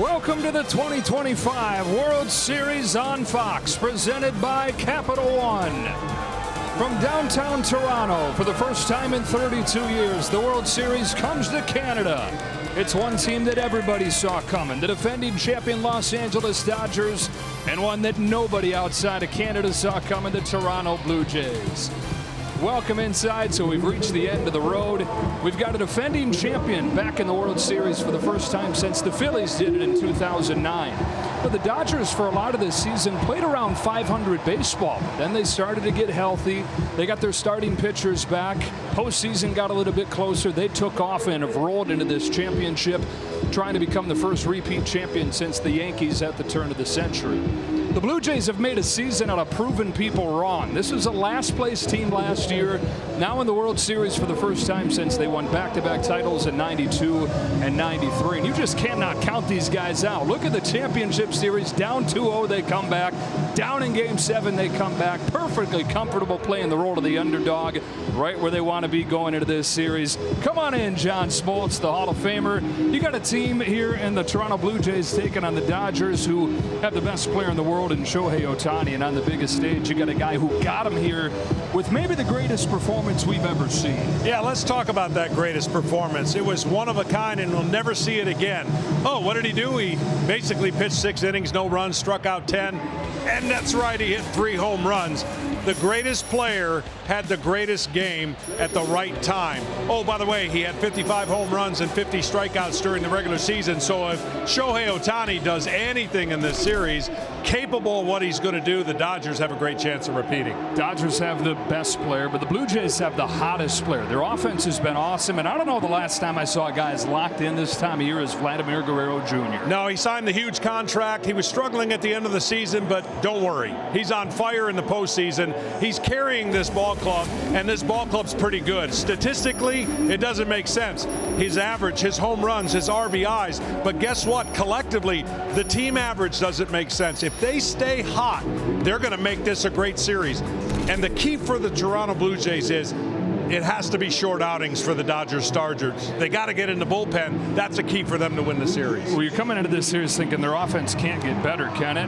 Welcome to the 2025 World Series on Fox, presented by Capital One. From downtown Toronto, for the first time in 32 years, the World Series comes to Canada. It's one team that everybody saw coming, the defending champion Los Angeles Dodgers, and one that nobody outside of Canada saw coming, the Toronto Blue Jays. Welcome inside. So we've reached the end of the road. We've got a defending champion back in the World Series for the first time since the Phillies did it in 2009. But the Dodgers, for a lot of this season, played around 500 baseball. Then they started to get healthy. They got their starting pitchers back. Postseason got a little bit closer. They took off and have rolled into this championship, trying to become the first repeat champion since the Yankees at the turn of the century. The Blue Jays have made a season out of proving people wrong. This was a last-place team last year, now in the World Series for the first time since they won back-to-back titles in '92 and '93. And you just cannot count these guys out. Look at the championship series. Down 2-0, they come back. Down in Game 7, they come back. Perfectly comfortable playing the role of the underdog, right where they want to be going into this series. Come on in, John Smoltz, the Hall of Famer. You got a team here in the Toronto Blue Jays taking on the Dodgers, who have the best player in the world in Shohei Ohtani, and on the biggest stage you got a guy who got him here with maybe the greatest performance we've ever seen. Yeah, let's talk about that greatest performance. It was one of a kind, and we'll never see it again. Oh, what did he do? He basically pitched 6 innings, no runs, struck out 10, and that's right, he hit 3 home runs. The greatest player had the greatest game at the right time. Oh, by the way, he had 55 home runs and 50 strikeouts during the regular season. So if Shohei Ohtani does anything in this series, capable of what he's going to do, the Dodgers have a great chance of repeating. Dodgers have the best player, but the Blue Jays have the hottest player. Their offense has been awesome, and I don't know the last time I saw guys locked in this time of year as Vladimir Guerrero Jr. No, he signed the huge contract. He was struggling at the end of the season, but don't worry. He's on fire in the postseason. He's carrying this ball club, and this ball club's pretty good. Statistically, it doesn't make sense. His average, his home runs, his RBIs, but guess what? Collectively, the team average doesn't make sense. If they stay hot, they're going to make this a great series. And the key for the Toronto Blue Jays is it has to be short outings for the Dodgers starters. They got to get in the bullpen. That's a key for them to win the series. Well, you're coming into this series thinking their offense can't get better, can it?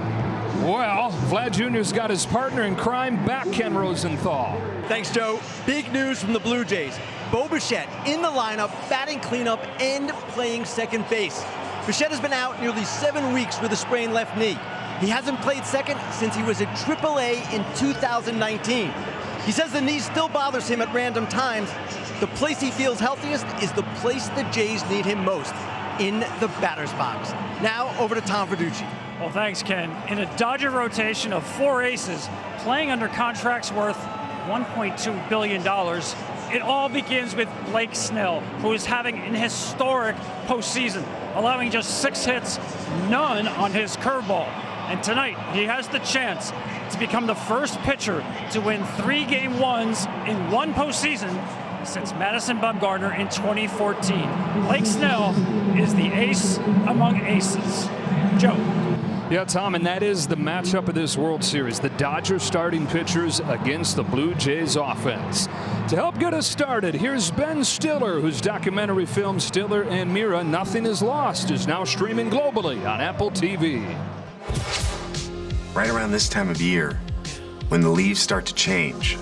Well, Vlad Jr.'s got his partner in crime back, Ken Rosenthal. Thanks, Joe. Big news from the Blue Jays. Bo Bichette in the lineup, batting cleanup and playing second base. Bichette has been out nearly 7 weeks with a sprained left knee. He hasn't played second since he was at AAA in 2019. He says the knee still bothers him at random times. The place he feels healthiest is the place the Jays need him most, in the batter's box. Now, over to Tom Verducci. Well, thanks, Ken. In a Dodger rotation of 4 aces, playing under contracts worth $1.2 billion, it all begins with Blake Snell, who is having an historic postseason, allowing just 6 hits, none on his curveball. And tonight, he has the chance to become the first pitcher to win 3 Game 1s in one postseason since Madison Bumgarner in 2014. Blake Snell is the ace among aces. Joe. Yeah, Tom, and that is the matchup of this World Series. The Dodgers starting pitchers against the Blue Jays offense. To help get us started, here's Ben Stiller, whose documentary film Stiller and Mira, Nothing is Lost, is now streaming globally on Apple TV. Right around this time of year, when the leaves start to change,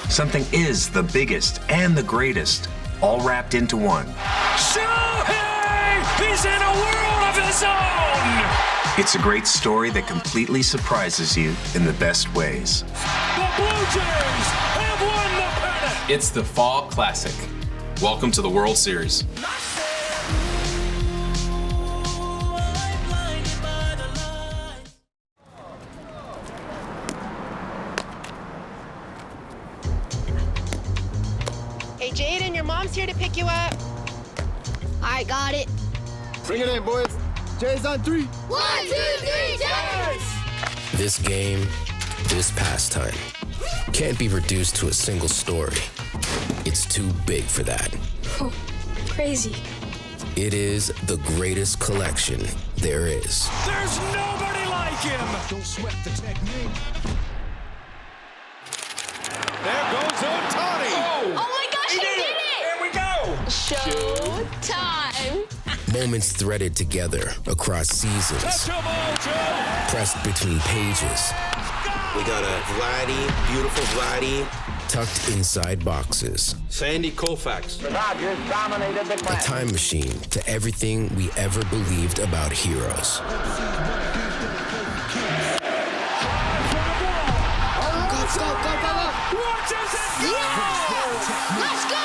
something is the biggest and the greatest, all wrapped into one. Shohei! He's in a world of his own! It's a great story that completely surprises you in the best ways. The Blue Jays have won the pennant! It's the Fall Classic. Welcome to the World Series. Hey, Jaden, your mom's here to pick you up. I got it. Bring it in, boys. Jay's on 3. 1, 2, 3, Jays! This game, this pastime, can't be reduced to a single story. It's too big for that. Oh, crazy. It is the greatest collection there is. There's nobody like him! Don't sweat the technique. There goes Ohtani. Oh my gosh, he did it! Here we go. Show time. Moments threaded together across seasons. Pressed between pages. We got a Vladdy, beautiful Vladdy. Tucked inside boxes. Sandy Koufax. The Dodgers dominated the A time machine to everything we ever believed about heroes. Let's go. Let's go!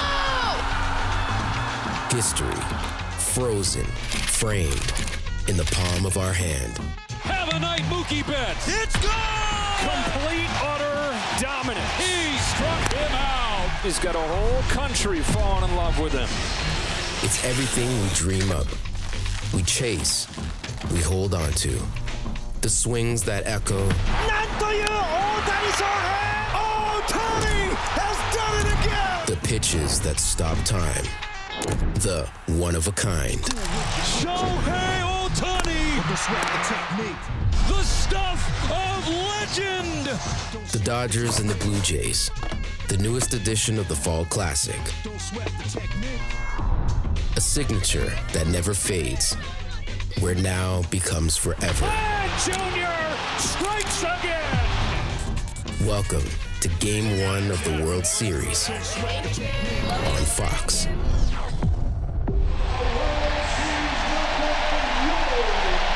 History, frozen, framed in the palm of our hand. Have a night, Mookie Betts. It's gone! Complete, utter dominance. He struck him out. He's got a whole country falling in love with him. It's everything we dream of, we chase, we hold on to. The swings that echo. Ohtani has done it again! The pitches that stop time. The one-of-a-kind. Shohei Ohtani! The stuff of legend! The Dodgers and the Blue Jays. The newest edition of the Fall Classic. A signature that never fades. Where now becomes forever. And Junior strikes again! Welcome to Game 1 of the World Series on Fox.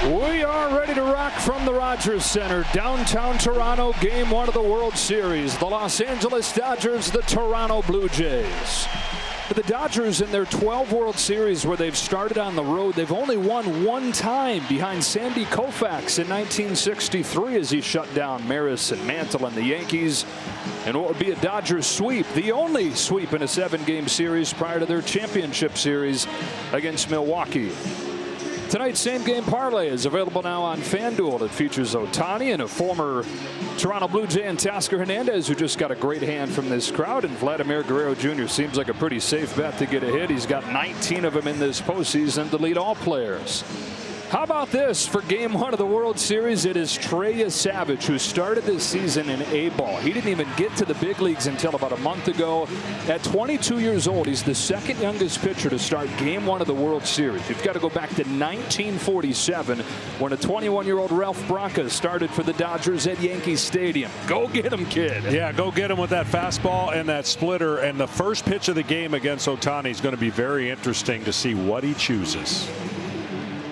We are ready to rock from the Rogers Center, downtown Toronto, Game 1 of the World Series. The Los Angeles Dodgers, the Toronto Blue Jays. But the Dodgers, in their 12 World Series where they've started on the road, they've only won one time behind Sandy Koufax in 1963 as he shut down Maris and Mantle and the Yankees in what would be a Dodgers sweep, the only sweep in a 7-game series prior to their championship series against Milwaukee. Tonight's same-game parlay is available now on FanDuel. It features Ohtani and a former Toronto Blue Jay and Teoscar Hernandez, who just got a great hand from this crowd. And Vladimir Guerrero Jr. seems like a pretty safe bet to get a hit. He's got 19 of them in this postseason to lead all players. How about this for Game 1 of the World Series? It is Trey Savage, who started this season in A-ball. He didn't even get to the big leagues until about a month ago. At 22 years old, he's the second youngest pitcher to start Game 1 of the World Series. You've got to go back to 1947 when a 21-year-old Ralph Branca started for the Dodgers at Yankee Stadium. Go get him, kid. Yeah, go get him with that fastball and that splitter. And the first pitch of the game against Ohtani is going to be very interesting to see what he chooses.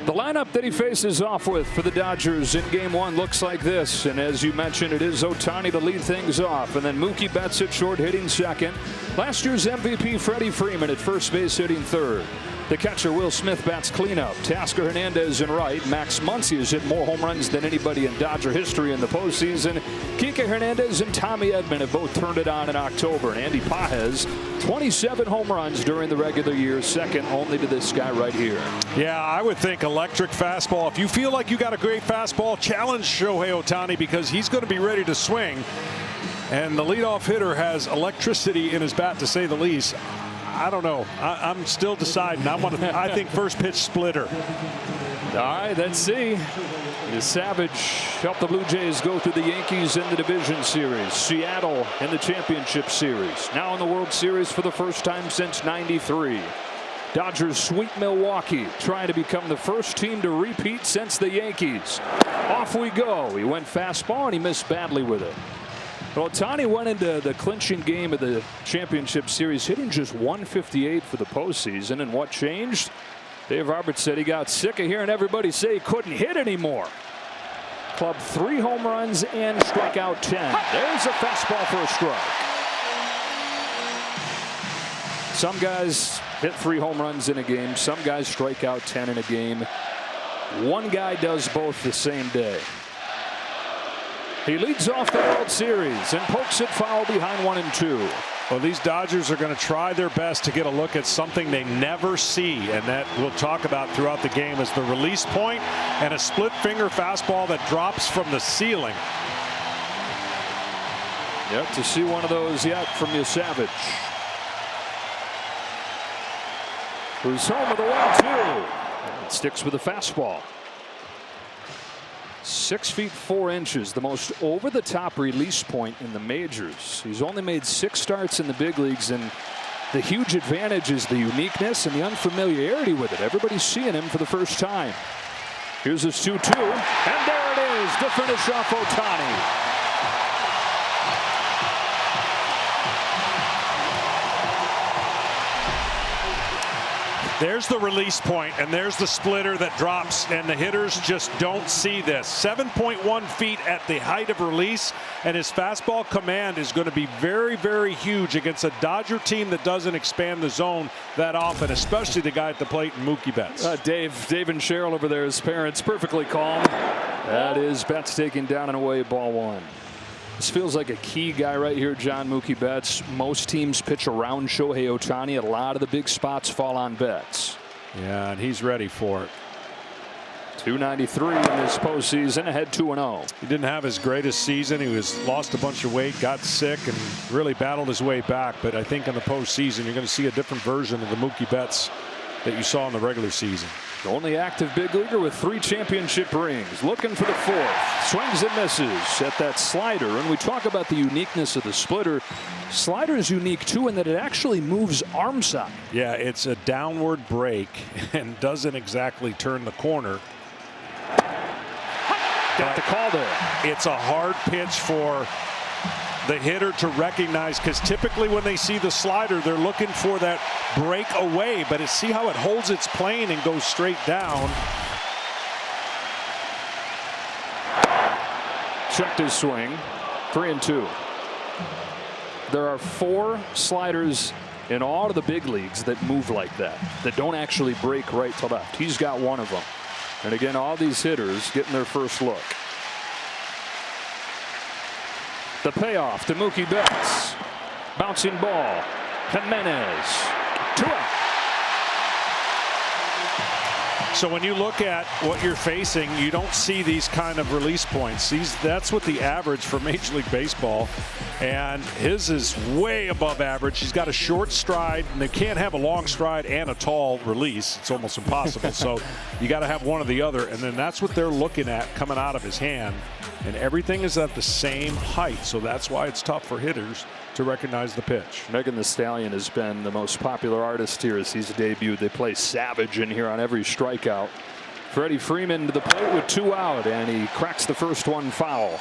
The lineup that he faces off with for the Dodgers in Game 1 looks like this. And as you mentioned, it is Ohtani to lead things off. And then Mookie Betts at short, hitting second. Last year's MVP Freddie Freeman at first base, hitting third. The catcher Will Smith bats cleanup. Teoscar Hernandez in right. Max Muncy has hit more home runs than anybody in Dodger history in the postseason. Kike Hernandez and Tommy Edman have both turned it on in October. And Andy Pages, 27 home runs during the regular year, second only to this guy right here. Yeah, I would think electric fastball. If you feel like you got a great fastball, challenge Shohei Ohtani because he's going to be ready to swing. And the leadoff hitter has electricity in his bat, to say the least. I don't know. I'm still deciding. I think first pitch splitter. All right, let's see. As Savage helped the Blue Jays go through the Yankees in the division series, Seattle in the championship series, now in the World Series for the first time since '93. Dodgers sweep Milwaukee, trying to become the first team to repeat since the Yankees. Off we go. He went fastball and he missed badly with it. Well, Ohtani went into the clinching game of the championship series hitting just 158 for the postseason. And what changed? Dave Roberts said he got sick of hearing everybody say he couldn't hit anymore. Clubbed 3 home runs and struck out 10. There's a fastball for a strike. Some guys hit 3 home runs in a game. Some guys strike out 10 in a game. One guy does both the same day. He leads off the World Series and pokes it foul behind 1-2. Well, these Dodgers are going to try their best to get a look at something they never see, and that we'll talk about throughout the game is the release point and a split finger fastball that drops from the ceiling. Yep, to see one of those yet from your Savage. Who's home with a 1-2. Sticks with the fastball. 6 feet 4 inches, the most over-the-top release point in the majors. He's only made 6 starts in the big leagues, and The huge advantage is the uniqueness and the unfamiliarity with it. Everybody's seeing him for the first time. Here's his 2-2, and there it is to finish off Ohtani. There's the release point, and there's the splitter that drops, and the hitters just don't see this. 7.1 feet at the height of release, and his fastball command is going to be very, very huge against a Dodger team that doesn't expand the zone that often, especially the guy at the plate, Mookie Betts. Dave and Cheryl over there, his parents, perfectly calm. That is Betts taking down and away, ball 1. This feels like a key guy right here, John. Mookie Betts. Most teams pitch around Shohei Ohtani. A lot of the big spots fall on Betts. Yeah, and he's ready for it. 293 in this postseason, ahead 2-0. He didn't have his greatest season. He lost a bunch of weight, got sick, and really battled his way back. But I think in the postseason, you're going to see a different version of the Mookie Betts that you saw in the regular season. The only active big leaguer with 3 championship rings, looking for the 4th. Swings and misses at that slider. And we talk about the uniqueness of the splitter. Slider is unique too in that it actually moves arm side. Yeah, it's a downward break and doesn't exactly turn the corner. Got the call there. It's a hard pitch for the hitter to recognize, because typically when they see the slider, they're looking for that break away, but see how it holds its plane and goes straight down. Checked his swing. 3-2. There are 4 sliders in all of the big leagues that move like that don't actually break right to left. He's got one of them. And again, all these hitters getting their first look. The payoff to Mookie Betts. Bouncing ball. Jimenez. 2 out. So when you look at what you're facing, you don't see these kind of release points. That's what the average for Major League Baseball, and his is way above average. He's got a short stride, and they can't have a long stride and a tall release. It's almost impossible. So you got to have one or the other, and then that's what they're looking at coming out of his hand. And everything is at the same height, so that's why it's tough for hitters to recognize the pitch. Megan Thee Stallion has been the most popular artist here as he's debuted. They play Savage in here on every strikeout. Freddie Freeman to the plate with 2 out, and he cracks the first one foul.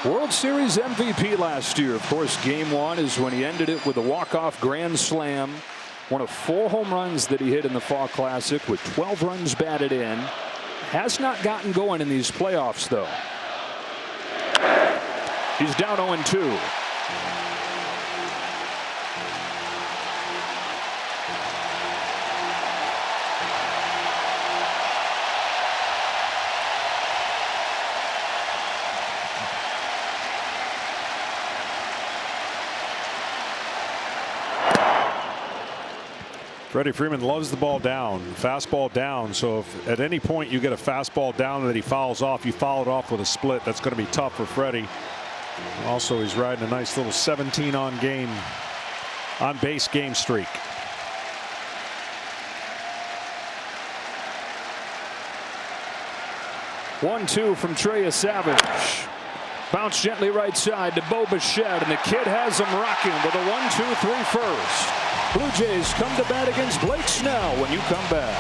World Series MVP last year. Of course, Game 1 is when he ended it with a walk-off grand slam. One of 4 home runs that he hit in the Fall Classic with 12 runs batted in. Has not gotten going in these playoffs, though. He's down 0-2. Freddie Freeman loves the ball down, fastball down. So if at any point you get a fastball down that he fouls off, you foul it off with a split. That's going to be tough for Freddie. Also, he's riding a nice little 17 on base game streak. One-two from Trey Savage. Bounce gently right side to Bo Bichette, and the kid has him rocking with a 1-2-3 first. Blue Jays come to bat against Blake Snell when you come back.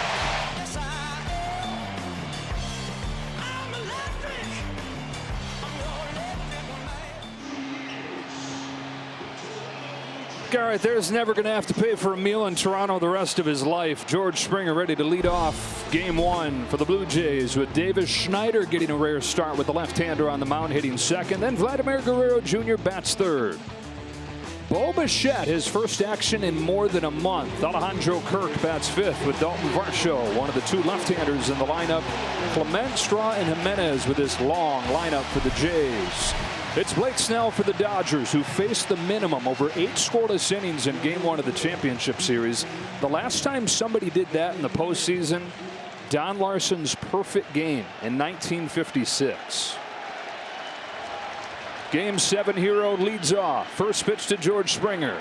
Garrett, there's never going to have to pay for a meal in Toronto the rest of his life. George Springer ready to lead off Game 1 for the Blue Jays, with Davis Schneider getting a rare start with the left-hander on the mound hitting second. Then Vladimir Guerrero Jr. bats third. Bo Bichette, his first action in more than a month. Alejandro Kirk bats fifth with Dalton Varsho, one of the 2 left-handers in the lineup. Clement, Straw, and Jimenez with this long lineup for the Jays. It's Blake Snell for the Dodgers, who faced the minimum over 8 scoreless innings in Game 1 of the championship series. The last time somebody did that in the postseason, Don Larson's perfect game in 1956. Game 7 hero leads off. First pitch to George Springer.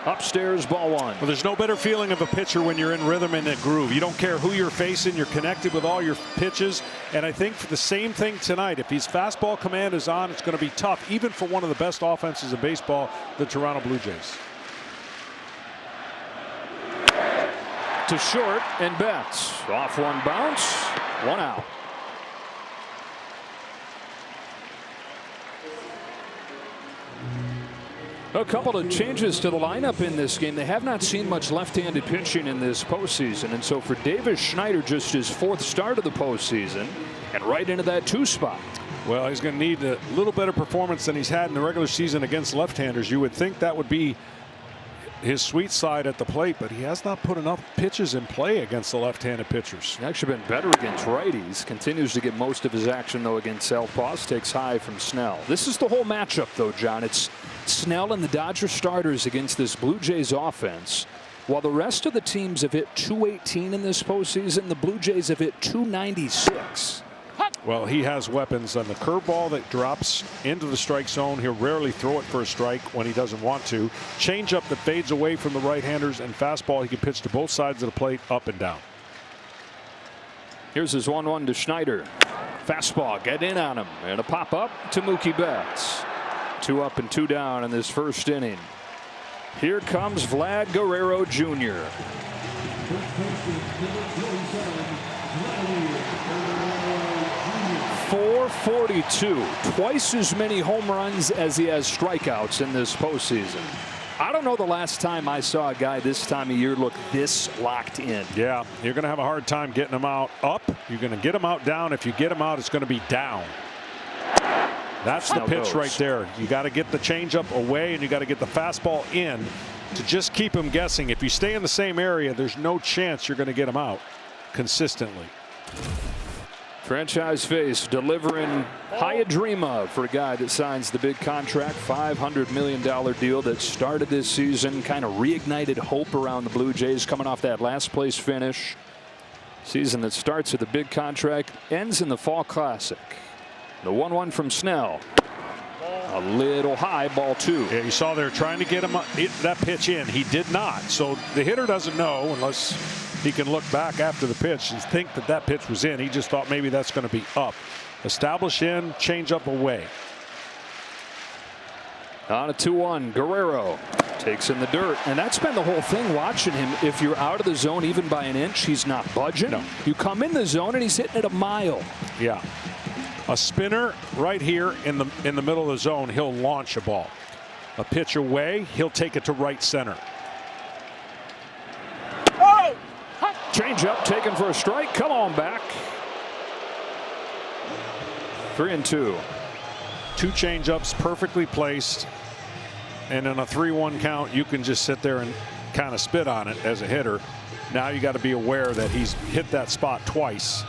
Upstairs, ball 1. Well, there's no better feeling of a pitcher when you're in rhythm and a groove. You don't care who you're facing. You're connected with all your pitches. And I think for the same thing tonight, if his fastball command is on, it's going to be tough, even for one of the best offenses in baseball, the Toronto Blue Jays. to short, and Betts off one bounce, one out. A couple of changes to the lineup in this game. They have not seen much left-handed pitching in this postseason, and so for Davis Schneider, just his 4th start of the postseason, and right into that 2 spot. Well, he's going to need a little better performance than he's had in the regular season against left-handers. You would think that would be his sweet side at the plate, but he has not put enough pitches in play against the left-handed pitchers. He's actually been better against righties. Continues to get most of his action, though, against southpaws. Takes high from Snell. This is the whole matchup, though, John. It's Snell and the Dodger starters against this Blue Jays offense. While the rest of the teams have hit .218 in this postseason, the Blue Jays have hit .296. Well, he has weapons on the curveball that drops into the strike zone. He'll rarely throw it for a strike when he doesn't want to. Changeup that fades away from the right-handers, and fastball he can pitch to both sides of the plate, up and down. Here's his 1-1 to Schneider. Fastball, get in on him, and a pop up to Mookie Betts. 2 up and 2 down in this first inning. Here comes Vlad Guerrero Jr. .442, twice as many home runs as he has strikeouts in this postseason. I don't know the last time I saw a guy this time of year look this locked in. Yeah, you're going to have a hard time getting him out up. You're going to get him out down. If you get him out, it's going to be down. That's the pitch right there. You got to get the changeup away, and you got to get the fastball in to just keep him guessing. If you stay in the same area, there's no chance you're going to get him out consistently. Franchise face delivering high a dream of for a guy that signs the big contract, $500 million deal that started this season, kind of reignited hope around the Blue Jays coming off that last place finish. Season that starts with a big contract, ends in the Fall Classic. The 1-1 from Snell. A little high, ball 2. Yeah, you saw they're trying to get him that pitch in. He did not. So the hitter doesn't know unless he can look back after the pitch and think that that pitch was in. He just thought maybe that's going to be up. Establish in, change up away. On a 2-1, Guerrero takes in the dirt, and that's been the whole thing watching him. If you're out of the zone even by an inch, he's not budging. No. You come in the zone and he's hitting it a mile. Yeah. A spinner right here in the middle of the zone, he'll launch a ball. A pitch away, he'll take it to right center. Change-up taken for a strike. Come on back. 3-2. 2 change-ups perfectly placed. And in a 3-1 count, you can just sit there and kind of spit on it as a hitter. Now you got to be aware that he's hit that spot twice.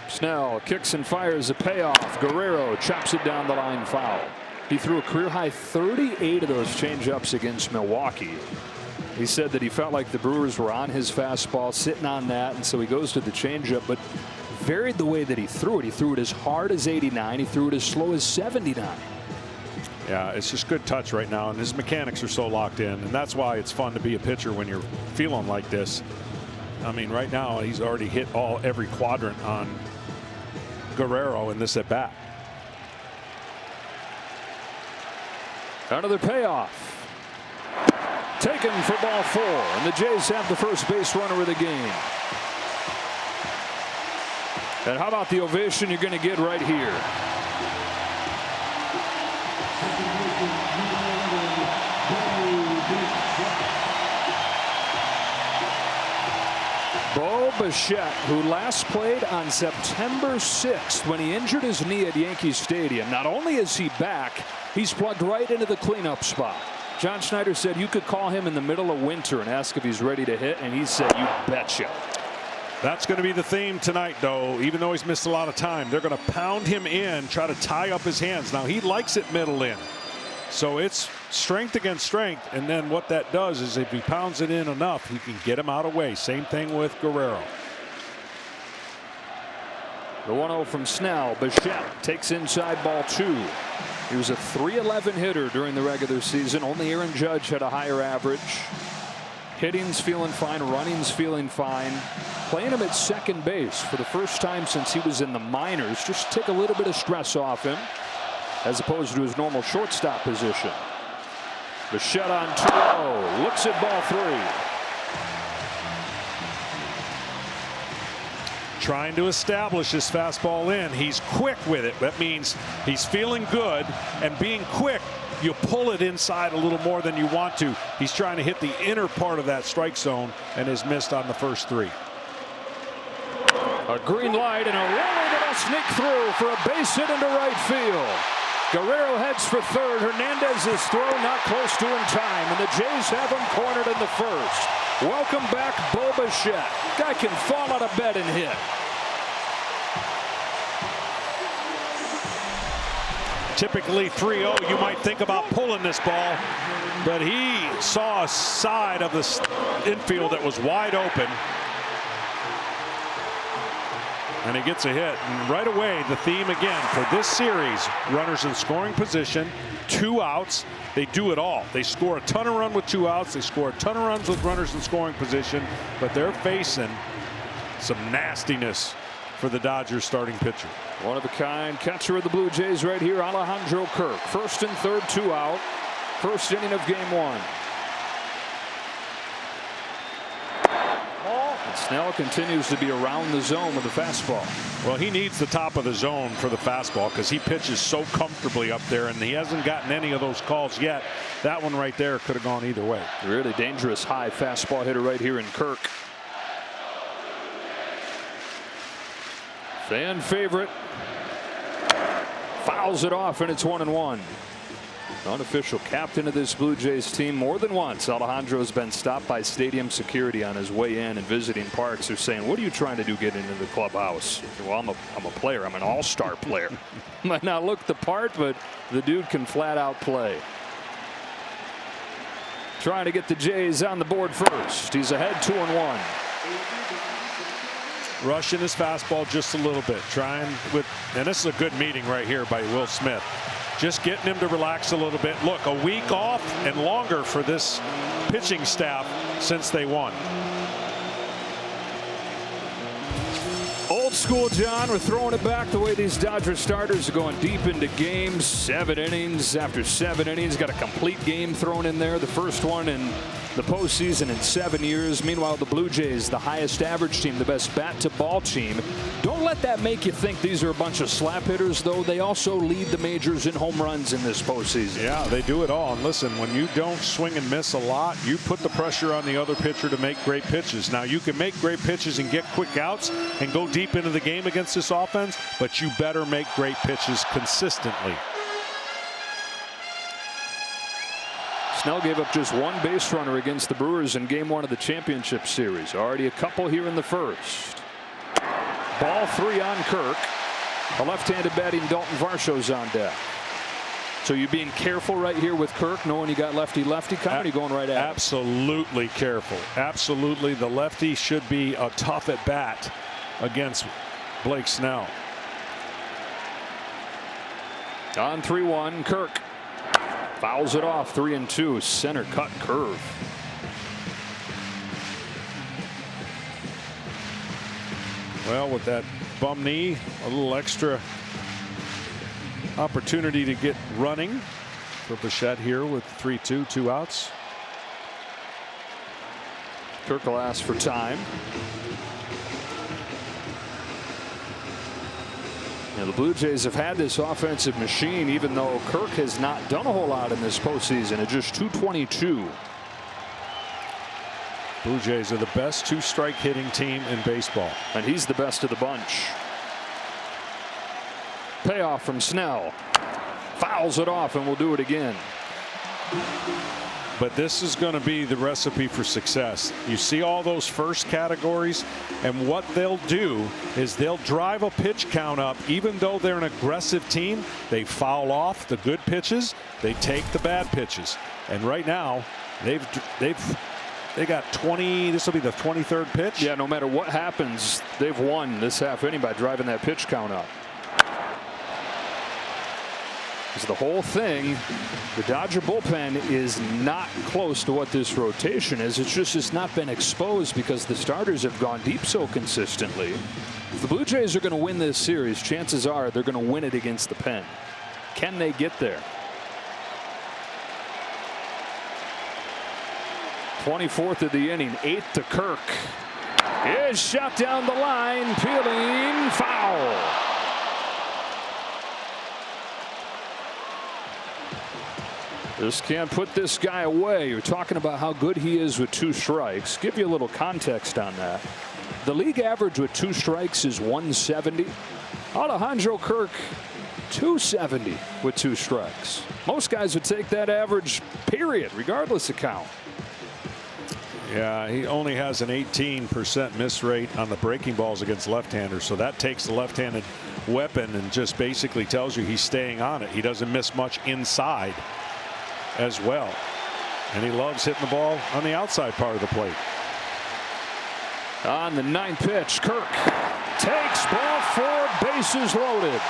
Snell kicks and fires a payoff. Guerrero chops it down the line, foul. He threw a career-high 38 of those change-ups against Milwaukee. He said that he felt like the Brewers were on his fastball, sitting on that, and so he goes to the changeup, but varied the way that he threw it. He threw it as hard as 89. He threw it as slow as 79. Yeah, it's just good touch right now, and his mechanics are so locked in, and that's why it's fun to be a pitcher when you're feeling like this. I mean, right now he's already hit every quadrant on Guerrero in this at bat. Another payoff. Taken for ball 4, and the Jays have the first base runner of the game. And how about the ovation you're going to get right here? Bo Bichette, who last played on September 6th when he injured his knee at Yankee Stadium. Not only is he back, he's plugged right into the cleanup spot. John Schneider said you could call him in the middle of winter and ask if he's ready to hit, and he said, you betcha. That's going to be the theme tonight, though. Even though he's missed a lot of time, they're going to pound him in, try to tie up his hands. Now, he likes it middle in. So it's strength against strength, and then what that does is if he pounds it in enough, he can get him out of the way. Same thing with Guerrero. The 1-0 from Snell. Bichette takes inside, ball 2. He was a .311 hitter during the regular season. Only Aaron Judge had a higher average. Hitting's feeling fine, running's feeling fine. Playing him at second base for the first time since he was in the minors. Just take a little bit of stress off him, as opposed to his normal shortstop position. Bichette on 2-0. Looks at ball 3. Trying to establish his fastball in. He's quick with it. That means he's feeling good, and being quick, you pull it inside a little more than you want to. He's trying to hit the inner part of that strike zone and has missed on the first 3. A green light and a roller that'll sneak through for a base hit into right field. Guerrero heads for third. Hernandez's throw not close to in time, and the Jays have him cornered in the first. Welcome back, Bo Bichette. Guy can fall out of bed and hit. Typically 3-0, you might think about pulling this ball, but he saw a side of the infield that was wide open, and he gets a hit. And right away, the theme again for this series: runners in scoring position, 2 outs. They do it all. They score a ton of runs with 2 outs. They score a ton of runs with runners in scoring position, but they're facing some nastiness for the Dodgers starting pitcher. One of a kind catcher of the Blue Jays right here, Alejandro Kirk. First and third, 2 out. First inning of game 1. And Snell continues to be around the zone with the fastball. Well, he needs the top of the zone for the fastball because he pitches so comfortably up there, and he hasn't gotten any of those calls yet. That one right there could have gone either way. Really dangerous high fastball hitter right here in Kirk. Fan favorite. Fouls it off, and it's 1-1. Unofficial captain of this Blue Jays team more than once. Alejandro has been stopped by stadium security on his way in and visiting parks. They're saying, what are you trying to do getting into the clubhouse? Well, I'm a player. I'm an all-star player. Might not look the part, but the dude can flat out play. Trying to get the Jays on the board first. He's ahead 2-1. Rushing his fastball just a little bit, trying with, and this is a good meeting right here by Will Smith. Just getting him to relax a little bit. Look, a week off and longer for this pitching staff since they won. Old school, John. We're throwing it back the way these Dodgers starters are going deep into games. 7 innings after 7 innings. Got a complete game thrown in there. The first one in the postseason in 7 years. Meanwhile, the Blue Jays, the highest average team, the best bat-to-ball team. Don't let that make you think these are a bunch of slap hitters, though. They also lead the majors in home runs in this postseason. Yeah, they do it all. And listen, when you don't swing and miss a lot, you put the pressure on the other pitcher to make great pitches. Now, you can make great pitches and get quick outs and go deep into the game against this offense, but you better make great pitches consistently. Snell gave up just 1 base runner against the Brewers in game 1 of the championship series. Already a couple here in the first. Ball 3 on Kirk. A left-handed batting Dalton Varsho's on deck. So you're being careful right here with Kirk, knowing you got lefty-lefty coming, you going right at it? Absolutely careful. Absolutely. The lefty should be a tough at bat against Blake Snell. On 3-1, Kirk fouls it off. 3-2, center cut curve. Well, with that bum knee, a little extra opportunity to get running for Bichette here with 3-2, 2 outs. Kirk will ask for time. Now, the Blue Jays have had this offensive machine, even though Kirk has not done a whole lot in this postseason at just .222. Blue Jays are the best 2-strike hitting team in baseball. And he's the best of the bunch. Payoff from Snell. Fouls it off, and we'll do it again. But this is going to be the recipe for success. You see all those first categories, and what they'll do is they'll drive a pitch count up. Even though they're an aggressive team, they foul off the good pitches, they take the bad pitches. And right now, they got 20. This will be the 23rd pitch. Yeah, no matter what happens, they've won this half inning by driving that pitch count up. The whole thing, the Dodger bullpen is not close to what this rotation is. It's just it's not been exposed because the starters have gone deep so consistently. If the Blue Jays are going to win this series, chances are they're going to win it against the pen. Can they get there? 24th of the inning, 8th to Kirk. Is shot down the line, peeling, foul. Just can't put this guy away. You're talking about how good he is with 2 strikes. Give you a little context on that. The league average with 2 strikes is 170. Alejandro Kirk, 270 with 2 strikes. Most guys would take that average, period, regardless of count. Yeah, he only has an 18% miss rate on the breaking balls against left-handers, so that takes the left-handed weapon and just basically tells you he's staying on it. He doesn't miss much inside as well, and he loves hitting the ball on the outside part of the plate. On the 9th pitch, Kirk takes ball 4, bases loaded.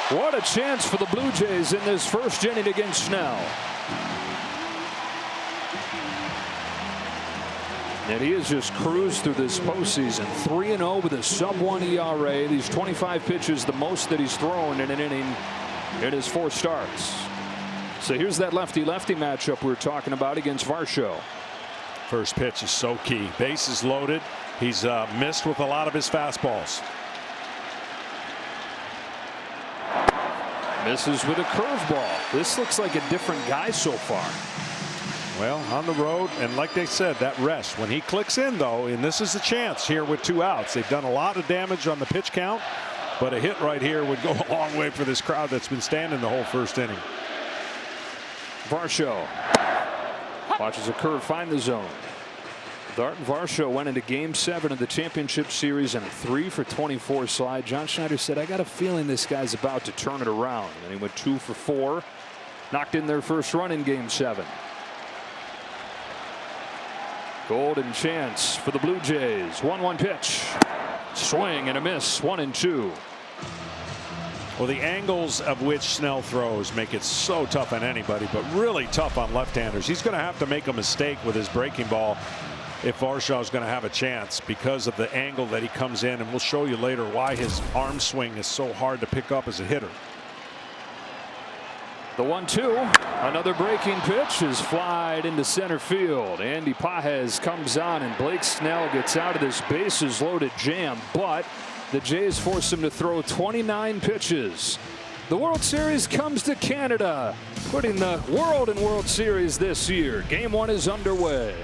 What a chance for the Blue Jays in this first inning against Snell. And he has just cruised through this postseason. 3-0 with a sub-1 ERA. These 25 pitches, the most that he's thrown in an inning in his 4 starts. So here's that lefty-lefty matchup we were talking about against Varsho. First pitch is so key. Bases loaded. He's missed with a lot of his fastballs. Misses with a curveball. This looks like a different guy so far. Well, on the road, and like they said, that rest. When he clicks in, though, and this is a chance here with 2 outs. They've done a lot of damage on the pitch count, but a hit right here would go a long way for this crowd that's been standing the whole first inning. Varsho watches a curve find the zone. Dart and Varsho went into Game 7 of the championship series and a 3-for-24 slide. John Schneider said, I got a feeling this guy's about to turn it around. And he went 2 for 4. Knocked in their first run in Game 7. Golden chance for the Blue Jays. 1-1 pitch. Swing and a miss. 1-2. Well, the angles of which Snell throws make it so tough on anybody, but really tough on left-handers. He's going to have to make a mistake with his breaking ball if Varsho is going to have a chance because of the angle that he comes in, and we'll show you later why his arm swing is so hard to pick up as a hitter. The 1-2. Another breaking pitch is flied into center field. Andy Pages comes on, and Blake Snell gets out of this bases loaded jam, but the Jays force him to throw 29 pitches. The World Series comes to Canada, putting the world in World Series this year. Game 1 is underway.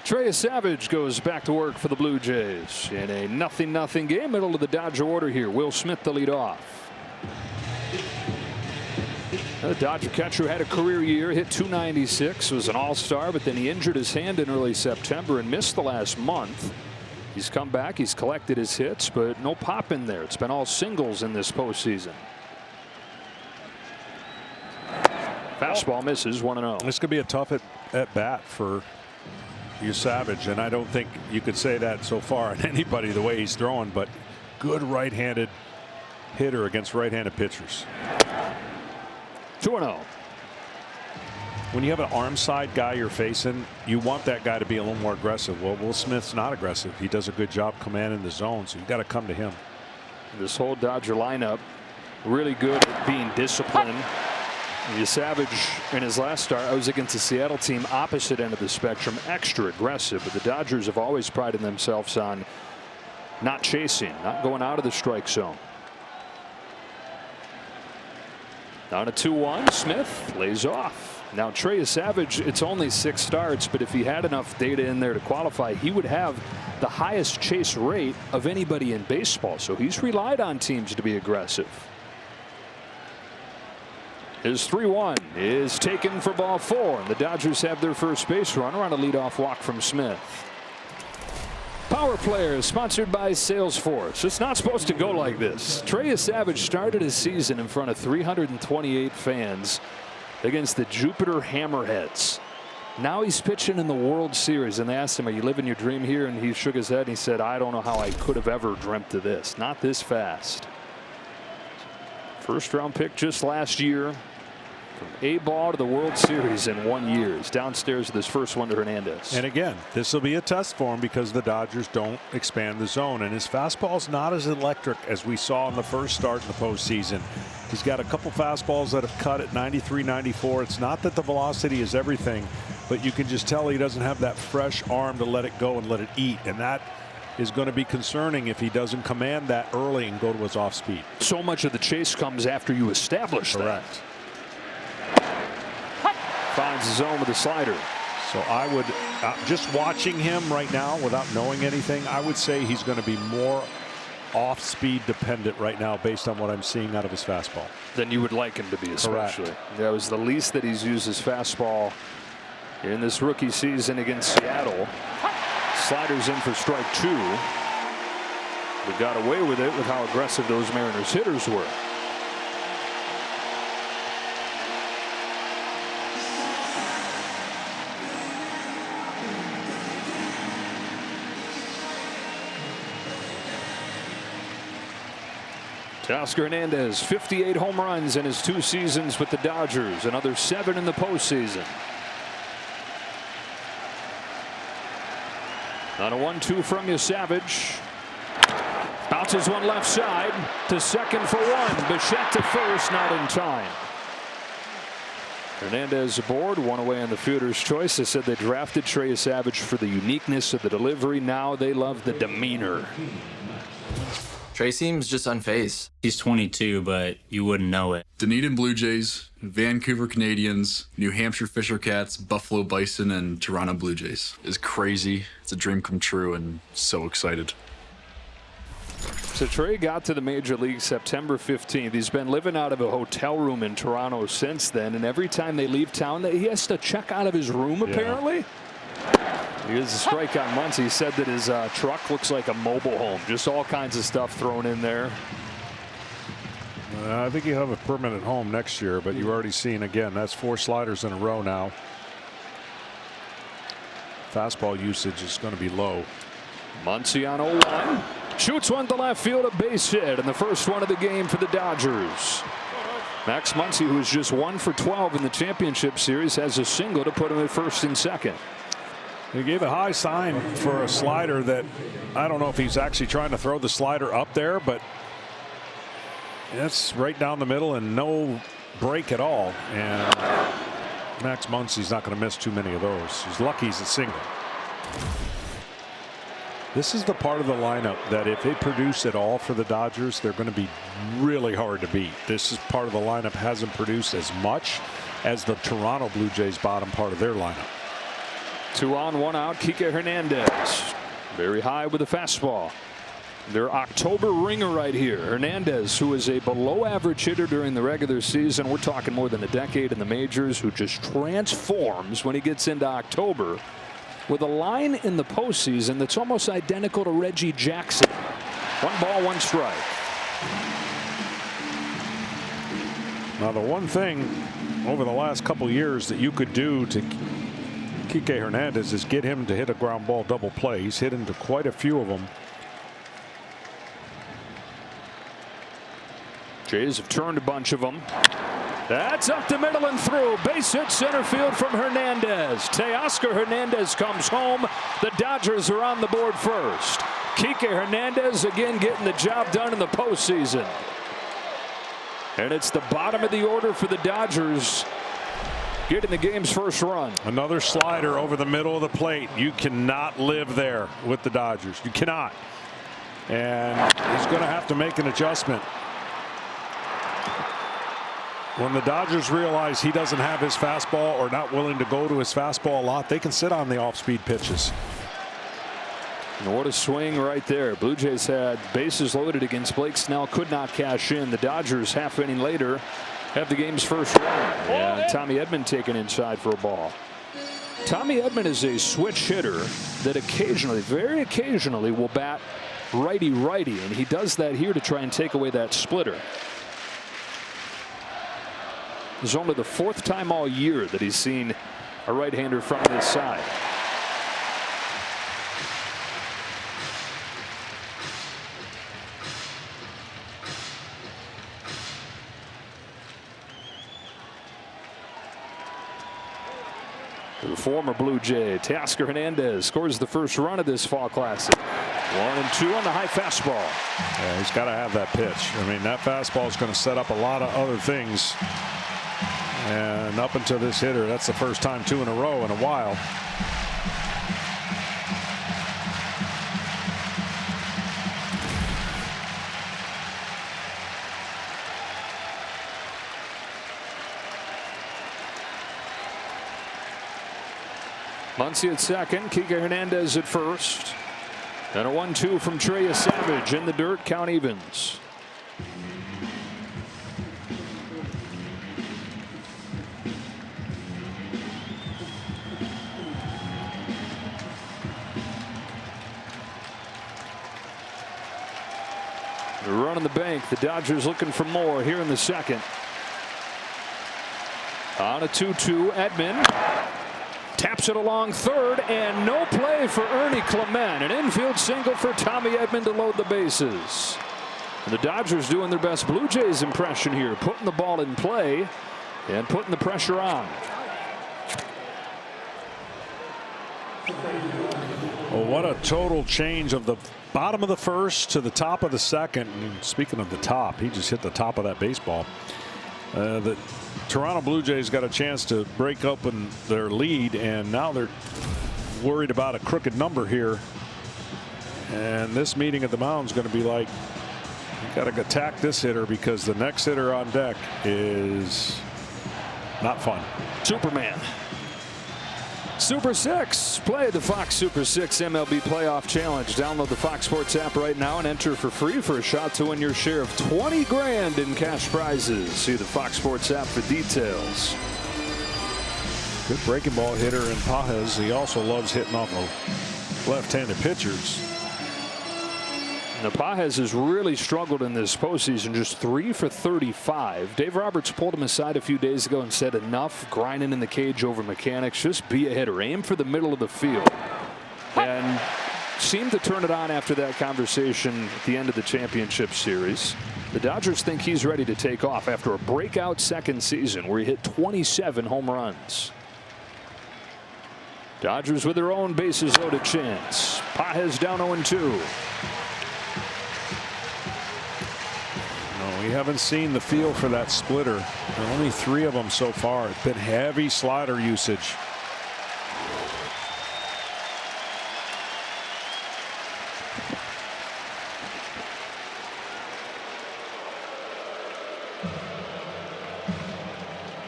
Trey Savage goes back to work for the Blue Jays in a 0-0 game. Middle of the Dodger order here. Will Smith the lead off. The Dodger catcher had a career year, hit .296, was an all-star, but then he injured his hand in early September and missed the last month. He's come back, he's collected his hits, but no pop in there. It's been all singles in this postseason. Fastball misses, 1-0. This could be a tough at bat for you, Savage, and I don't think you could say that so far on anybody the way he's throwing, but good right-handed hitter against right-handed pitchers. 2-0. When you have an arm side guy you're facing, you want that guy to be a little more aggressive. Well, Will Smith's not aggressive. He does a good job commanding the zone, so you got to come to him. This whole Dodger lineup really good at being disciplined. Savage in his last start, I was against the Seattle team opposite end of the spectrum, extra aggressive, but the Dodgers have always prided themselves on not chasing, not going out of the strike zone. On a 2-1, Smith lays off. Now Trey Savage, it's only 6 starts, but if he had enough data in there to qualify, he would have the highest chase rate of anybody in baseball. So he's relied on teams to be aggressive. His 3-1 is taken for ball 4, and the Dodgers have their first base runner on a leadoff walk from Smith. Power Player is sponsored by Salesforce. It's not supposed to go like this. Trey Savage started his season in front of 328 fans against the Jupiter Hammerheads. Now he's pitching in the World Series, and they asked him, are you living your dream here? And he shook his head and he said, I don't know how I could have ever dreamt of this. Not this fast. First round pick just last year. From A-ball to the World Series in 1 year. He's downstairs with his first one to Hernandez. And again, this will be a test for him because the Dodgers don't expand the zone, and his fastball's not as electric as we saw in the first start in the postseason. He's got a couple fastballs that have cut at 93, 94. It's not that the velocity is everything, but you can just tell he doesn't have that fresh arm to let it go and let it eat, and that is going to be concerning if he doesn't command that early and go to his off speed. So much of the chase comes after you establish that. Finds the zone with a slider. So I would, just watching him right now without knowing anything, I would say he's going to be more off-speed dependent right now based on what I'm seeing out of his fastball. Than you would like him to be, especially. Correct. That was the least that he's used his fastball in this rookie season against Seattle. Sliders in for strike 2. But got away with it with how aggressive those Mariners hitters were. Teoscar Hernandez, 58 home runs in his 2 seasons with the Dodgers, another 7 in the postseason. On a 1-2 from Savage. Bounces one left side to second for 1. Bichette to first, not in time. Hernandez aboard, 1 away on the fielder's choice. They said they drafted Trey Savage for the uniqueness of the delivery. Now they love the demeanor. Trey seems just unfazed. He's 22, but you wouldn't know it. Dunedin Blue Jays, Vancouver Canadians, New Hampshire Fisher Cats, Buffalo Bison, and Toronto Blue Jays. It's crazy. It's a dream come true, and so excited. So Trey got to the major league September 15th. He's been living out of a hotel room in Toronto since then, and every time they leave town, he has to check out of his room, apparently. Here's a strike on Muncy. He said that his truck looks like a mobile home. Just all kinds of stuff thrown in there. I think he'll have a permanent home next year, but you've already seen, again, that's 4 sliders in a row now. Fastball usage is going to be low. Muncy on 0-1. Shoots one to left field, a base hit, and the first one of the game for the Dodgers. Max Muncy, who is just 1 for 12 in the championship series, has a single to put him at first and second. He gave a high sign for a slider that I don't know if he's actually trying to throw the slider up there, but it's right down the middle and no break at all. And Max Muncy's not going to miss too many of those. He's lucky he's a single. This is the part of the lineup that if they produce at all for the Dodgers, they're going to be really hard to beat. This is part of the lineup hasn't produced as much as the Toronto Blue Jays bottom part of their lineup. 2 on, 1 out. Kike Hernandez very high with a fastball. Their October ringer right here. Hernandez, who is a below average hitter during the regular season. We're talking more than a decade in the majors, who just transforms when he gets into October with a line in the postseason that's almost identical to Reggie Jackson. 1 ball, 1 strike. Now the one thing over the last couple years that you could do to Kike Hernandez is get him to hit a ground ball double play. He's hit into quite a few of them. Jays have turned a bunch of them. That's up the middle and through. Base hit center field from Hernandez. Teoscar Hernandez comes home. The Dodgers are on the board first. Kike Hernandez again getting the job done in the postseason. And it's the bottom of the order for the Dodgers, getting the game's first run. Another slider over the middle of the plate. You cannot live there with the Dodgers. You cannot. And he's going to have to make an adjustment. When the Dodgers realize he doesn't have his fastball or not willing to go to his fastball a lot, they can sit on the off-speed pitches. And what a swing right there. Blue Jays had bases loaded against Blake Snell, could not cash in. The Dodgers, half inning later, have the game's first run. And Tommy Edman taken inside for a ball. Tommy Edman is a switch hitter that occasionally, very occasionally, will bat righty-righty, and he does that here to try and take away that splitter. It's only the 4th time all year that he's seen a right-hander from this side. The former Blue Jay, Teoscar Hernandez, scores the first run of this fall classic. 1-2 on the high fastball. Yeah, he's got to have that pitch. I mean, that fastball is going to set up a lot of other things. And up until this hitter, that's the first time 2 in a row in a while. Muncy at second, Kike Hernandez at first. And a 1-2 from Trey Savage in the dirt, count evens. The run on the bank, the Dodgers looking for more here in the second. On a 2-2, Edman. Taps it along third, and no play for Ernie Clement. An infield single for Tommy Edman to load the bases. And the Dodgers doing their best Blue Jays impression here, putting the ball in play and putting the pressure on. Well, what a total change of the bottom of the first to the top of the second. And speaking of the top, he just hit the top of that baseball. The Toronto Blue Jays got a chance to break open their lead, and now they're worried about a crooked number here. And this meeting at the mound is going to be like, you got to attack this hitter because the next hitter on deck is not fun. Superman. Super 6. Play the Fox Super 6 MLB Playoff Challenge. Download the Fox Sports app right now and enter for free for a shot to win your share of $20 grand in cash prizes. See the Fox Sports app for details. Good breaking ball hitter in Pages. He also loves hitting off of left-handed pitchers. Now, Pages has really struggled in this postseason, just 3 for 35. Dave Roberts pulled him aside a few days ago and said, enough grinding in the cage over mechanics. Just be a hitter. Aim for the middle of the field. And seemed to turn it on after that conversation at the end of the championship series. The Dodgers think he's ready to take off after a breakout second season where he hit 27 home runs. Dodgers with their own bases loaded chance. Pages down 0-2. We haven't seen the feel for that splitter. Only 3 of them so far. It's been heavy slider usage.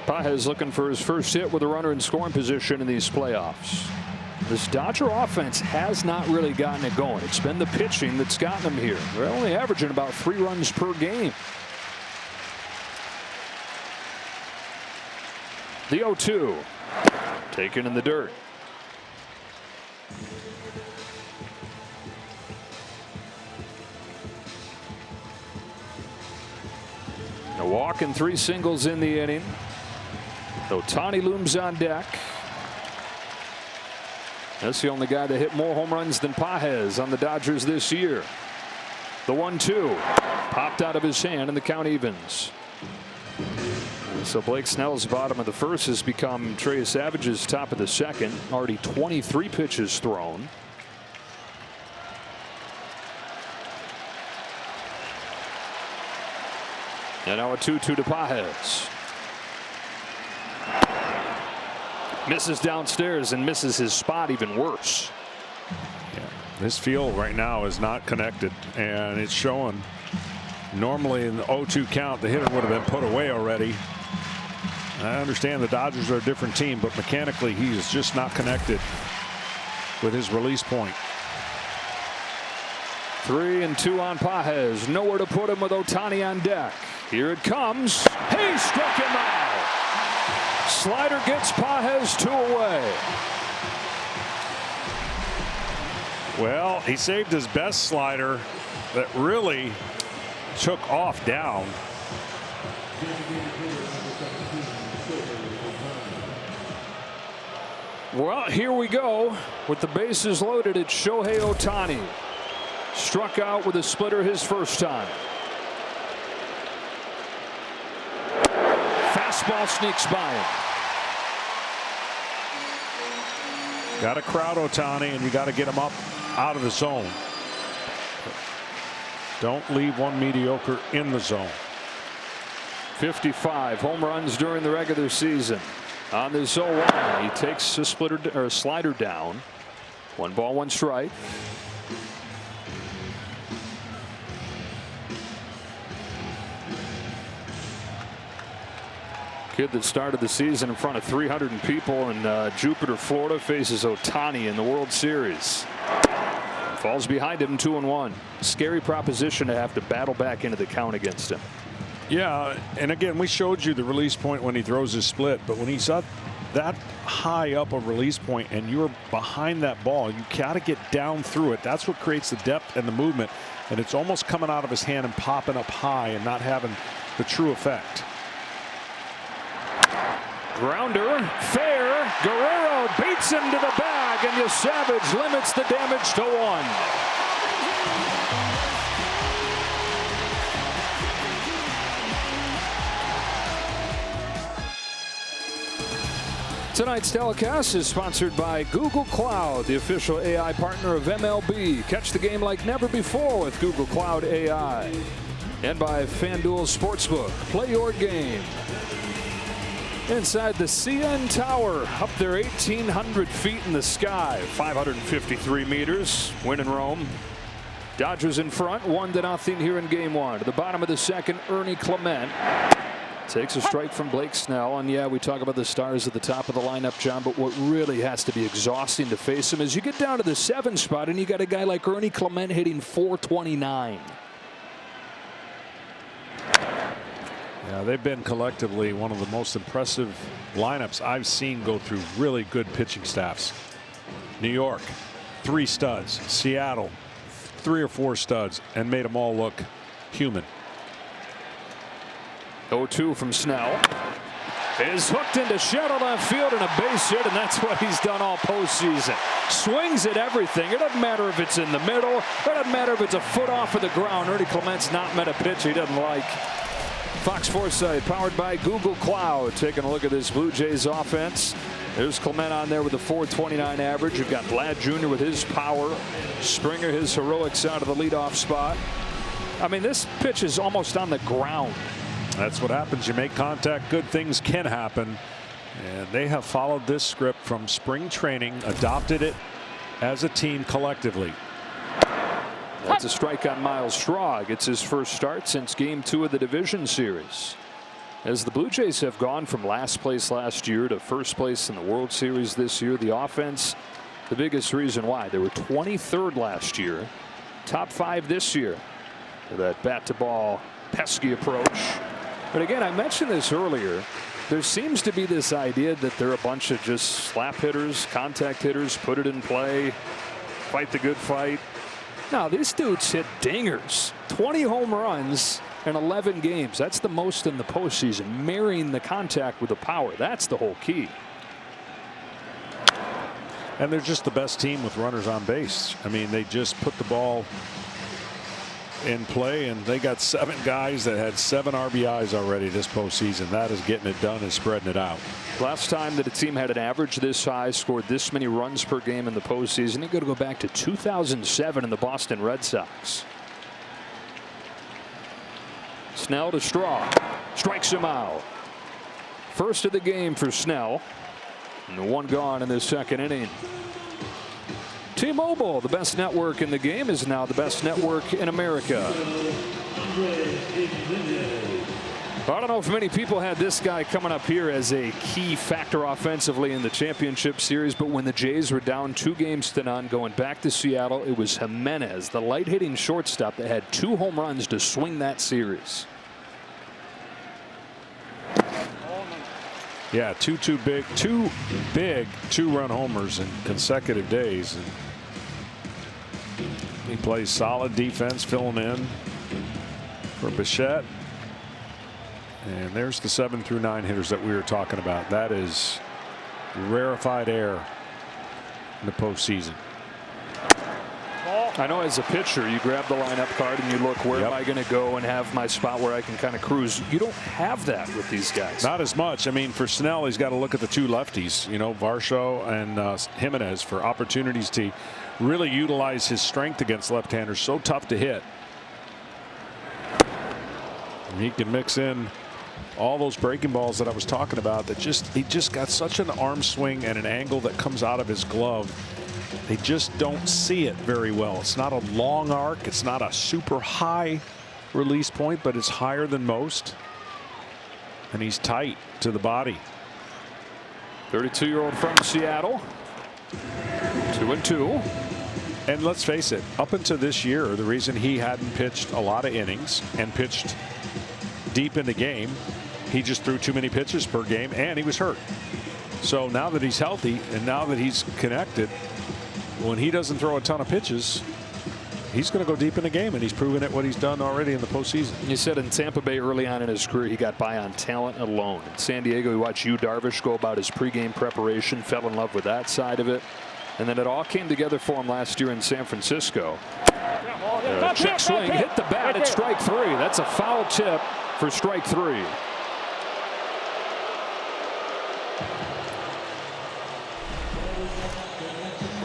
Pages looking for his first hit with a runner in scoring position in these playoffs. This Dodger offense has not really gotten it going. It's been the pitching that's gotten them here. They're only averaging about 3 runs per game. The 0-2. Taken in the dirt. A walk and 3 singles in the inning. Ohtani looms on deck. That's the only guy that hit more home runs than Pages on the Dodgers this year. The 1-2 popped out of his hand and the count evens. So Blake Snell's bottom of the first has become Trey Savage's top of the second. Already 23 pitches thrown. And now a 2-2 to Pages. Misses downstairs and misses his spot even worse. Yeah, this field right now is not connected, and it's showing. Normally in the 0-2 count, the hitter would have been put away already. I understand the Dodgers are a different team, but mechanically he is just not connected with his release point. 3-2 on Pages. Nowhere to put him with Ohtani on deck. Here it comes. He struck him out. Slider gets Pages 2 away. Well, he saved his best slider that really took off down. Well, here we go with the bases loaded. It's Shohei Ohtani. Struck out with a splitter his first time. Fastball sneaks by him. Got to crowd Ohtani, and you got to get him up out of the zone. Don't leave one mediocre in the zone. 55 home runs during the regular season. On this 0-1, he takes a slider down. 1 ball, 1 strike. Kid that started the season in front of 300 people in Jupiter, Florida, faces Ohtani in the World Series. Falls behind him 2-1. Scary proposition to have to battle back into the count against him. Yeah, and again, we showed you the release point when he throws his split, but when he's up that high up a release point and you're behind that ball, you got to get down through it. That's what creates the depth and the movement, and it's almost coming out of his hand and popping up high and not having the true effect. Grounder, fair. Guerrero beats him to the bag, and Savage limits the damage to 1. Tonight's telecast is sponsored by Google Cloud, the official AI partner of MLB. Catch the game like never before with Google Cloud AI. And by FanDuel Sportsbook. Play your game. Inside the CN Tower, up there 1,800 feet in the sky, 553 meters, win in Rome. Dodgers in front, 1-0 here in game 1. To the bottom of the second, Ernie Clement takes a strike from Blake Snell. And yeah, we talk about the stars at the top of the lineup, John, but what really has to be exhausting to face him is you get down to the 7 spot and you got a guy like Ernie Clement hitting .429. Yeah, they've been collectively one of the most impressive lineups I've seen go through really good pitching staffs. New York, 3 studs. Seattle, 3 or 4 studs, and made them all look human. 0-2 from Snell. Is hooked into shallow left field and a base hit, and that's what he's done all postseason. Swings at everything. It doesn't matter if it's in the middle. It doesn't matter if it's a foot off of the ground. Ernie Clement's not met a pitch he doesn't like. Fox Foresight, powered by Google Cloud. Taking a look at this Blue Jays offense. There's Clement on there with a .429 average. You've got Vlad Jr. with his power. Springer, his heroics out of the leadoff spot. I mean, this pitch is almost on the ground. That's what happens. You make contact, good things can happen. And they have followed this script from spring training, adopted it as a team collectively. That's a strike on Miles Straw. Gets his first start since game 2 of the division series. As the Blue Jays have gone from last place last year to first place in the World Series this year, the offense, the biggest reason why. They were 23rd last year, top 5 this year. That bat to ball pesky approach. But again, I mentioned this earlier. There seems to be this idea that they're a bunch of just slap hitters, contact hitters, put it in play, fight the good fight. Now, these dudes hit dingers. 20 home runs in 11 games. That's the most in the postseason. Marrying the contact with the power. That's the whole key. And they're just the best team with runners on base. I mean, they just put the ball in play, and they got 7 guys that had 7 RBIs already this postseason. That is getting it done and spreading it out. Last time that a team had an average this high, scored this many runs per game in the postseason, you got to go back to 2007 in the Boston Red Sox. Snell to Straw, strikes him out. First of the game for Snell, and 1 gone in the second inning. T-Mobile, the best network in the game, is now the best network in America. I don't know if many people had this guy coming up here as a key factor offensively in the championship series, but when the Jays were down 2-0 going back to Seattle, it was Jimenez, the light-hitting shortstop, that had 2 home runs to swing that series. Yeah, two big 2-run homers in consecutive days. And he plays solid defense, filling in for Bichette. And there's the 7 through 9 hitters that we were talking about. That is rarefied air in the postseason. I know as a pitcher, you grab the lineup card and you look, where am I going to go and have my spot where I can kind of cruise. You don't have that with these guys. Not as much. I mean, for Snell, he's got to look at the 2 lefties, you know, Varsho and Jimenez, for opportunities to really utilize his strength against left-handers. So tough to hit. And he can mix in All those breaking balls that I was talking about, that he just got such an arm swing and an angle that comes out of his glove. They just don't see it very well. It's not a long arc. It's not a super high release point, but it's higher than most. And he's tight to the body. 32-year-old from Seattle. 2-2. And let's face it, up until this year, the reason he hadn't pitched a lot of innings and pitched deep in the game, he just threw too many pitches per game, and he was hurt. So now that he's healthy and now that he's connected, when he doesn't throw a ton of pitches, he's going to go deep in the game, and he's proven it what he's done already in the postseason. He said in Tampa Bay early on in his career, he got by on talent alone. In San Diego, he watched Yu Darvish go about his pregame preparation, fell in love with that side of it. And then it all came together for him last year in San Francisco. Check swing, hit the bat at strike 3. That's a foul tip for strike 3.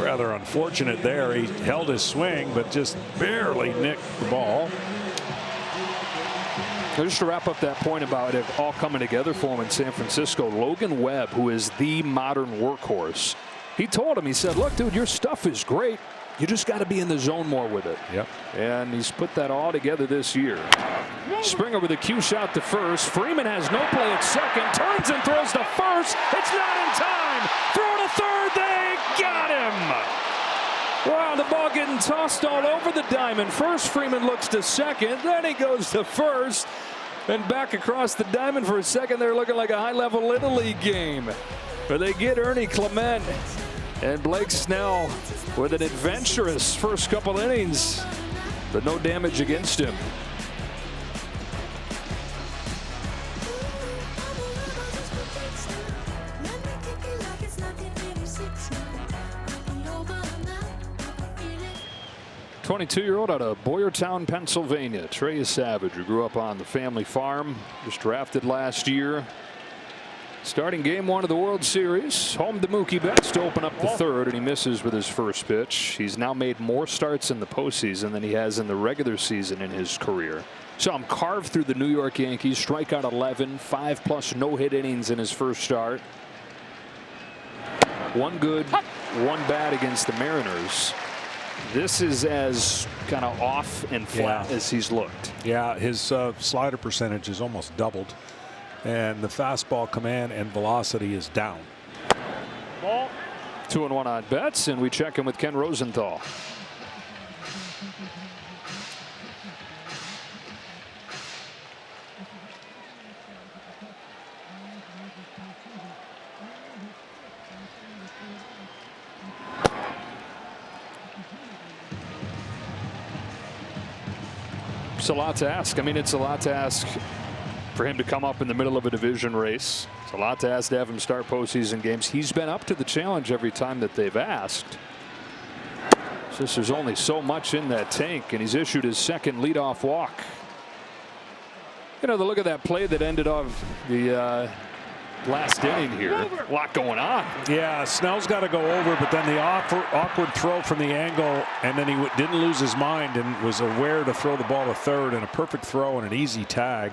Rather unfortunate there. He held his swing, but just barely nicked the ball. Just to wrap up that point about it all coming together for him in San Francisco, Logan Webb, who is the modern workhorse, he told him, he said, look, dude, your stuff is great. You just got to be in the zone more with it. Yep. And he's put that all together this year. Springer with a cue shot to first. Freeman has no play at second. Turns and throws to first. It's not in time. Throw to third. They got him. Wow, the ball getting tossed all over the diamond. First, Freeman looks to second. Then he goes to first. And back across the diamond for a second. They're looking like a high-level Little League game. But they get Ernie Clement. And Blake Snell with an adventurous first couple innings, but no damage against him. "22-year-old out of Boyertown, Pennsylvania, Trey Savage, who grew up on the family farm, was drafted last year. Starting game 1 of the World Series, home to Mookie Betts to open up the third, and he misses with his first pitch. He's now made more starts in the postseason than he has in the regular season in his career. Saw him carve through the New York Yankees, strike out 11, 5+ no-hit innings in his first start. 1 good, 1 bad against the Mariners. This is as kind of off and flat as he's looked. Yeah, his slider percentage is almost doubled. And the fastball command and velocity is down. 2-1 on Betts, and we check in with Ken Rosenthal. It's a lot to ask. I mean, it's a lot to ask for him to come up in the middle of a division race. It's a lot to ask to have him start postseason games. He's been up to the challenge every time that they've asked. It's just there's only so much in that tank, and he's issued his second leadoff walk. You know, the look at that play that ended off the last inning here. A lot going on. Yeah, Snell's got to go over, but then the awkward throw from the angle, and then he didn't lose his mind and was aware to throw the ball to third, and a perfect throw and an easy tag.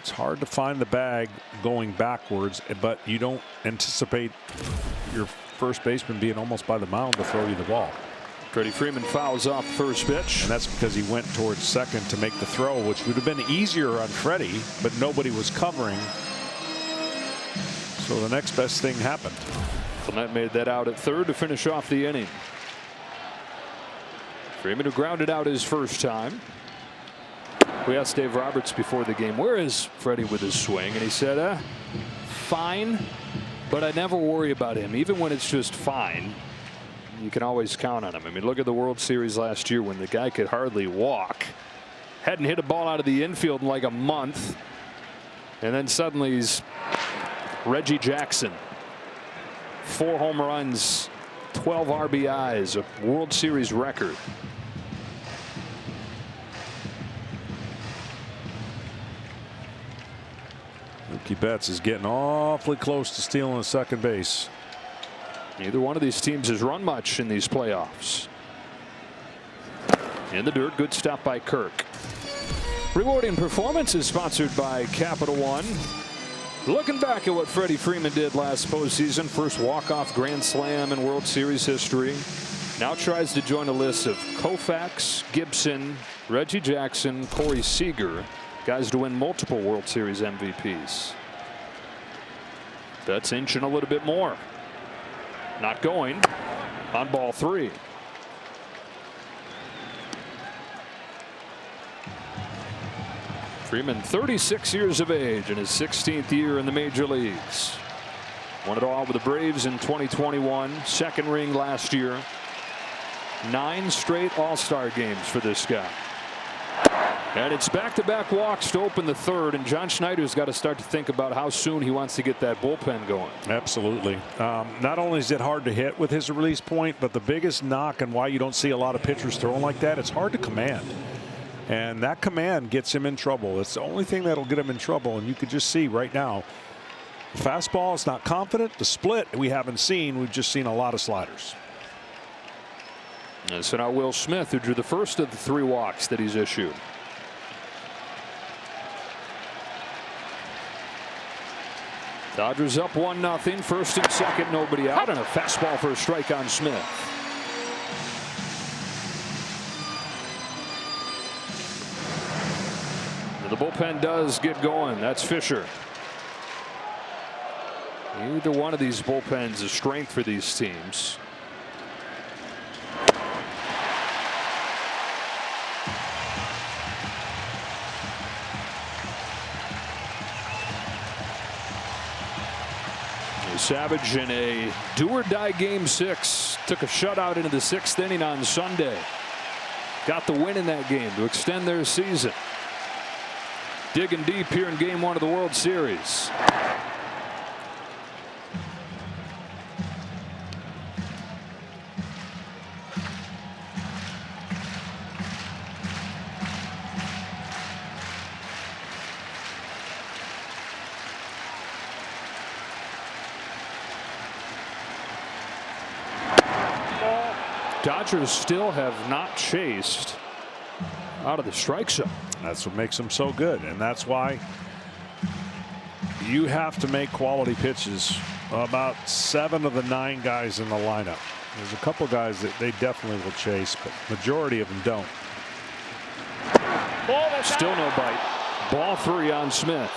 It's hard to find the bag going backwards, but you don't anticipate your first baseman being almost by the mound to throw you the ball. Freddie Freeman fouls off first pitch. And that's because he went towards second to make the throw, which would have been easier on Freddie, but nobody was covering. So the next best thing happened. Clement made that out at third to finish off the inning. Freeman, who grounded out his first time. We asked Dave Roberts before the game, where is Freddie with his swing? And he said, fine, but I never worry about him. Even when it's just fine, you can always count on him. I mean, look at the World Series last year when the guy could hardly walk. Hadn't hit a ball out of the infield in like a month. And then suddenly he's Reggie Jackson. 4 home runs, 12 RBIs, a World Series record. Mookie Betts is getting awfully close to stealing the second base. Neither one of these teams has run much in these playoffs. In the dirt, good stop by Kirk. Rewarding Performance is sponsored by Capital One. Looking back at what Freddie Freeman did last postseason, first walk-off Grand Slam in World Series history. Now tries to join a list of Koufax, Gibson, Reggie Jackson, Corey Seager, guys to win multiple World Series MVPs. That's inching a little bit more. Not going on ball 3. Freeman, 36 years of age, in his 16th year in the major leagues. Won it all with the Braves in 2021. Second ring last year. 9 straight All-Star games for this guy. And it's back-to-back walks to open the third, and John Schneider's got to start to think about how soon he wants to get that bullpen going. Absolutely. Not only is it hard to hit with his release point, but the biggest knock and why you don't see a lot of pitchers throwing like that, it's hard to command. And that command gets him in trouble. It's the only thing that'll get him in trouble. And you could just see right now, the fastball is not confident. The split we haven't seen. We've just seen a lot of sliders. And so now Will Smith, who drew the first of the 3 walks that he's issued. Dodgers up 1-0. First and second, nobody out, and a fastball for a strike on Smith. The bullpen does get going. That's Fisher. Either one of these bullpens is strength for these teams. Savage in a do-or-die game 6 took a shutout into the 6th inning on Sunday. Got the win in that game to extend their season. Digging deep here in game 1 of the World Series. Dodgers still have not chased out of the strike zone. That's what makes them so good, and that's why you have to make quality pitches. About 7 of the 9 guys in the lineup. There's a couple guys that they definitely will chase, but majority of them don't. Still no bite. Ball 3 on Smith.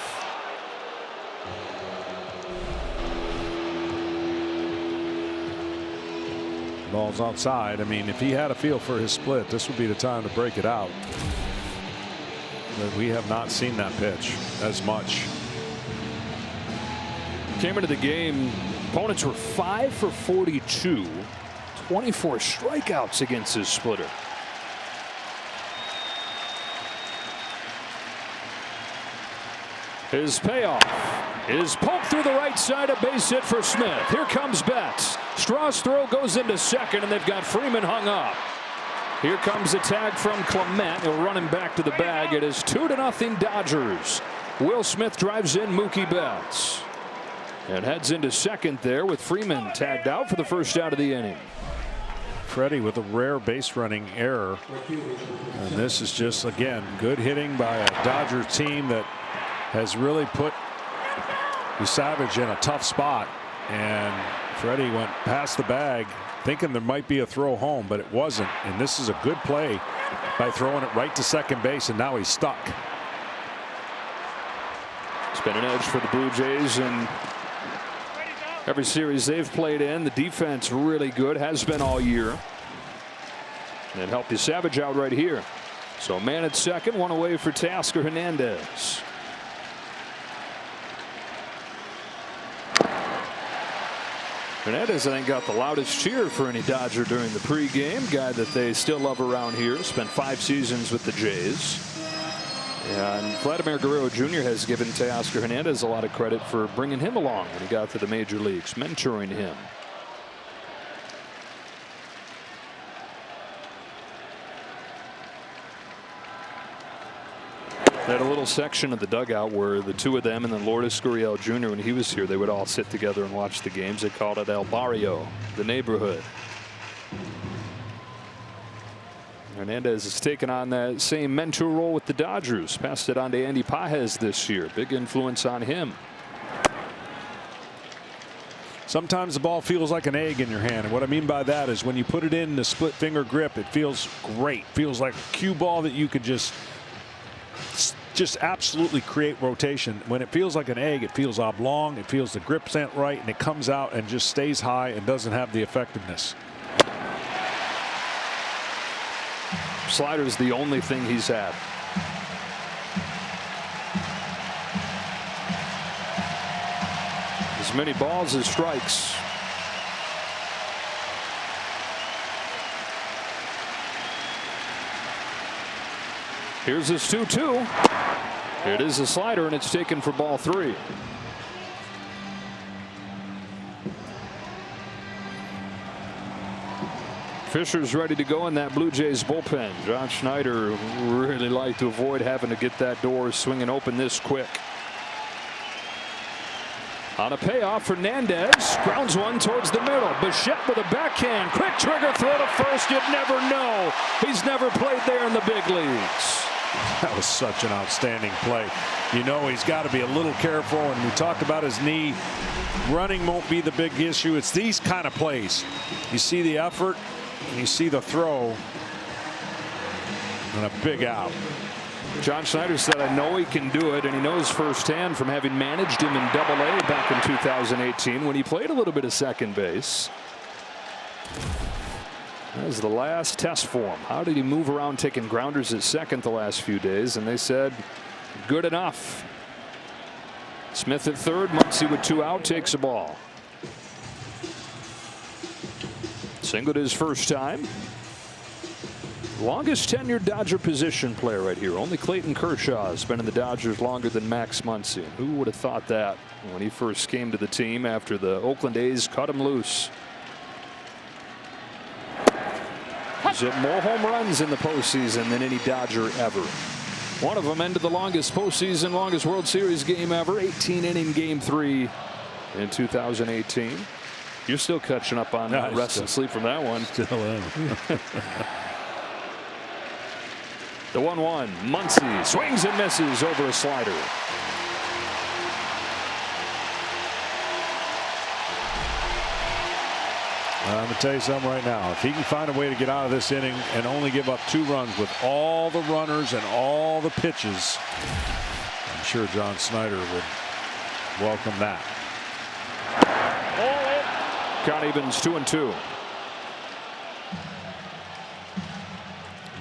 Ball's outside. I mean, if he had a feel for his split, this would be the time to break it out. But we have not seen that pitch as much. Came into the game, opponents were 5 for 42, 24 strikeouts against his splitter. His payoff is poked through the right side, a base hit for Smith. Here comes Betts. Straw's throw goes into second, and they've got Freeman hung up. Here comes a tag from Clement. He'll run him back to the bag. It is 2-0 Dodgers. Will Smith drives in Mookie Betts and heads into second there with Freeman tagged out for the first out of the inning. Freddie with a rare base running error. And this is just, again, good hitting by a Dodger team that has really put Savage in a tough spot. And Freddie went past the bag thinking there might be a throw home, but it wasn't. And this is a good play by throwing it right to second base, and now he's stuck. It's been an edge for the Blue Jays, and every series they've played in, the defense really good, has been all year. And helped the Savage out right here. So man at second, one away for Teoscar Hernandez. Hernandez, I think, got the loudest cheer for any Dodger during the pregame. Guy that they still love around here. Spent 5 seasons with the Jays. And Vladimir Guerrero Jr. has given Teoscar Hernandez a lot of credit for bringing him along when he got to the major leagues, mentoring him. They had a little section of the dugout where the 2 of them and then Lourdes Gurriel Jr. when he was here, they would all sit together and watch the games. They called it El Barrio, the neighborhood. Hernandez has taken on that same mentor role with the Dodgers. Passed it on to Andy Pages this year. Big influence on him. Sometimes the ball feels like an egg in your hand. And what I mean by that is when you put it in the split finger grip, it feels great. Feels like a cue ball that you could just absolutely create rotation. When it feels like an egg, it feels oblong. It feels the grip's not right, and it comes out and just stays high and doesn't have the effectiveness. Slider's the only thing he's had. As many balls as strikes. Here's his 2-2. It is a slider, and it's taken for ball 3. Fisher's ready to go in that Blue Jays bullpen. John Schneider really liked to avoid having to get that door swinging open this quick. On a payoff, Hernandez grounds one towards the middle. Bichette with a backhand. Quick trigger throw to first. You'd never know. He's never played there in the big leagues. That was such an outstanding play. You know he's got to be a little careful, and we talked about his knee. Running won't be the big issue. It's these kind of plays. You see the effort, and you see the throw, and a big out. John Schneider said, I know he can do it, and he knows firsthand from having managed him in Double-A back in 2018 when he played a little bit of second base. That was the last test for him. How did he move around taking grounders at second the last few days? And they said, good enough. Smith at third. Muncy with 2 out takes a ball. Singled his first time. Longest tenured Dodger position player right here. Only Clayton Kershaw has been in the Dodgers longer than Max Muncy. Who would have thought that when he first came to the team after the Oakland A's cut him loose? He's hit more home runs in the postseason than any Dodger ever. One of them ended the longest postseason, longest World Series game ever, 18-inning Game 3 in 2018. You're still catching up on rest and sleep from that one. Still am. The 1-1. Muncy swings and misses over a slider. I'm going to tell you something right now. If he can find a way to get out of this inning and only give up 2 runs with all the runners and all the pitches, I'm sure John Schneider would welcome that. Count evens 2-2.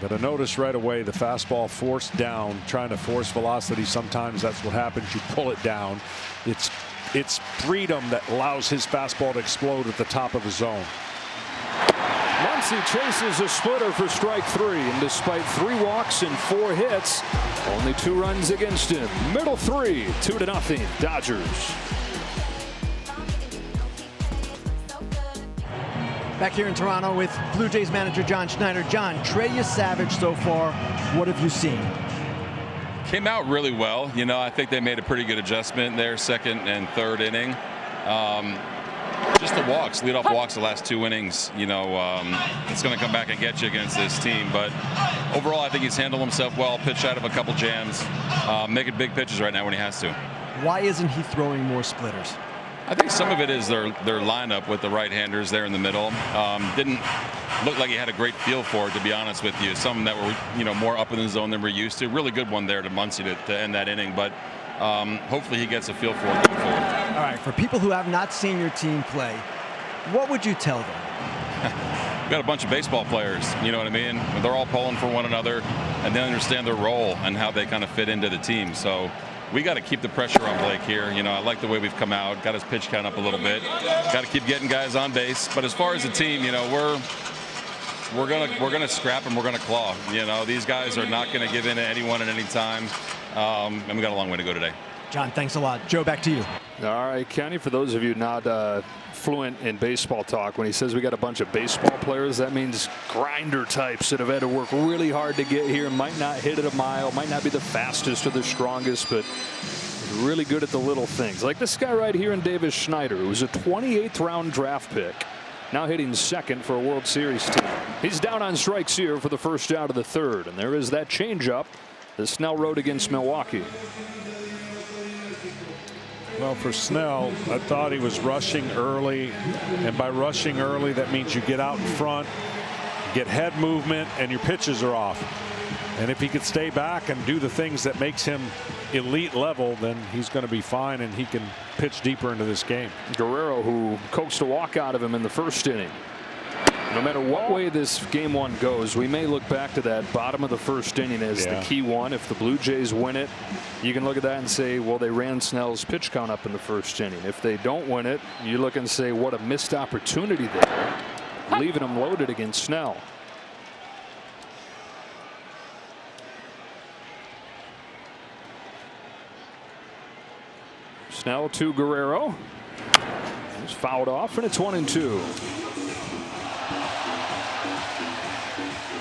But I noticed right away the fastball forced down, trying to force velocity. Sometimes that's what happens. You pull it down. It's freedom that allows his fastball to explode at the top of the zone. Muncy chases a splitter for strike 3, and despite 3 walks and 4 hits, only 2 runs against him. Middle 3, 2-0 Dodgers. Back here in Toronto with Blue Jays manager John Schneider. John, Trey Savage so far, what have you seen? Came out really well. You know, I think they made a pretty good adjustment there, second and third inning. Just the walks, leadoff walks the last 2 innings. You know, it's going to come back and get you against this team. But overall, I think he's handled himself well, pitched out of a couple jams, making big pitches right now when he has to. Why isn't he throwing more splitters? I think some of it is their lineup with the right-handers there in the middle. Didn't look like he had a great feel for it, to be honest with you. Some that were, you know, more up in the zone than we're used to. Really good one there to Muncy to end that inning, but hopefully he gets a feel for it going forward. All right, for people who have not seen your team play, what would you tell them? We've got a bunch of baseball players, you know what I mean? They're all pulling for one another, and they understand their role and how they kind of fit into the team. So we got to keep the pressure on Blake here. You know, I like the way we've come out, got his pitch count up a little bit. Got to keep getting guys on base. But as far as the team, you know, we're gonna scrap and we're gonna claw. You know, these guys are not gonna give in to anyone at any time. And we got a long way to go today. John, thanks a lot. Joe, back to you. All right, Kenny, for those of you not fluent in baseball talk, when he says we got a bunch of baseball players, that means grinder types that have had to work really hard to get here, might not hit it a mile, might not be the fastest or the strongest, but really good at the little things. Like this guy right here in Davis Schneider, who was a 28th round draft pick, now hitting second for a World Series team. He's down on strikes here for the first out of the third, and there is that changeup that Snell rode against Milwaukee. Well, for Snell, I thought he was rushing early, and by rushing early, that means you get out in front, get head movement, and your pitches are off. And if he could stay back and do the things that makes him elite level, then he's going to be fine, and he can pitch deeper into this game. Guerrero, who coaxed a walk out of him in the first inning. No matter what way this game one goes, we may look back to that bottom of the first inning as the key one. If the Blue Jays win it, you can look at that and say, well, they ran Snell's pitch count up in the first inning. If they don't win it, you look and say, what a missed opportunity there, leaving them loaded against Snell. Snell to Guerrero. He's fouled off, and it's 1-2.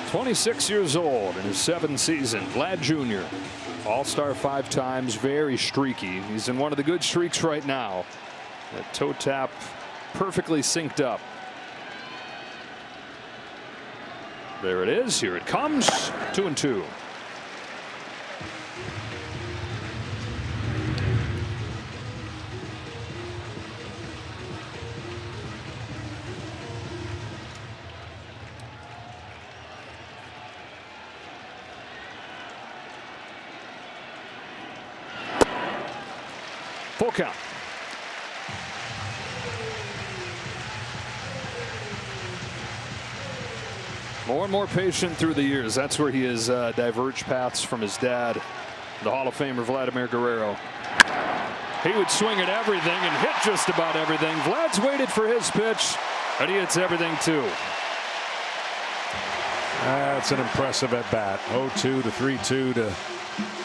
26 years old in his 7th season. Vlad Jr. All-Star 5 times, very streaky. He's in one of the good streaks right now. That toe tap perfectly synced up. There it is. Here it comes. 2-2. Full count. More and more patient through the years. That's where he has diverged paths from his dad, the Hall of Famer Vladimir Guerrero. He would swing at everything and hit just about everything. Vlad's waited for his pitch, and he hits everything too. That's an impressive at bat. 0-2 to 3-2 to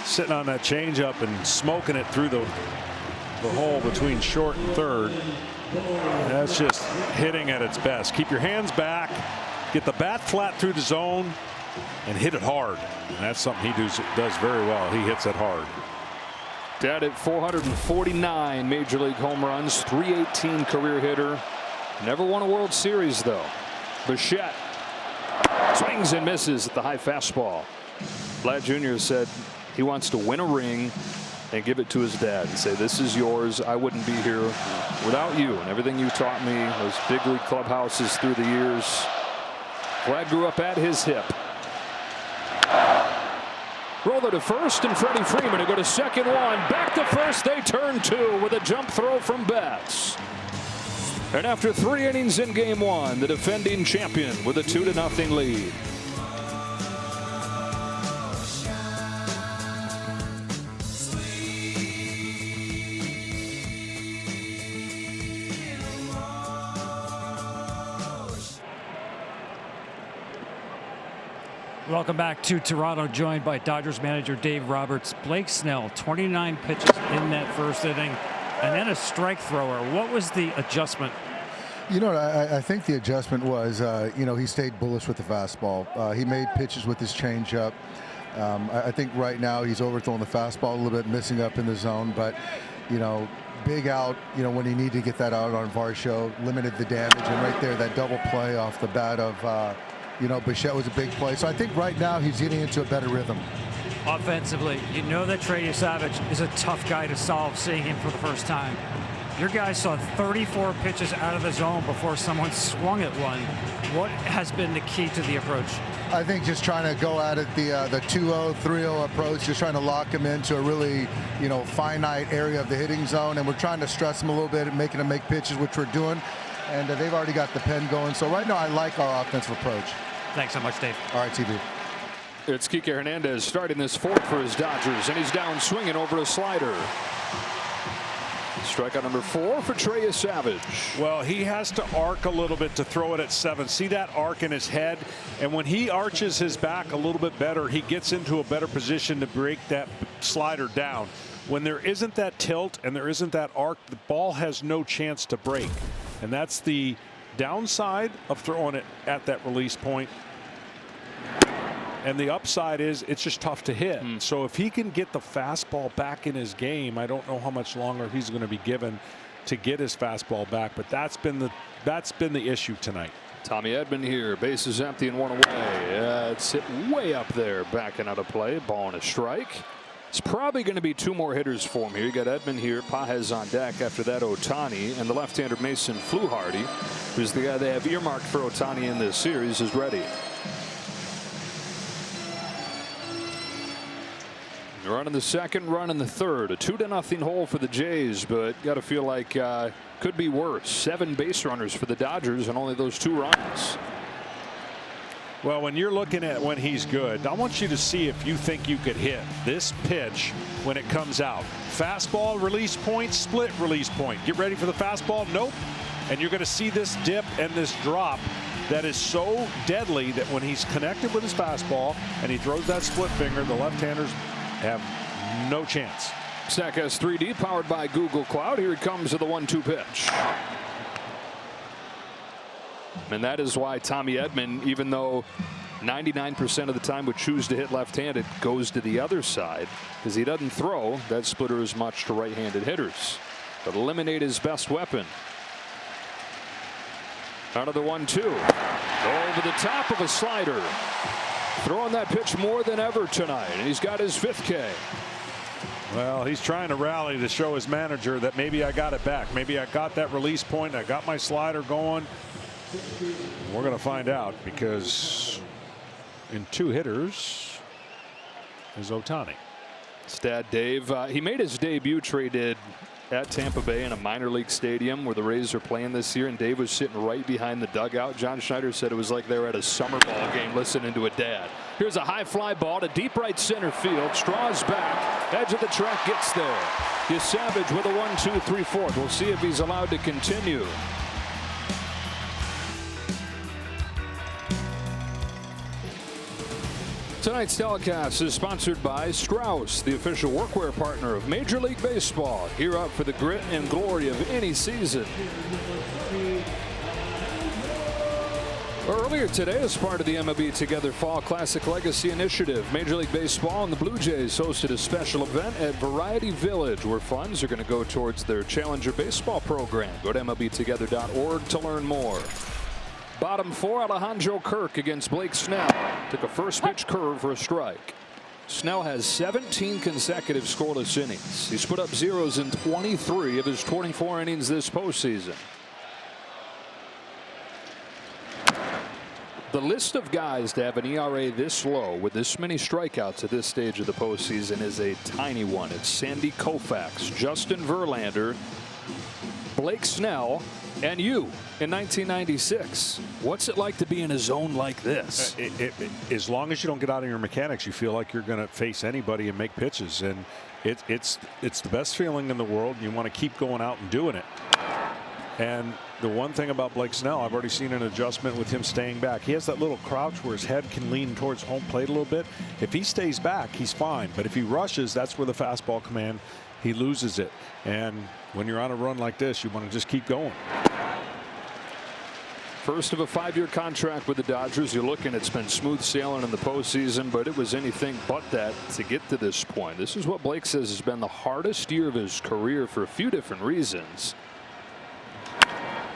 sitting on that changeup and smoking it through the hole between short and third. That's just hitting at its best. Keep your hands back, get the bat flat through the zone, and hit it hard. And that's something he does very well. He hits it hard. Dad at 449 major league home runs, 318 career hitter. Never won a World Series though. Bichette swings and misses at the high fastball. Vlad Jr. said he wants to win a ring and give it to his dad and say, this is yours. I wouldn't be here without you and everything you taught me, those big league clubhouses through the years. Vlad grew up at his hip. Roller to first, and Freddie Freeman to go to second one. Back to first, they turn two with a jump throw from Betts. And after 3 innings in game one, the defending champion with a 2-0 lead. Welcome back to Toronto, joined by Dodgers manager Dave Roberts. Blake Snell, 29 pitches in that first inning, and then a strike thrower. What was the adjustment? You know, I think the adjustment was, you know, he stayed bullish with the fastball. He made pitches with his changeup. I think right now he's overthrowing the fastball a little bit, missing up in the zone, but, you know, big out, you know, when he needed to get that out on Varsho, limited the damage, and right there, that double play off the bat of, you know, Bichette was a big play. So I think right now he's getting into a better rhythm. Offensively, you know that Trey Savage is a tough guy to solve, seeing him for the first time. Your guy saw 34 pitches out of the zone before someone swung at one. What has been the key to the approach? I think just trying to go at it the 2-0, 3-0 approach, just trying to lock him into a really, you know, finite area of the hitting zone. And we're trying to stress him a little bit and making him make pitches, which we're doing. And they've already got the pen going. So right now I like our offensive approach. Thanks so much, Dave. All right, TV. It's Kike Hernandez starting this fourth for his Dodgers, and he's down swinging over a slider. Strikeout number 4 for Trey Savage. Well, he has to arc a little bit to throw it at 7. See that arc in his head? And when he arches his back a little bit better, he gets into a better position to break that slider down. When there isn't that tilt and there isn't that arc, the ball has no chance to break. And that's the downside of throwing it at that release point. And the upside is it's just tough to hit. So if he can get the fastball back in his game, I don't know how much longer he's going to be given to get his fastball back. But that's been the issue tonight. Tommy Edman here. Base is empty and one away. It's hit way up there, backing out of play. Ball and a strike. It's probably going to be two more hitters for him here. You got Edman here. Pages on deck. After that, Ohtani. And the left-hander Mason Fluharty, who's the guy they have earmarked for Ohtani in this series, is ready. Run in the second, run in the third. A 2-0 hole for the Jays, but got to feel like could be worse. 7 base runners for the Dodgers and only those 2 runs. Well, when you're looking at when he's good, I want you to see if you think you could hit this pitch when it comes out. Fastball release point, split release point. Get ready for the fastball. Nope. And you're going to see this dip and this drop that is so deadly that when he's connected with his fastball and he throws that split finger, the left-handers have no chance. Statcast 3D powered by Google Cloud. Here it comes to the 1-2 pitch. And that is why Tommy Edman, even though 99% of the time would choose to hit left-handed, goes to the other side because he doesn't throw that splitter as much to right-handed hitters, but eliminate his best weapon. Out of the 1-2. Over the top of a slider. Throwing that pitch more than ever tonight, and he's got his 5th K. Well, he's trying to rally to show his manager that maybe I got it back. Maybe I got that release point. I got my slider going. We're going to find out because in 2 hitters is Ohtani. Stat Dave. He made his debut, Trey did, at Tampa Bay in a minor league stadium where the Rays are playing this year, and Dave was sitting right behind the dugout. John Schneider said it was like they were at a summer ball game listening to a dad. Here's a high fly ball to deep right center field. Straws back. Edge of the track gets there. Savage with a 1-2, 3-4. We'll see if he's allowed to continue. Tonight's telecast is sponsored by Strauss, the official workwear partner of Major League Baseball. Here up for the grit and glory of any season. Earlier today, as part of the MLB Together Fall Classic Legacy Initiative, Major League Baseball and the Blue Jays hosted a special event at Variety Village where funds are going to go towards their Challenger Baseball program. Go to MLBtogether.org to learn more. Bottom 4, Alejandro Kirk against Blake Snell. Took a first pitch curve for a strike. Snell has 17 consecutive scoreless innings. He's put up zeros in 23 of his 24 innings this postseason. The list of guys to have an ERA this low with this many strikeouts at this stage of the postseason is a tiny one. It's Sandy Koufax, Justin Verlander, Blake Snell, and you in 1996. What's it like to be in a zone like this? As long as you don't get out of your mechanics, you feel like you're going to face anybody and make pitches, and it's the best feeling in the world. You want to keep going out and doing it. And the one thing about Blake Snell, I've already seen an adjustment with him staying back. He has that little crouch where his head can lean towards home plate a little bit. If he stays back, he's fine. But if he rushes, that's where the fastball command, he loses it. And when you're on a run like this, you want to just keep going. First of a 5-year contract with the Dodgers. You're looking, it's been smooth sailing in the postseason, but it was anything but that to get to this point. This is what Blake says has been the hardest year of his career for a few different reasons.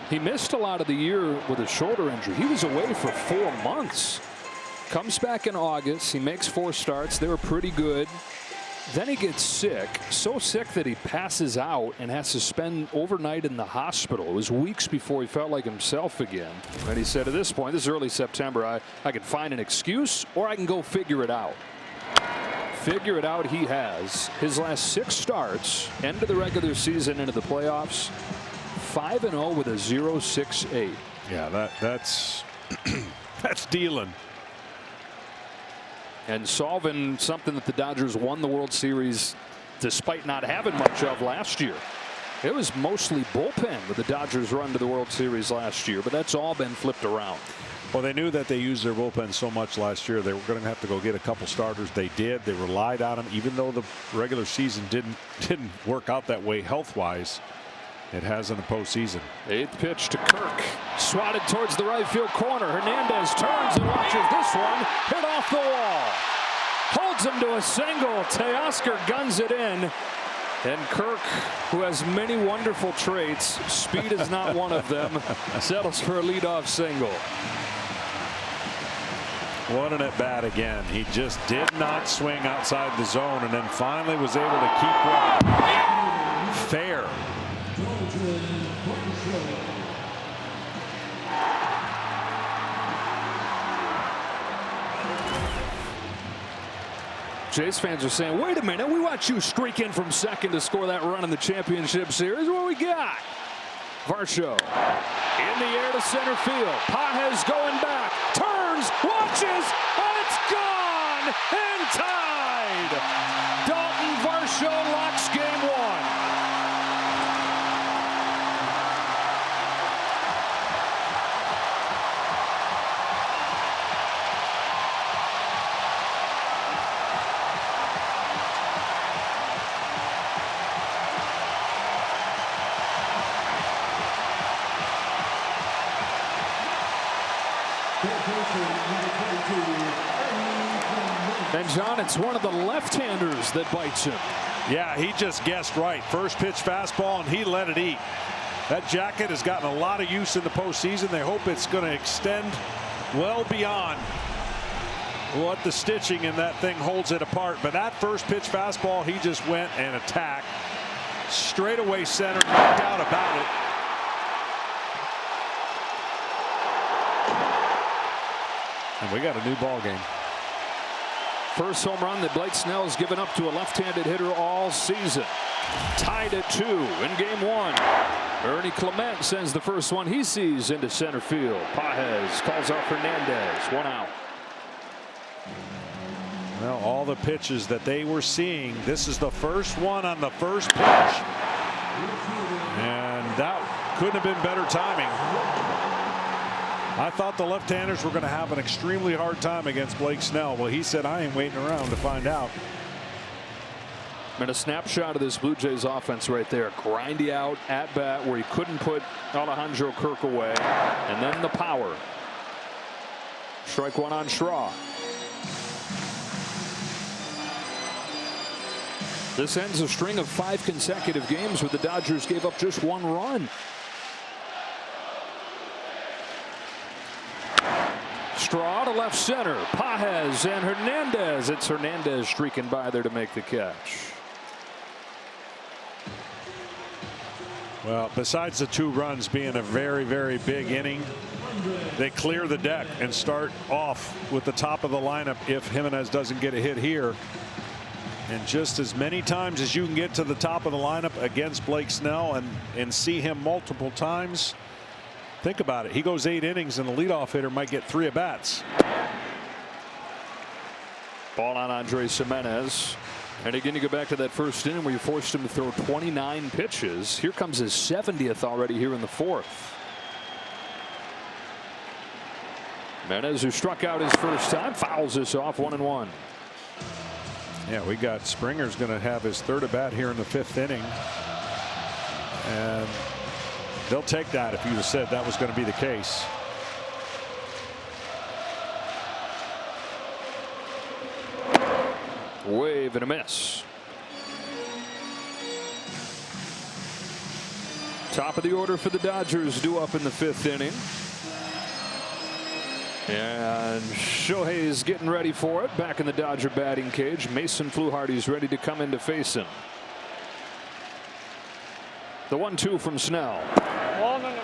He missed a lot of the year with a shoulder injury. He was away for 4 months. Comes back in August. He makes 4 starts. They were pretty good. Then he gets sick, so sick that he passes out and has to spend overnight in the hospital. It was weeks before he felt like himself again. And he said, at this point, this is early September, I can find an excuse or I can go figure it out. Figure it out he has. His last 6 starts, end of the regular season into the playoffs, 5-0 with a 0.68. Yeah, that's that's dealing. And solving something that the Dodgers won the World Series despite not having much of last year. It was mostly bullpen with the Dodgers run to the World Series last year, but that's all been flipped around. Well, they knew that they used their bullpen so much last year. They were going to have to go get a couple starters. They did. They relied on them, even though the regular season didn't work out that way health-wise. It has in the postseason. 8th pitch to Kirk. Swatted towards the right field corner. Hernandez turns and watches this one hit off the wall. Holds him to a single. Teoscar guns it in. And Kirk, who has many wonderful traits, speed is not one of them, settles for a leadoff single. What an at-bat again. He just did not swing outside the zone and then finally was able to keep running. Fair. Jays fans are saying, wait a minute, we watched you streak in from second to score that run in the championship series. What we got? Varsho in the air to center field. Pages going back, turns, watches, and it's gone and tied. Dalton Varsho locks game one. And John, it's one of the left-handers that bites him. Yeah, he just guessed right. First pitch fastball, and he let it eat. That jacket has gotten a lot of use in the postseason. They hope it's going to extend well beyond what the stitching in that thing holds it apart. But that first pitch fastball, he just went and attacked. Straightaway center, no doubt about it. And we got a new ball game. First home run that Blake Snell has given up to a left-handed hitter all season. Tied at 2 in game one. Ernie Clement sends the first one he sees into center field. Pages calls off Hernandez. 1 out. Well, all the pitches that they were seeing, this is the first one on the first pitch. And that couldn't have been better timing. I thought the left-handers were going to have an extremely hard time against Blake Snell. Well, he said, I ain't waiting around to find out. And a snapshot of this Blue Jays offense right there. Grindy out at bat where he couldn't put Alejandro Kirk away. And then the power. Strike one on Schraw. This ends a string of 5 consecutive games where the Dodgers gave up just 1 run. Straw to left center. Pages and Hernandez. It's Hernandez streaking by there to make the catch. Well, besides the 2 runs being a very, very big inning, they clear the deck and start off with the top of the lineup if Jimenez doesn't get a hit here. And just as many times as you can get to the top of the lineup against Blake Snell and see him multiple times. Think about it. He goes 8 innings and the leadoff hitter might get 3 at-bats. Ball on Andres Jimenez. And again, you go back to that first inning where you forced him to throw 29 pitches. Here comes his 70th already here in the 4th. Jimenez, who struck out his first time, fouls this off 1-1. Yeah, we got Springer's going to have his 3rd at bat here in the 5th inning. And they'll take that if you had said that was going to be the case. Wave and a miss. Top of the order for the Dodgers due up in the 5th inning. And Shohei's getting ready for it. Back in the Dodger batting cage. Mason Fluharty's ready to come in to face him. The 1-2 from Snell. Oh, no.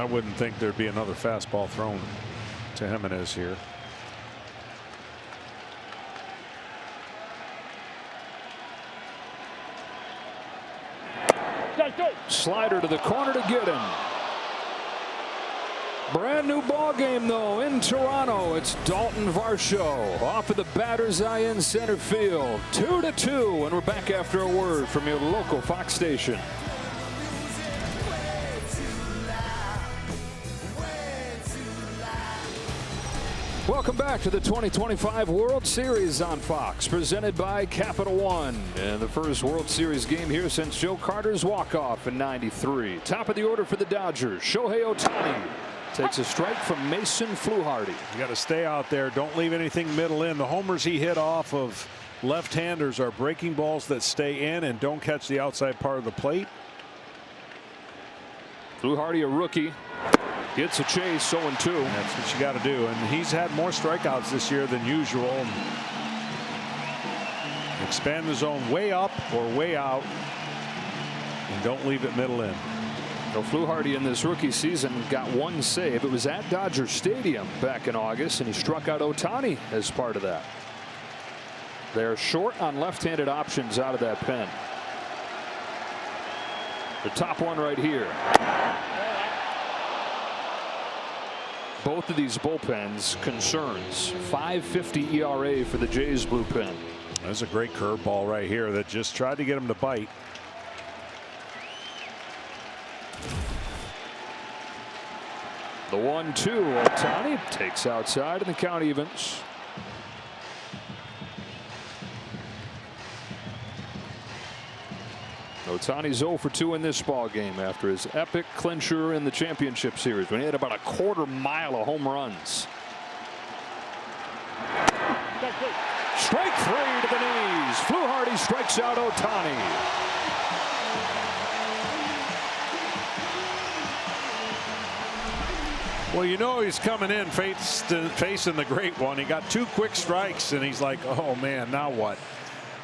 I wouldn't think there'd be another fastball thrown to Jimenez here. Slider to the corner to get him. Brand new ball game though in Toronto. It's Dalton Varsho off of the batter's eye in center field. 2-2, and we're back after a word from your local Fox station. Welcome Welcome back to the 2025 World Series on Fox, presented by Capital One. And the first World Series game here since Joe Carter's walk-off in '93. Top of the order for the Dodgers, Shohei Ohtani takes a strike from Mason Fluharty. You got to stay out there. Don't leave anything middle in. The homers he hit off of left-handers are breaking balls that stay in and don't catch the outside part of the plate. Fluharty, a rookie, gets a chase, 0-2. That's what you got to do. And he's had more strikeouts this year than usual. Expand the zone way up or way out, and don't leave it middle in. So Fluharty in this rookie season got one save. It was at Dodger Stadium back in August, and he struck out Ohtani as part of that. They're short on left-handed options out of that pen. The top one right here. Both of these bullpens concerns. 5.50 ERA for the Jays blue pen. There's a great curveball right here that just tried to get him to bite. The 1-2. Ohtani takes outside and the count evens. Ohtani's 0 for 2 in this ball game after his epic clincher in the championship series when he had about a quarter mile of home runs. Strike 3 to the knees. Fluharty strikes out Ohtani. Well, you know he's coming in facing the great one. He got 2 quick strikes, and he's like, oh, man, now what?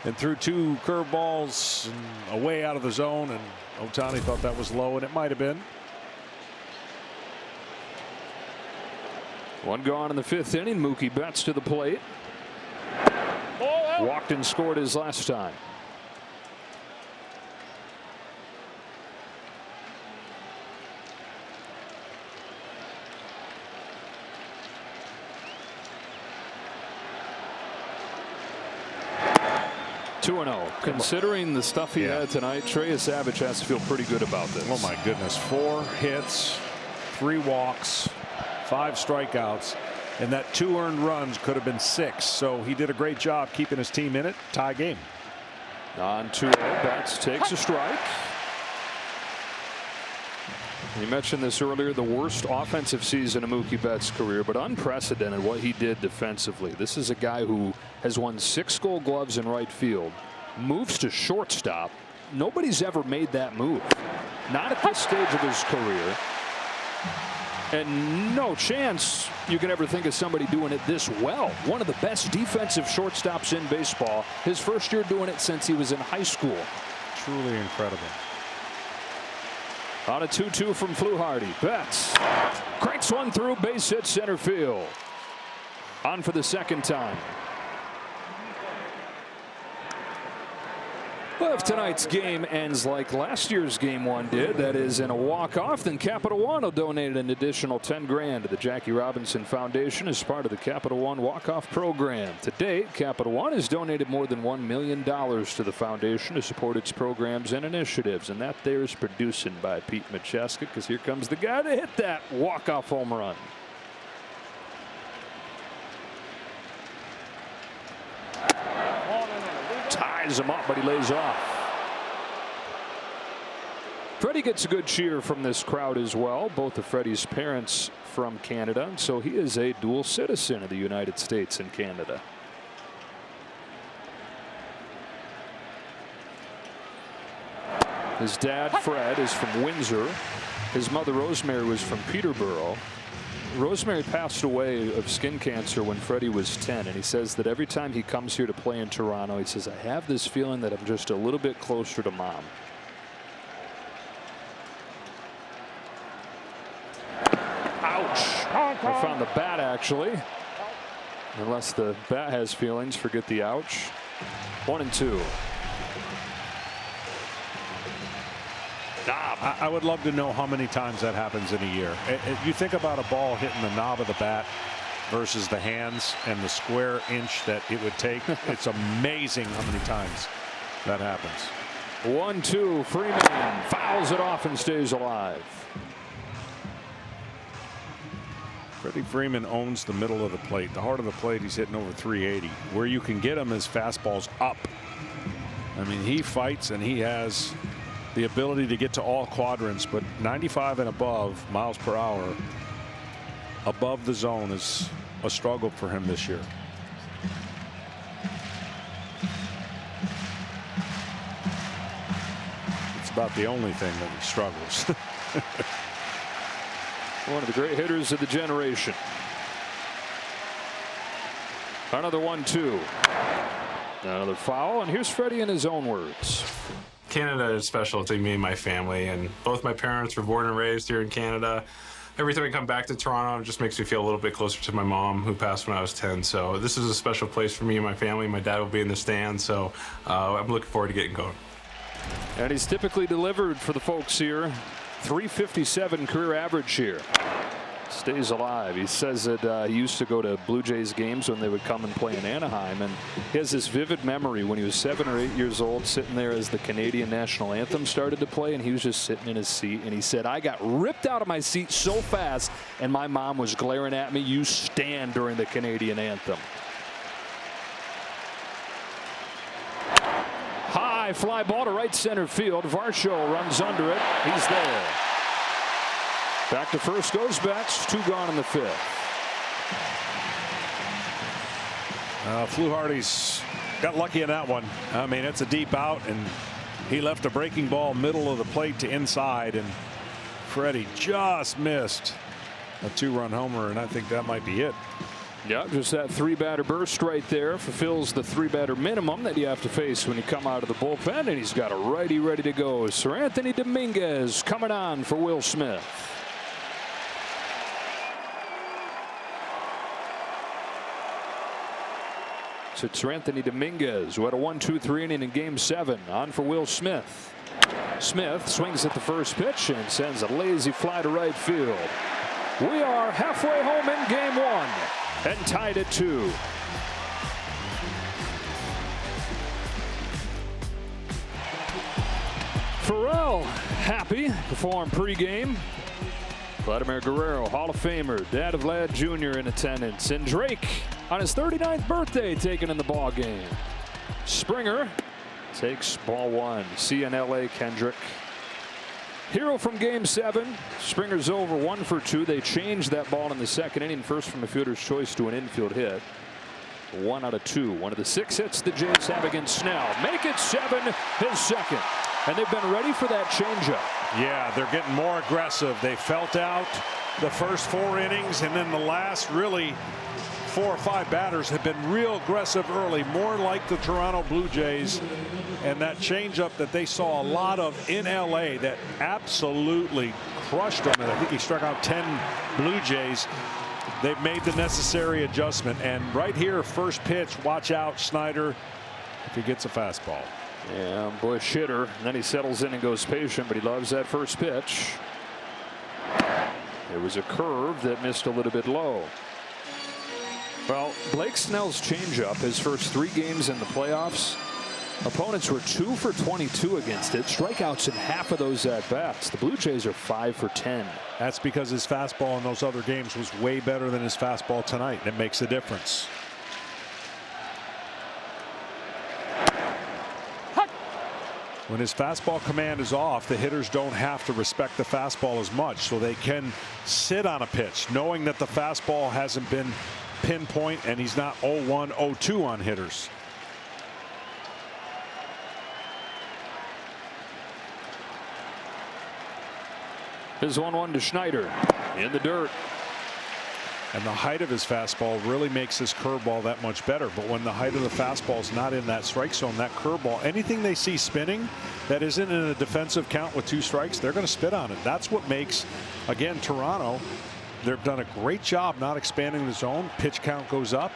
And threw 2 curveballs away out of the zone, and Ohtani thought that was low, and it might have been. One gone in the 5th inning. Mookie Betts to the plate. Walked and scored his last time. Considering the stuff he had tonight, Trey Savage has to feel pretty good about this. Oh my goodness, 4 hits, 3 walks, 5 strikeouts, and that 2 earned runs could have been 6. So he did a great job keeping his team in it. Tie game. On 2-0, Betts takes a strike. You mentioned this earlier, the worst offensive season of Mookie Betts' career, but unprecedented what he did defensively. This is a guy who has won 6 Gold Gloves in right field, moves to shortstop. Nobody's ever made that move. Not at this stage of his career. And no chance you can ever think of somebody doing it this well. One of the best defensive shortstops in baseball. His first year doing it since he was in high school. Truly incredible. On a 2-2 from Fluharty. Betts cranks one through, base hit center field. On for the second time. Well, if tonight's game ends like last year's game 1 did, that is in a walk-off, then Capital One will donate an additional $10,000 to the Jackie Robinson Foundation as part of the Capital One walk-off program. To date, Capital One has donated more than $1 million to the foundation to support its programs and initiatives, and that there is producing by Pete Macheska, because here comes the guy to hit that walk-off home run. Ties him up, but he lays off. Freddie gets a good cheer from this crowd as well. Both of Freddie's parents from Canada, so he is a dual citizen of the United States and Canada. His dad, Fred, is from Windsor. His mother, Rosemary, was from Peterborough. Rosemary passed away of skin cancer when Freddie was 10, and he says that every time he comes here to play in Toronto, he says, I have this feeling that I'm just a little bit closer to Mom. Ouch. I found the bat, actually. Unless the bat has feelings, forget the ouch. 1-2. Knob. I would love to know how many times that happens in a year. You think about a ball hitting the knob of the bat versus the hands and the square inch that it would take. It's amazing how many times that happens. 1-2. Freeman fouls it off and stays alive. Freddie Freeman owns the middle of the plate. The heart of the plate, he's hitting over 380. Where you can get him is fastballs up. I mean, he fights and he has the ability to get to all quadrants, but 95 and above miles per hour above the zone is a struggle for him this year. It's about the only thing that he struggles. One of the great hitters of the generation. Another 1-2. Another foul, and here's Freddie in his own words. Canada is special to me and my family, and both my parents were born and raised here in Canada. Every time I come back to Toronto, it just makes me feel a little bit closer to my mom, who passed when I was 10. So this is a special place for me and my family. My dad will be in the stand, so I'm looking forward to getting going. And he's typically delivered for the folks here. 357 career average here. Stays alive. He says that he used to go to Blue Jays games when they would come and play in Anaheim, and he has this vivid memory when he was 7 or 8 years old, sitting there as the Canadian national anthem started to play, and he was just sitting in his seat, and he said, I got ripped out of my seat so fast, and my mom was glaring at me, you stand during the Canadian anthem. High fly ball to right center field. Varsho runs under it. He's there. Back to first goes Betts. 2 gone in the 5th. Fluharty's got lucky in that one. I mean, it's a deep out, and he left a breaking ball middle of the plate to inside, and Freddie just missed a 2-run homer, and I think that might be it. Yeah, just that 3-batter burst right there fulfills the 3-batter minimum that you have to face when you come out of the bullpen, and he's got a righty ready to go. Sir Anthony Dominguez coming on for Will Smith. So it's Sir Anthony Dominguez, who had a 1-2-3 inning in Game 7, on for Will Smith. Smith swings at the first pitch and sends a lazy fly to right field. We are halfway home in Game 1. And tied at 2. Farrell happy, performed pregame. Vladimir Guerrero, Hall of Famer, dad of Ladd Jr. in attendance, and Drake on his 39th birthday taken in the ball game. Springer takes ball 1. See you in LA, Kendrick. Hero from Game 7. Springer's over 1 for 2. They changed that ball in the 2nd inning, first from a fielder's choice to an infield hit. 1 out of 2. One of the 6 hits the Jays have against Snell. Make it 7, his 2nd. And they've been ready for that changeup. Yeah, they're getting more aggressive. They felt out the first 4 innings, and then the last really 4 or 5 batters have been real aggressive early, more like the Toronto Blue Jays. And that changeup that they saw a lot of in LA that absolutely crushed them, and I think he struck out 10 Blue Jays. They've made the necessary adjustment, and right here, first pitch, watch out, Snyder, if he gets a fastball. Yeah, Bush hitter, and then he settles in and goes patient, but he loves that first pitch. There was a curve that missed a little bit low. Well, Blake Snell's changeup, his first 3 games in the playoffs, opponents were 2 for 22 against it. Strikeouts in half of those at bats. The Blue Jays are 5 for 10. That's because his fastball in those other games was way better than his fastball tonight. That makes a difference. When his fastball command is off, the hitters don't have to respect the fastball as much, so they can sit on a pitch knowing that the fastball hasn't been pinpoint and he's not 0-1, 0-2 on hitters. Here's 1-1 to Schneider in the dirt. And the height of his fastball really makes his curveball that much better. But when the height of the fastball is not in that strike zone, that curveball, anything they see spinning that isn't in a defensive count with 2 strikes, they're going to spit on it. That's what makes, again, Toronto, they've done a great job not expanding the zone. Pitch count goes up.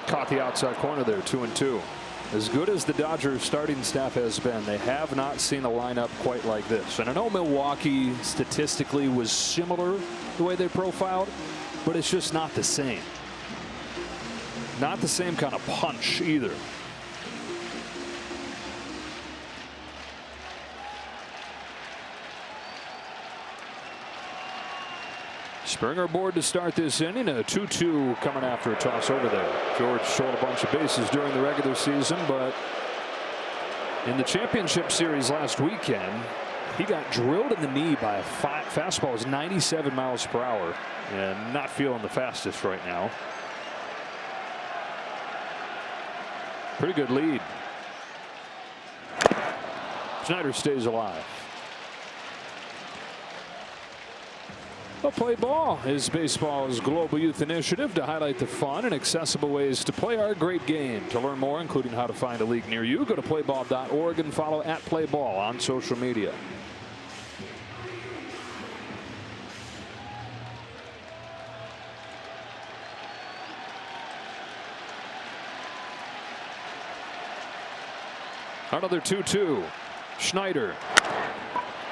Caught the outside corner there, 2-2. As good as the Dodgers starting staff has been, they have not seen a lineup quite like this. And I know Milwaukee statistically was similar the way they profiled, but it's just not the same. Not the same kind of punch either. Springer aboard to start this inning. A 2-2 coming after a toss over there. George stole a bunch of bases during the regular season, but in the championship series last weekend, he got drilled in the knee by a fastball. It was 97 miles per hour, and not feeling the fastest right now. Pretty good lead. Schneider stays alive. Play Ball is baseball's global youth initiative to highlight the fun and accessible ways to play our great game. To learn more, including how to find a league near you, go to playball.org and follow @playball on social media. Another 2-2. Schneider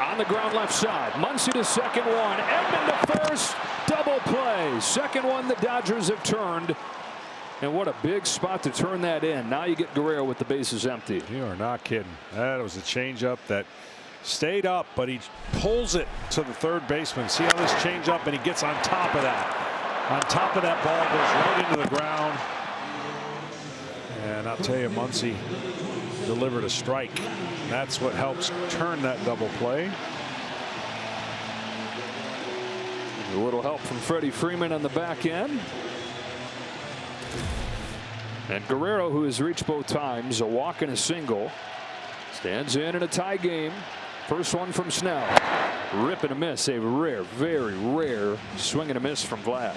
on the ground left side. Muncy to second one. Edman to first. Double play. Second one the Dodgers have turned. And what a big spot to turn that in. Now you get Guerrero with the bases empty. You are not kidding. That was a changeup that stayed up, but he pulls it to the third baseman. See how this changeup, and he gets on top of that. On top of that ball, goes right into the ground. And I'll tell you, Muncy delivered a strike. That's what helps turn that double play. A little help from Freddie Freeman on the back end. And Guerrero, who has reached both times, a walk and a single, stands in a tie game. First one from Snell. Rip and a miss. A rare, very rare swing and a miss from Vlad.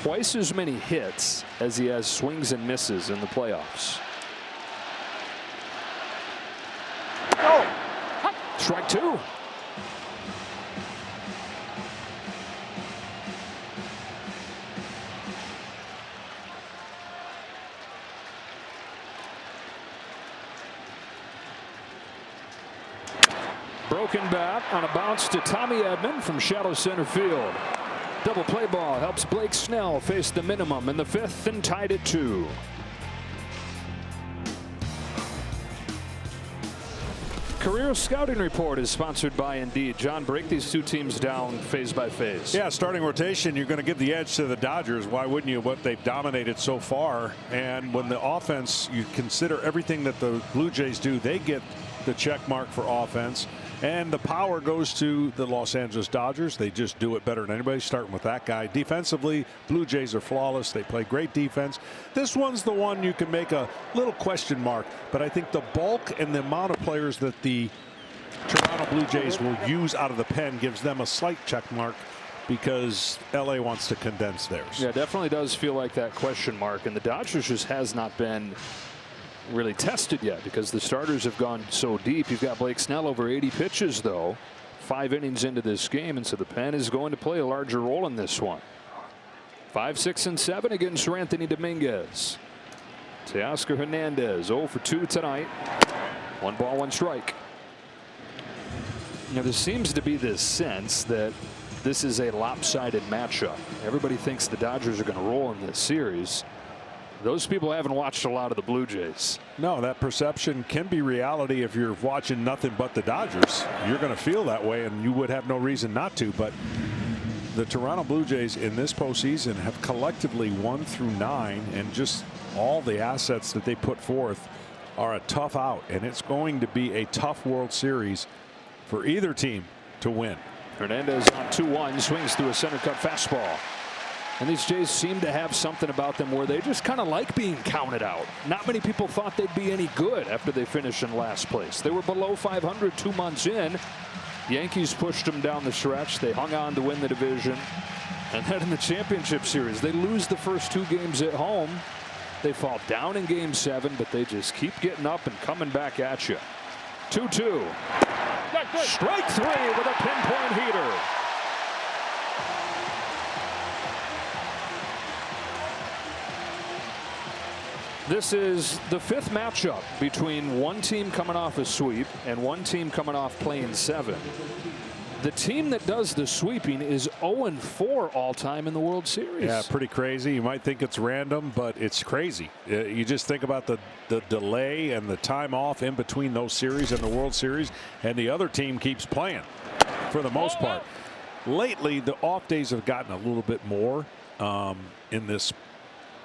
Twice as many hits as he has swings and misses in the playoffs. Oh. Strike two. Broken bat on a bounce to Tommy Edman from shallow center field. Double play ball helps Blake Snell face the minimum in the fifth and tied at 2. Career Scouting Report is sponsored by Indeed. John, break these two teams down phase by phase. Yeah, starting rotation, you're going to give the edge to the Dodgers. Why wouldn't you? What they've dominated so far. And when the offense, you consider everything that the Blue Jays do, they get the check mark for offense. And the power goes to the Los Angeles Dodgers. They just do it better than anybody, starting with that guy. Defensively, Blue Jays are flawless. They play great defense. This one's the one you can make a little question mark. But I think the bulk and the amount of players that the Toronto Blue Jays will use out of the pen gives them a slight check mark because LA wants to condense theirs. Yeah, definitely does feel like that question mark. And the Dodgers just has not been really tested yet because the starters have gone so deep. You've got Blake Snell over 80 pitches, though, 5 innings into this game, and so the pen is going to play a larger role in this one. 5, 6, and 7 against Anthony Dominguez. Teoscar Hernandez 0 for 2 tonight. 1 ball, 1 strike. Now, there seems to be this sense that this is a lopsided matchup. Everybody thinks the Dodgers are going to roll in this series. Those people haven't watched a lot of the Blue Jays. No, that perception can be reality if you're watching nothing but the Dodgers. You're going to feel that way, and you would have no reason not to. But the Toronto Blue Jays in this postseason have collectively 1 through 9, and just all the assets that they put forth are a tough out, and it's going to be a tough World Series for either team to win. Hernandez on 2-1, swings through a center cut fastball. And these Jays seem to have something about them where they just kind of like being counted out. Not many people thought they'd be any good after they finished in last place. They were below 500 2 months in. Yankees pushed them down the stretch. They hung on to win the division. And then in the championship series, they lose the first 2 games at home. They fall down in game 7, but they just keep getting up and coming back at you. 2-2. Strike 3 with a pinpoint heater. This is the 5th matchup between one team coming off a sweep and one team coming off playing 7. The team that does the sweeping is 0-4 all-time in the World Series. Yeah, pretty crazy. You might think it's random, but it's crazy. You just think about the delay and the time off in between those series and the World Series, and the other team keeps playing. for the most part. Lately, the off days have gotten a little bit more in this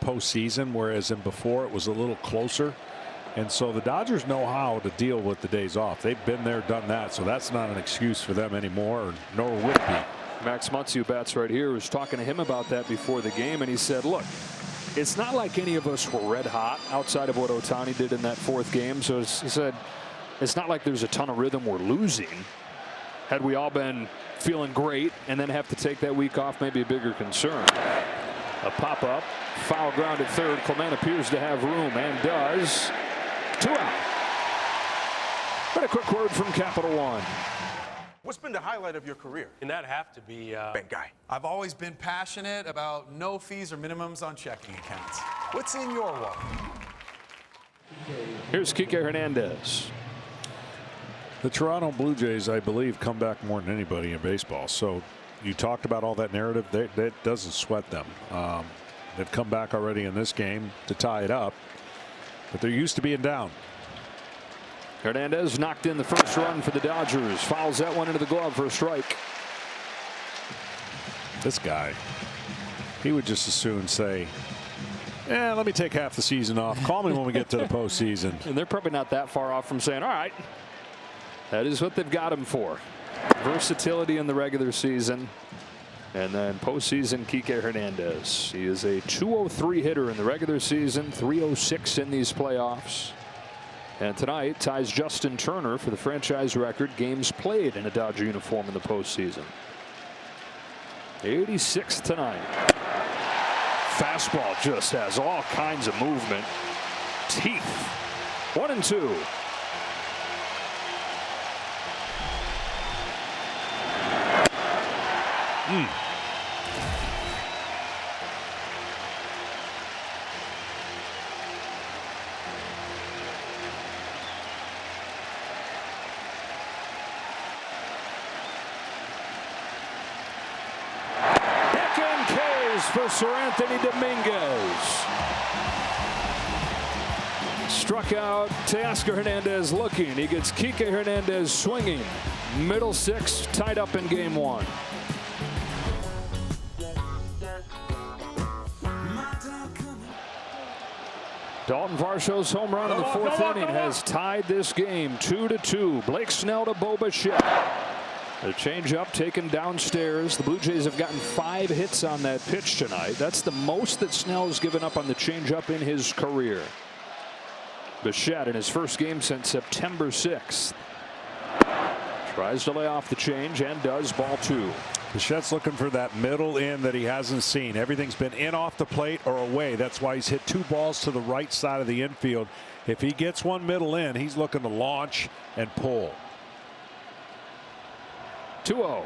postseason, whereas in before it was a little closer. And so the Dodgers know how to deal with the days off. They've been there, done that, so that's not an excuse for them anymore, nor will it be. Max Muncy, who bats right here, was talking to him about that before the game, and he said, look, it's not like any of us were red hot outside of what Ohtani did in that 4th game. So he said, it's not like there's a ton of rhythm we're losing. Had we all been feeling great and then have to take that week off, maybe a bigger concern. A pop-up, foul ground at third. Clement appears to have room and does. 2 out. But a quick word from Capital One. What's been the highlight of your career? And that'd have to be bank guy. I've always been passionate about no fees or minimums on checking accounts. What's in your wallet? Here's Kike Hernandez. The Toronto Blue Jays, I believe, come back more than anybody in baseball. So you talked about all that narrative. That doesn't sweat them. They've come back already in this game to tie it up. But they're used to being down. Hernandez knocked in the first run for the Dodgers. Fouls that one into the glove for a strike. This guy, he would just as soon say, let me take half the season off. Call me when we get to the postseason. And they're probably not that far off from saying, all right, that is what they've got him for. Versatility in the regular season. And then postseason, Kike Hernandez. He is a .203 hitter in the regular season, .306 in these playoffs. And tonight ties Justin Turner for the franchise record games played in a Dodger uniform in the postseason. 86 tonight. Fastball just has all kinds of movement. Teeth. 1-2. For Sir Anthony Dominguez. Struck out. Teoscar Hernandez looking. He gets Kike Hernandez swinging. Middle 6 tied up in game 1. Dalton Varsho's home run in the 4th inning has tied this game 2-2. Blake Snell to Bo Bichette. A changeup taken downstairs. The Blue Jays have gotten 5 hits on that pitch tonight. That's the most that Snell's given up on the changeup in his career. Bichette in his first game since September 6th. Tries to lay off the change and does. Ball 2. Bichette's looking for that middle in that he hasn't seen. Everything's been in off the plate or away. That's why he's hit 2 balls to the right side of the infield. If he gets one middle in, he's looking to launch and pull. 2-0.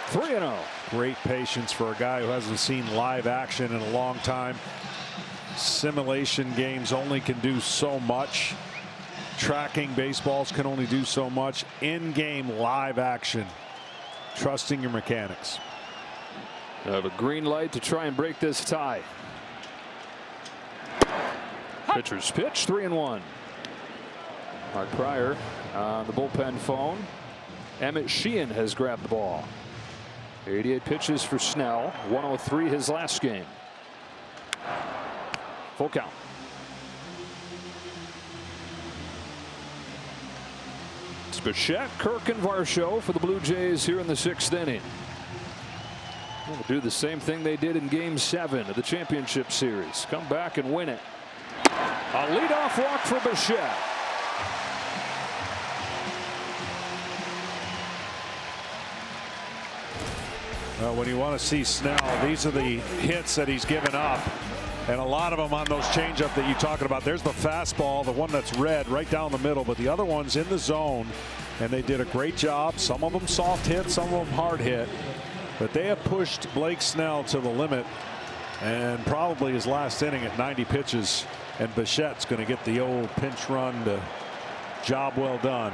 3-0. Great patience for a guy who hasn't seen live action in a long time. Simulation games only can do so much. Tracking baseballs can only do so much. In-game live action. Trusting your mechanics. Have a green light to try and break this tie. Pitcher's pitch, 3-1. Mark Pryor on the bullpen phone. Emmett Sheehan has grabbed the ball. 88 pitches for Snell. 103 his last game. Full count. It's Bichette, Kirk, and Varsho for the Blue Jays here in the 6th inning. They'll do the same thing they did in Game 7 of the championship series. Come back and win it. A leadoff walk for Bichette. When you want to see Snell, these are the hits that he's given up. And a lot of them on those changeup that you're talking about. There's the fastball, the one that's red right down the middle, but the other one's in the zone. And they did a great job. Some of them soft hit, some of them hard hit. But they have pushed Blake Snell to the limit. And probably his last inning at 90 pitches. And Bichette's going to get the old pinch run to job well done.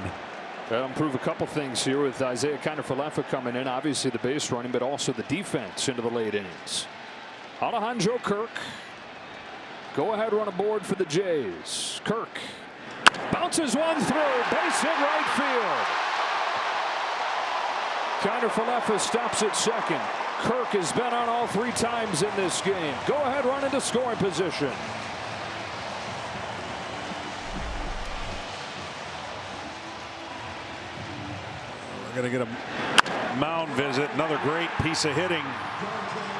That'll improve a couple things here with Isaiah Kiner-Falefa coming in. Obviously the base running, but also the defense into the late innings. Alejandro Kirk. Go ahead run aboard for the Jays. Kirk bounces one through. Base hit right field. Kiner-Falefa stops at second. Kirk has been on all 3 times in this game. Go ahead, run into scoring position. We're going to get a mound visit. Another great piece of hitting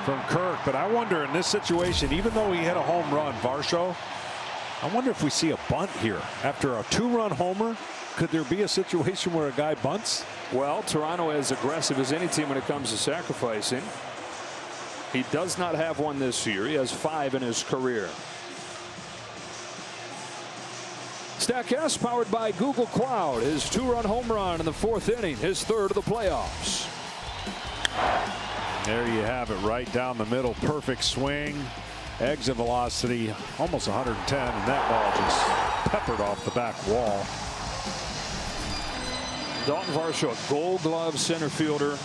from Kirk. But I wonder in this situation, even though he hit a home run, Varsho, I wonder if we see a bunt here. After a 2-run homer, could there be a situation where a guy bunts? Well, Toronto is aggressive as any team when it comes to sacrificing. He does not have one this year. He has 5 in his career. Statcast powered by Google Cloud. His 2-run home run in the 4th inning, his 3rd of the playoffs. There you have it, right down the middle. Perfect swing. Exit velocity almost 110, and that ball just peppered off the back wall. Dalton Varsho, a Gold Glove center fielder.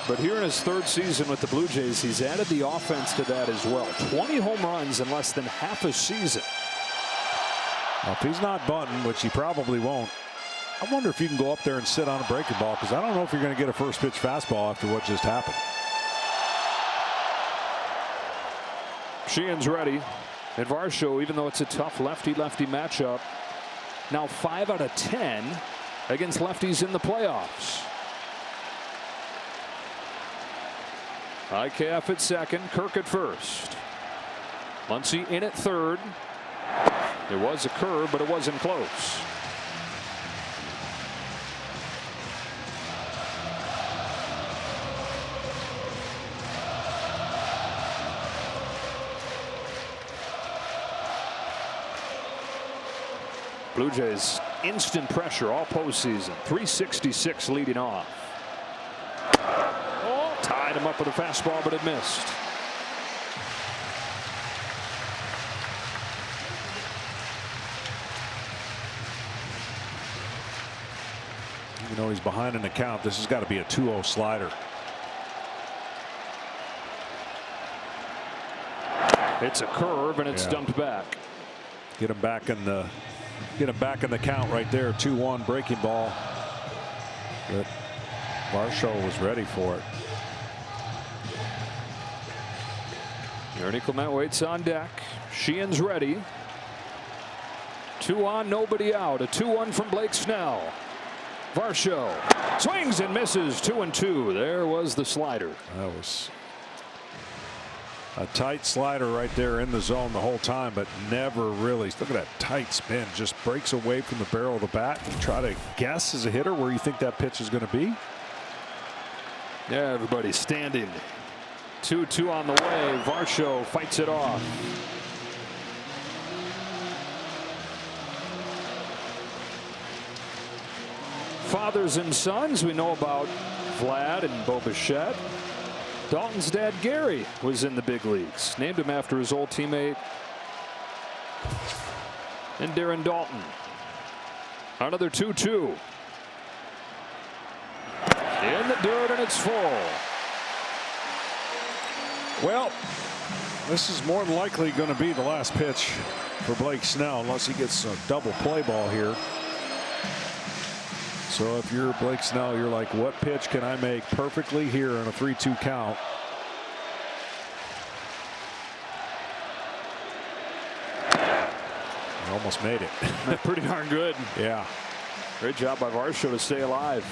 But here in his 3rd season with the Blue Jays, he's added the offense to that as well. 20 home runs in less than half a season. Well, if he's not bunting, which he probably won't, I wonder if you can go up there and sit on a breaking ball, because I don't know if you're going to get a first pitch fastball after what just happened. Sheehan's ready. And Varsho, even though it's a tough lefty-lefty matchup, now 5 out of 10 against lefties in the playoffs. IKF at second, Kirk at first. Muncy in at 3rd. There was a curve, but it wasn't close. Blue Jays instant pressure all postseason. 366 leading off. Oh, tied him up with a fastball, but it missed. Even though he's behind in the count, this has got to be a 2-0 slider. It's a curve, and it's dumped back. Get him back in the count right there. 2-1 breaking ball. But Varsho was ready for it. Ernie Clement waits on deck. Sheehan's ready. 2 on, nobody out. A 2-1 from Blake Snell. Varsho swings and misses. 2-2. There was the slider. That was a tight slider right there in the zone the whole time, but never really. Look at that tight spin. Just breaks away from the barrel of the bat. You try to guess as a hitter where you think that pitch is going to be. Yeah, everybody's standing. 2-2 on the way. Varsho fights it off. Fathers and sons, we know about Vlad and Bo Bichette. Dalton's dad, Gary, was in the big leagues. Named him after his old teammate and Darren Dalton. Another 2-2. In the dirt, and it's full. Well, this is more than likely going to be the last pitch for Blake Snell, unless he gets a double play ball here. So if you're Blake Snell, you're like, what pitch can I make perfectly here in a 3-2 count? He almost made it. Pretty darn good. Yeah. Great job by Varsho to stay alive.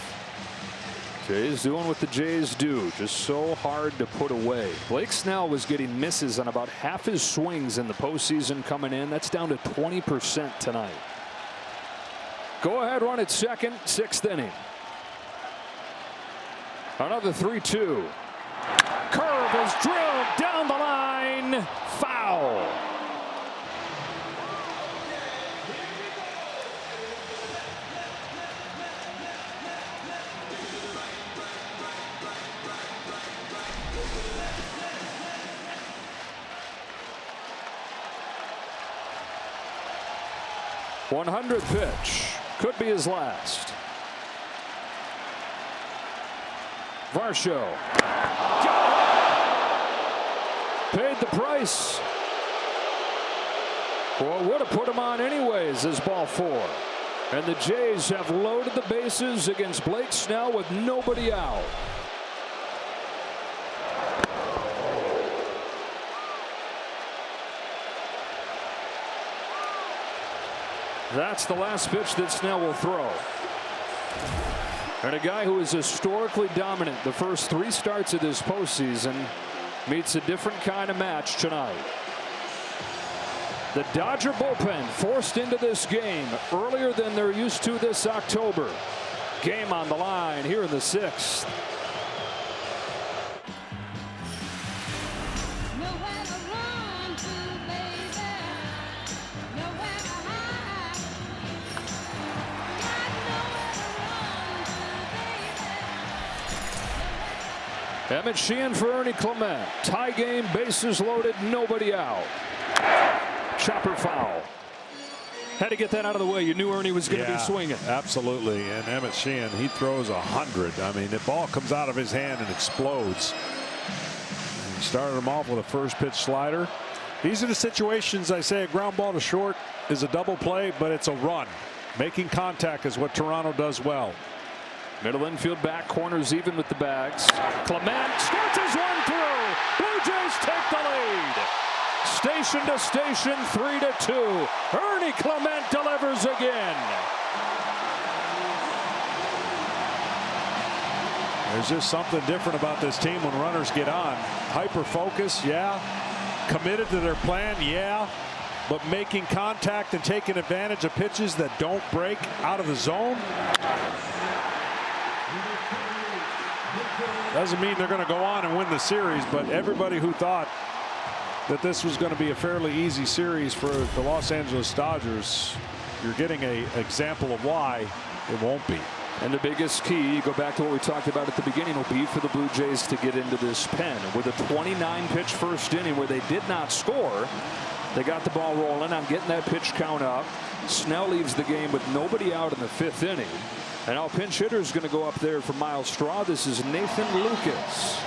Jays doing what the Jays do, just so hard to put away. Blake Snell was getting misses on about half his swings in the postseason coming in. That's down to 20% tonight. Go ahead, run at second, 6th inning. Another 3-2. Curve is drilled down the line. Foul. #100th pitch. Could be his last. Varsho. Paid the price. Well, would have put him on anyways as ball 4. And the Jays have loaded the bases against Blake Snell with nobody out. That's the last pitch that Snell will throw. And a guy who is historically dominant the first 3 starts of this postseason meets a different kind of match tonight. The Dodger bullpen forced into this game earlier than they're used to this October. Game on the line here in the 6th. Emmett Sheehan for Ernie Clement. Tie game, bases loaded, nobody out. Chopper foul. Had to get that out of the way. You knew Ernie was going to be swinging. Absolutely. And Emmett Sheehan, he throws 100. I mean, the ball comes out of his hand and explodes. And he started him off with a first pitch slider. These are the situations I say a ground ball to short is a double play, but it's a run. Making contact is what Toronto does well. Middle infield back, corners even with the bags. Clement starts his one through. Blue Jays take the lead. Station to station, 3-2. Ernie Clement delivers again. There's just something different about this team when runners get on. Hyper focus, yeah. Committed to their plan, yeah. But making contact and taking advantage of pitches that don't break out of the zone. Doesn't mean they're going to go on and win the series, but everybody who thought that this was going to be a fairly easy series for the Los Angeles Dodgers, you're getting an example of why it won't be. And the biggest key, go back to what we talked about at the beginning, will be for the Blue Jays to get into this pen. With a 29-pitch first inning where they did not score, they got the ball rolling on getting that pitch count up. Snell leaves the game with nobody out in the 5th inning. And now pinch hitter is going to go up there for Miles Straw. This is Nathan Lucas.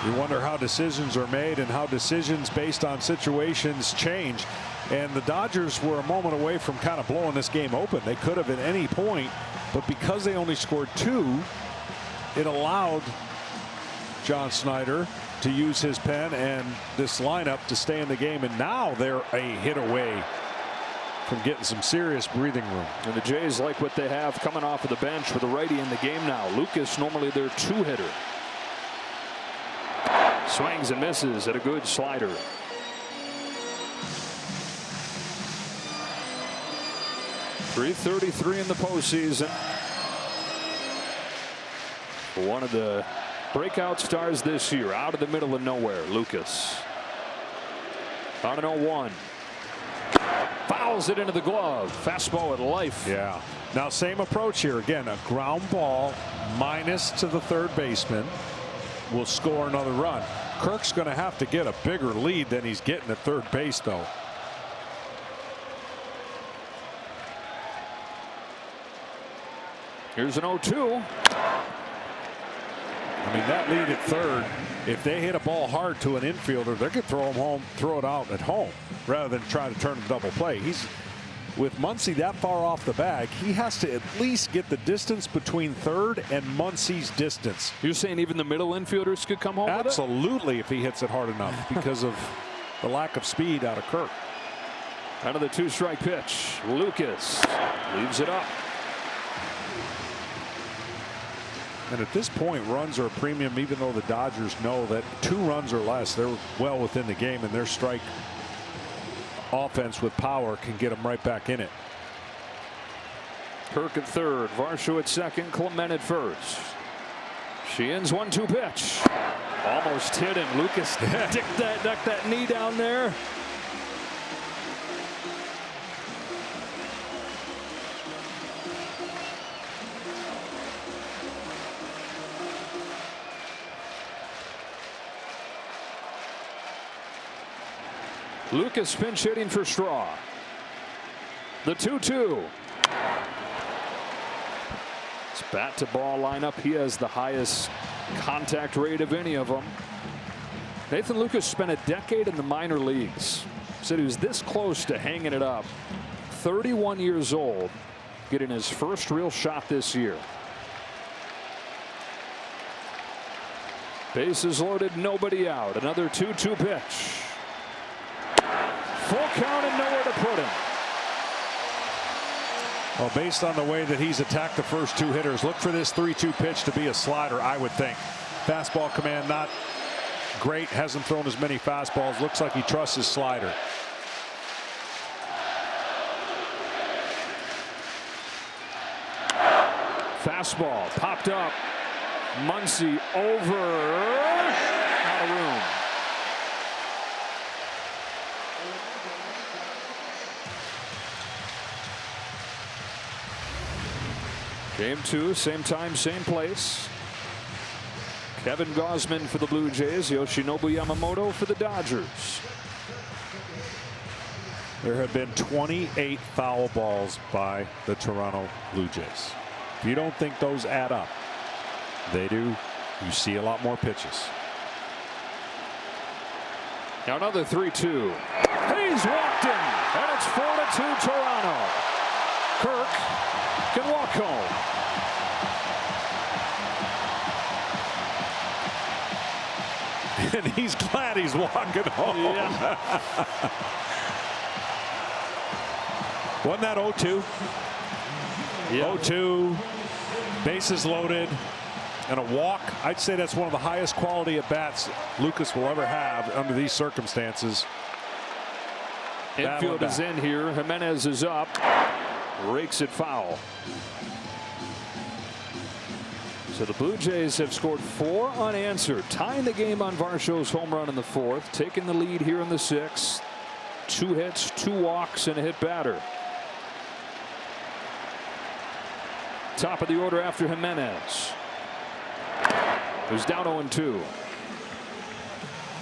You wonder how decisions are made and how decisions based on situations change. And the Dodgers were a moment away from kind of blowing this game open. They could have at any point, but because they only scored 2, it allowed John Snyder to use his pen and this lineup to stay in the game. And now they're a hit away from getting some serious breathing room. And the Jays like what they have coming off of the bench with a righty in the game now. Lucas, normally their 2-hitter. Swings and misses at a good slider. .333 in the postseason. One of the breakout stars this year, out of the middle of nowhere, Lucas. On an 0-1. Fouls it into the glove. Fastball at life. Yeah. Now same approach here. Again, a ground ball minus to the third baseman will score another run. Kirk's going to have to get a bigger lead than he's getting at third base, though. Here's an 0-2. I mean, that lead at third, if they hit a ball hard to an infielder, they're going to throw him home, throw it out at home rather than try to turn a double play. He's with Muncy that far off the bag, he has to at least get the distance between third and Muncy's distance. You're saying even the middle infielders could come home Absolutely, with it? if he hits it hard enough because of the lack of speed out of Kirk. Out of the 2-strike pitch, Lucas leaves it up. And at this point, runs are a premium, even though the Dodgers know that 2 runs or less, they're well within the game, and their strike offense with power can get them right back in it. Kirk at third, Varsho at second, Clement at first. Sheehan's 1-2 pitch. Almost hit him. Lucas ducked that knee down there. Lucas pinch hitting for Straw. The 2-2. It's bat to ball lineup. He has the highest contact rate of any of them. Nathan Lucas spent a decade in the minor leagues. Said he was this close to hanging it up. 31 years old. getting his first real shot this year. Bases loaded, nobody out. Another 2-2 pitch. Full count and nowhere to put him. Well, based on the way that he's attacked the first 2 hitters, look for this 3-2 pitch to be a slider, I would think. Fastball command not great, hasn't thrown as many fastballs. Looks like he trusts his slider. Fastball popped up. Muncy over. Out of room. Game 2, same time, same place. Kevin Gausman for the Blue Jays, Yoshinobu Yamamoto for the Dodgers. There have been 28 foul balls by the Toronto Blue Jays. If you don't think those add up, they do. You see a lot more pitches. Now another 3-2. He's walked in, and it's 4-2 Toronto. Kirk can walk home. And he's glad he's walking home. Yeah. Wasn't that 0-2? Yeah. 0-2, bases loaded, and a walk. I'd say that's one of the highest quality at bats Lucas will ever have under these circumstances. Infield is in here. Jimenez is up. Rakes it foul. So the Blue Jays have scored 4 unanswered, tying the game on Varsho's home run in the 4th, taking the lead here in the 6th. 2 hits, 2 walks, and a hit batter. Top of the order after Jimenez, who's down 0-2.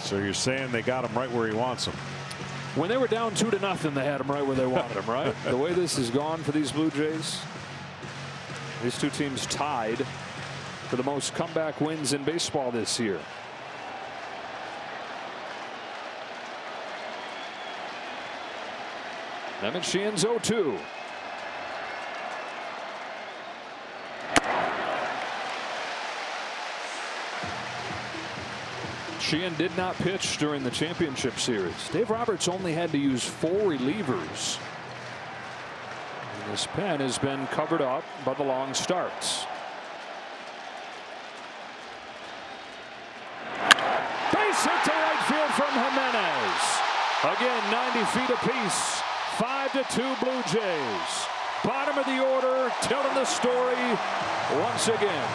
So you're saying they got him right where he wants him. When they were down 2-0, they had him right where they wanted him, right? The way this has gone for these Blue Jays, these 2 teams tied for the most comeback wins in baseball this year. Emmett Sheehan's 0-2. Sheehan did not pitch during the championship series. Dave Roberts only had to use 4 relievers. And this pen has been covered up by the long starts. Base hit to right field from Jimenez. Again, 90 feet apiece. 5-2 Blue Jays. Bottom of the order, telling the story once again.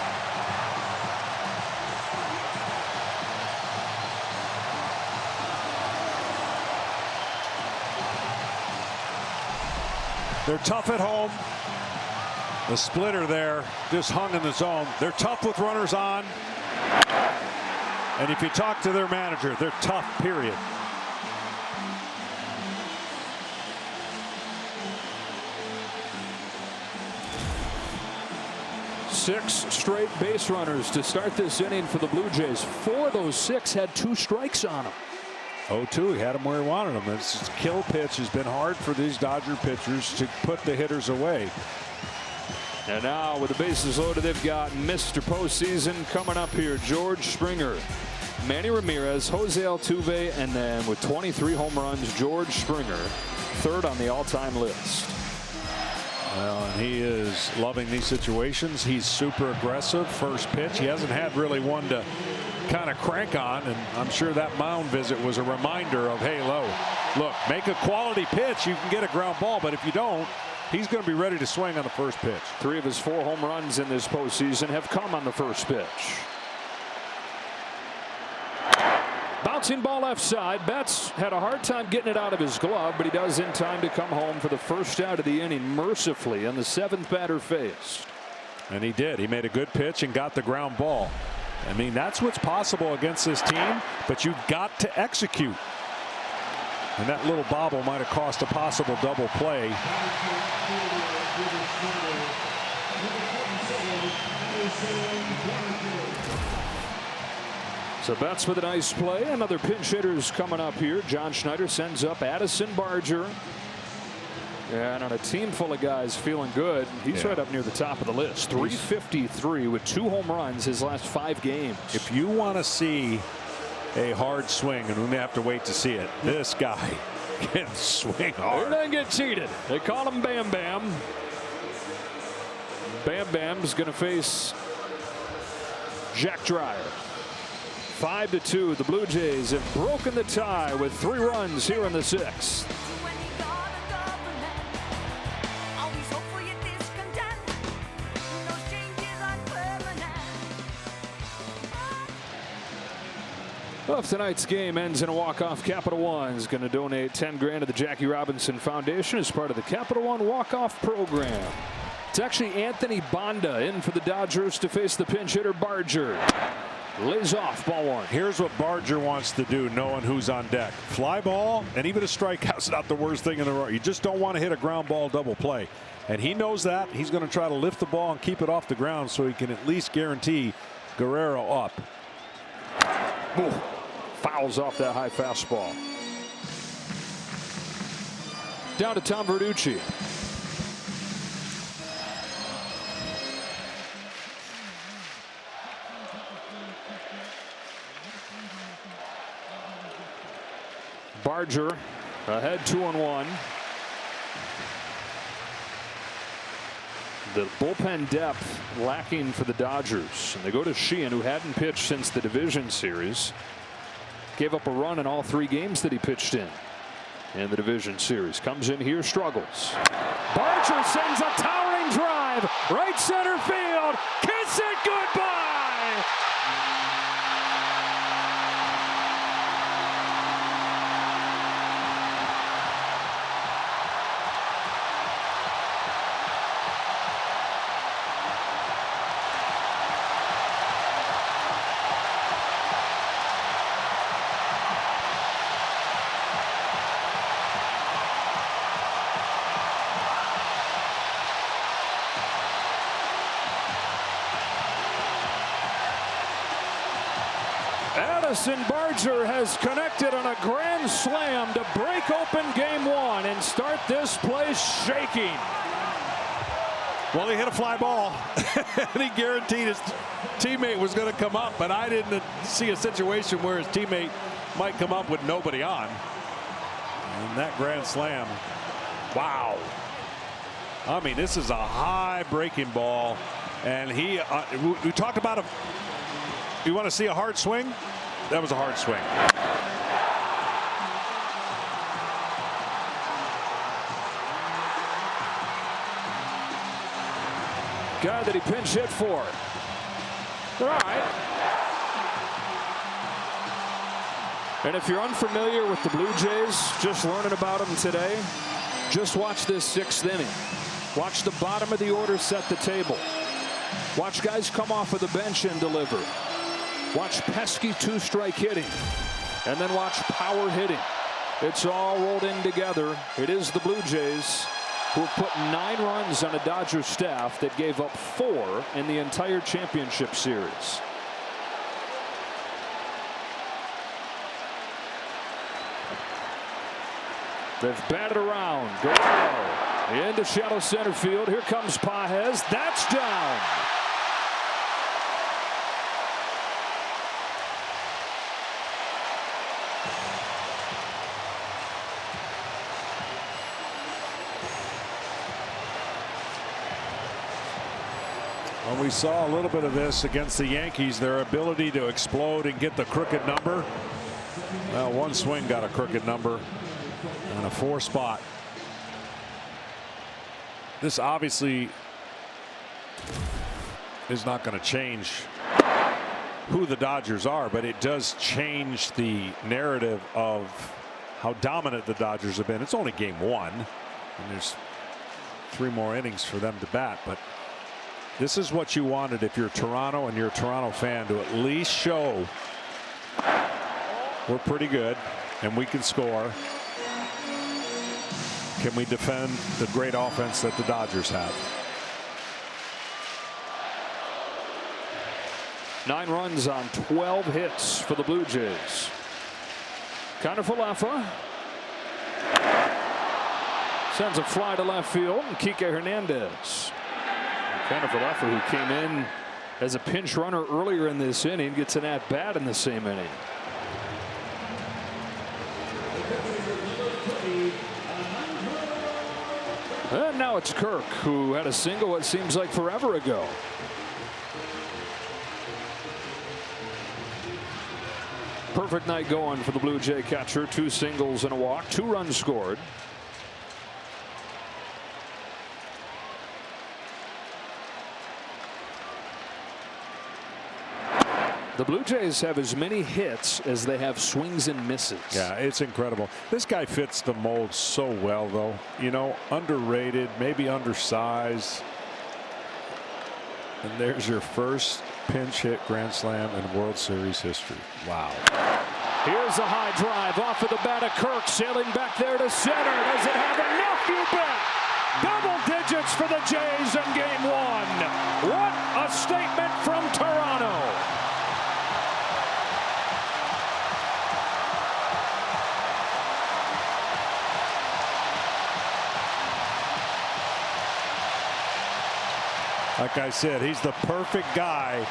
They're tough at home. The splitter there just hung in the zone. They're tough with runners on. And if you talk to their manager, they're tough, period. Six straight base runners to start this inning for the Blue Jays. 4 of those 6 had 2 strikes on them. 0-2, he had him where he wanted him. This kill pitch has been hard for these Dodger pitchers to put the hitters away. And now with the bases loaded, they've got Mr. Postseason coming up here. George Springer, Manny Ramirez, Jose Altuve, and then with 23 home runs, George Springer, 3rd on the all-time list. Well, and he is loving these situations. He's super aggressive. First pitch, he hasn't had really one to kind of crank on, and I'm sure that mound visit was a reminder of, hey, look, make a quality pitch, you can get a ground ball, but if you don't, he's going to be ready to swing on the first pitch. 3 of his 4 home runs in this postseason have come on the first pitch. Bouncing ball left side. Betts had a hard time getting it out of his glove, but he does in time to come home for the first out of the inning mercifully on the 7th batter faced. And he did. He made a good pitch and got the ground ball. I mean, that's what's possible against this team, but you've got to execute. And that little bobble might have cost a possible double play. So Betts with a nice play. Another pinch hitter's coming up here. John Schneider sends up Addison Barger. Yeah, and on a team full of guys feeling good, he's right up near the top of the list. 353 with 2 home runs his last 5 games. If you want to see a hard swing, and we may have to wait to see it, this guy can swing hard. He doesn't get cheated. They call him Bam Bam. Bam Bam's going to face Jack Dreyer. 5-2. The Blue Jays have broken the tie with 3 runs here in the 6th. Well, if tonight's game ends in a walk-off, Capital One is going to donate $10,000 to the Jackie Robinson Foundation as part of the Capital One walk-off program. It's actually Anthony Banda in for the Dodgers to face the pinch hitter Barger. Lays off, ball 1. Here's what Barger wants to do, knowing who's on deck. Fly ball, and even a strikeout's not the worst thing in the world. You just don't want to hit a ground ball double play. And he knows that. He's going to try to lift the ball and keep it off the ground so he can at least guarantee Guerrero up. Ooh. Fouls off that high fastball. Down to Tom Verducci. Barger ahead 2-1. The bullpen depth lacking for the Dodgers, and they go to Sheehan, who hadn't pitched since the division series. Gave up a run in all 3 games that he pitched in the division series. Comes in here, struggles. Barger sends a towering drive, right center field. Kiss it goodbye. Addison Barger has connected on a grand slam to break open game 1 and start this place shaking. Well, he hit a fly ball, and he guaranteed his teammate was going to come up, but I didn't see a situation where his teammate might come up with nobody on. And that grand slam, wow. I mean, this is a high breaking ball, and we talked about him. You want to see a hard swing? That was a hard swing. Guy that he pinch hit for. All right. And if you're unfamiliar with the Blue Jays, just learning about them today, just watch this 6th inning. Watch the bottom of the order set the table. Watch guys come off of the bench and deliver. Watch pesky 2-strike hitting, and then watch power hitting. It's all rolled in together. It is the Blue Jays who have put 9 runs on a Dodgers staff that gave up 4 in the entire championship series. They've batted around. Guerrero into shallow center field. Here comes Pages. That's down. Well, we saw a little bit of this against the Yankees, their ability to explode and get the crooked number. Well, one swing got a crooked number and a 4 spot. This obviously is not going to change who the Dodgers are, but it does change the narrative of how dominant the Dodgers have been. It's only game 1, and there's 3 more innings for them to bat, but this is what you wanted if you're Toronto and you're a Toronto fan, to at least show we're pretty good and we can score. Can we defend the great offense that the Dodgers have? 9 runs on 12 hits for the Blue Jays. Kiner-Falefa. Sends a fly to left field, and Kike Hernandez. Kiner-Falefa, who came in as a pinch runner earlier in this inning, gets an at-bat in the same inning. And now it's Kirk, who had a single, it seems like forever ago. Perfect night going for the Blue Jay catcher. 2 singles and a walk, 2 runs scored. The Blue Jays have as many hits as they have swings and misses. Yeah, it's incredible. This guy fits the mold so well, though. You know, underrated, maybe undersized. And there's your first pinch hit grand slam in World Series history. Wow. Here's a high drive off of the bat of Kirk, sailing back there to center. Does it have enough? You bet. Double digits for the Jays in game 1. What a statement from Toronto. Like I said, he's the perfect guy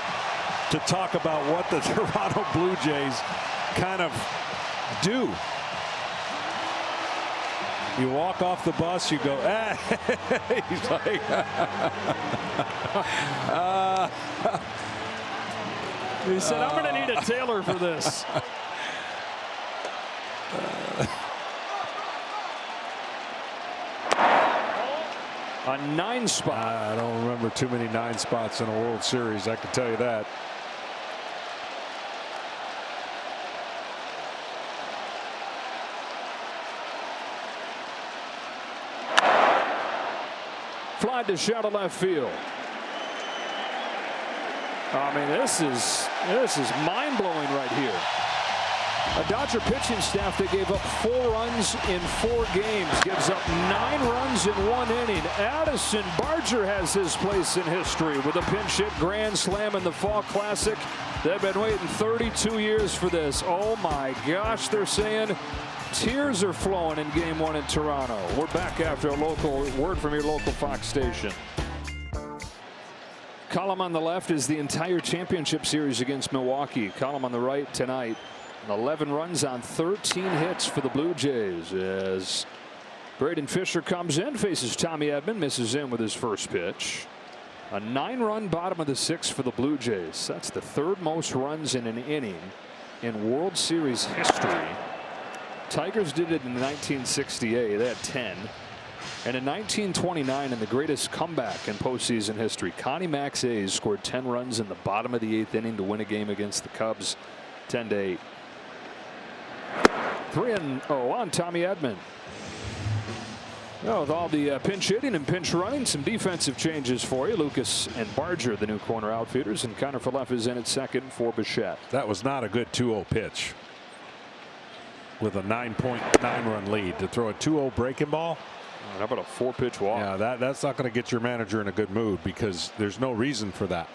to talk about what the Toronto Blue Jays kind of do. You walk off the bus, you go, eh. He's like, he said, I'm going to need a tailor for this. A 9 spot. I don't remember too many 9 spots in a World Series, I can tell you that. Fly to shallow left field. I mean, this is mind-blowing right here. A Dodger pitching staff that gave up 4 runs in 4 games gives up 9 runs in 1 inning. Addison Barger has his place in history with a pinch hit grand slam in the Fall Classic. They've been waiting 32 years for this. Oh my gosh, they're saying tears are flowing in game 1 in Toronto. We're back after a local word from your local Fox station. Column on the left is the entire championship series against Milwaukee. Column on the right tonight. 11 runs on 13 hits for the Blue Jays as Braden Fisher comes in, faces Tommy Edman, misses in with his first pitch. A 9-run bottom of the 6th for the Blue Jays. That's the 3rd most runs in an inning in World Series history. Tigers did it in 1968. They had 10. And in 1929, in the greatest comeback in postseason history, Connie Max A's scored 10 runs in the bottom of the 8th inning to win a game against the Cubs, 10-8. 3-0 on Tommy Edman. Well, with all the pinch hitting and pinch running, some defensive changes for you. Lucas and Barger, the new corner outfielders, and Kiner-Falefa is in at second for Bichette. That was not a good 2-0 pitch. With a 9.9-run lead to throw a 2-0 breaking ball. How about a 4-pitch walk? Yeah, that's not going to get your manager in a good mood because there's no reason for that.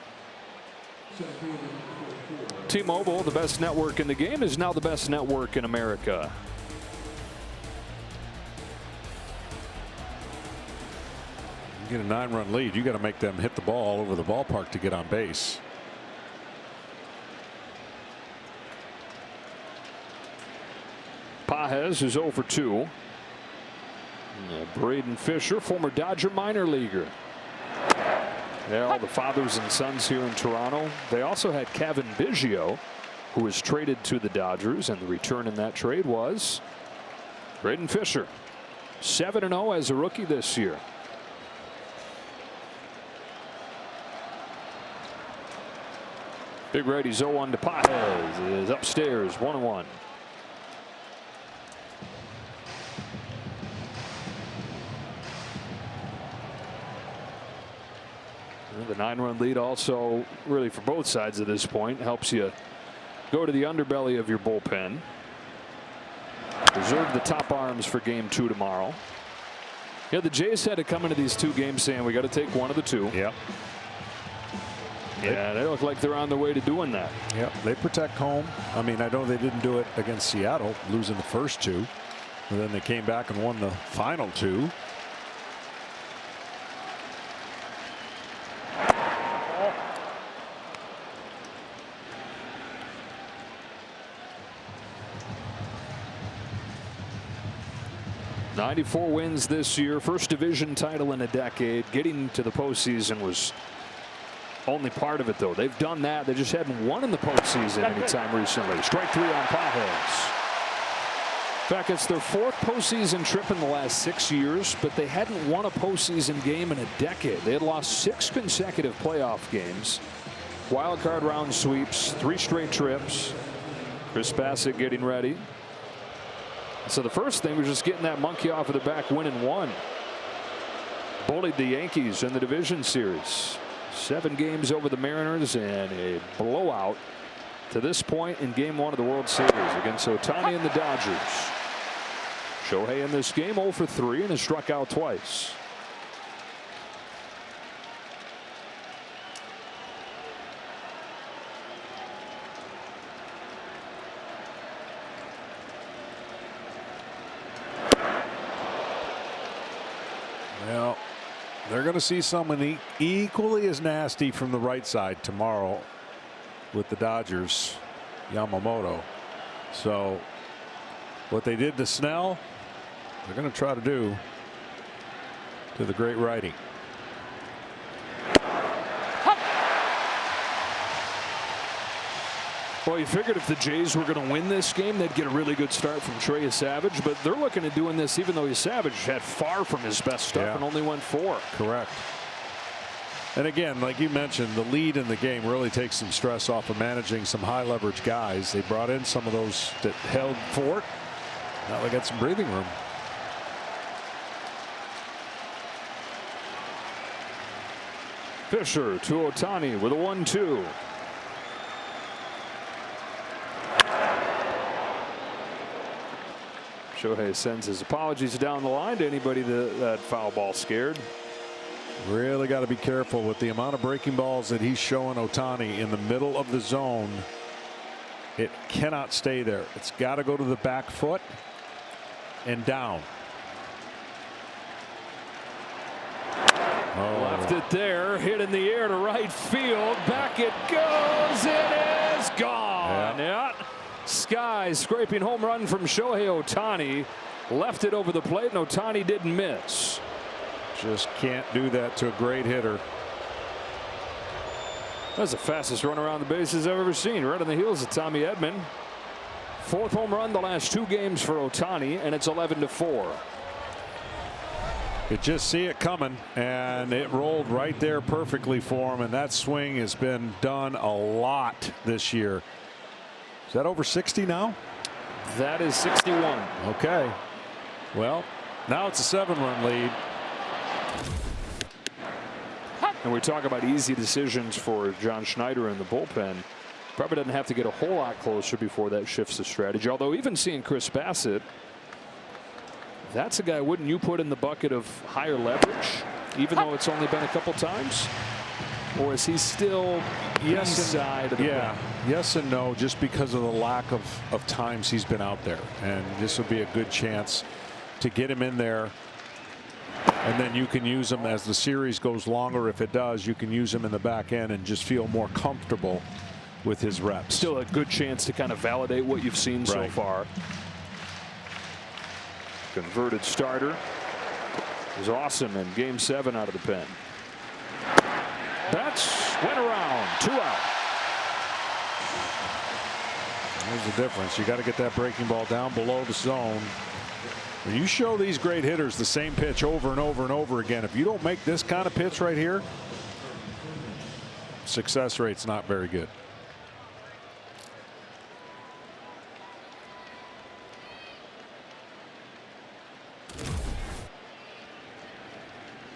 T-Mobile, the best network in the game, is now the best network in America. You get a 9-run lead, you got to make them hit the ball all over the ballpark to get on base. Pages is 0 for 2. Braden Fisher, former Dodger minor leaguer. Yeah, all the fathers and sons here in Toronto. They also had Kevin Biggio, who was traded to the Dodgers, and the return in that trade was Braden Fisher. 7-0 as a rookie this year. Big righty's 0-1 to Pages. Is upstairs, 1-1. The 9-run lead also really for both sides at this point helps you go to the underbelly of your bullpen. Reserve the top arms for game 2 tomorrow. Yeah, the Jays had to come into these 2 games saying we got to take one of the 2. Yep. Yeah, they look like they're on their way to doing that. Yep, they protect home. I mean, I know they didn't do it against Seattle, losing the first 2. And then they came back and won the final 2. 94 wins this year, first division title in a decade. Getting to the postseason was only part of it, though. They've done that. They just hadn't won in the postseason anytime recently. Strike 3 on Pajes. In fact, it's their 4th postseason trip in the last 6 years, but they hadn't won a postseason game in a decade. They had lost 6 consecutive playoff games. Wild card round sweeps, 3 straight trips. Chris Bassett getting ready. So the first thing was just getting that monkey off of the back, winning 1. Bullied the Yankees in the division series. 7 games over the Mariners and a blowout to this point in game 1 of the World Series against Ohtani and the Dodgers. Shohei in this game 0 for 3 and has struck out twice. Well, they're going to see someone equally as nasty from the right side tomorrow with the Dodgers, Yamamoto. So what they did to Snell, they're going to try to do to the great righty. Well, you figured if the Jays were going to win this game, they'd get a really good start from Trey Savage, but they're looking at doing this even though Savage had far from his best stuff and only went 4. Correct. And again, like you mentioned, the lead in the game really takes some stress off of managing some high leverage guys. They brought in some of those that held fort. Now they got some breathing room. Fisher to Ohtani with a 1-2. Shohei sends his apologies down the line to anybody that foul ball scared. Really got to be careful with the amount of breaking balls that he's showing Ohtani in the middle of the zone. It cannot stay there. It's got to go to the back foot and down. Left it there, hit in the air to right field. Back it goes. It is gone. Yeah. Sky scraping home run from Shohei Ohtani. Left it over the plate, and Ohtani didn't miss. Just can't do that to a great hitter. That's the fastest run around the bases I've ever seen. Right on the heels of Tommy Edman. 4th home run the last 2 games for Ohtani, and it's 11-4. You just see it coming, and it rolled right there perfectly for him, and that swing has been done a lot this year. Is that over 60 now? That is 61. Okay. Well, now it's a 7-run lead. And we talk about easy decisions for John Schneider in the bullpen. Probably doesn't have to get a whole lot closer before that shifts the strategy. Although even seeing Chris Bassett, that's a guy wouldn't you put in the bucket of higher leverage, even though it's only been a couple times? Or is he still inside of the pen? Yes and no, just because of the lack of times he's been out there. And this would be a good chance to get him in there. And then you can use him as the series goes longer. If it does, you can use him in the back end and just feel more comfortable with his reps. Still a good chance to kind of validate what you've seen so far. Converted starter is awesome in game 7 out of the pen. That's went around, 2 out. There's the difference. You got to get that breaking ball down below the zone. When you show these great hitters the same pitch over and over and over again, if you don't make this kind of pitch right here, success rate's not very good.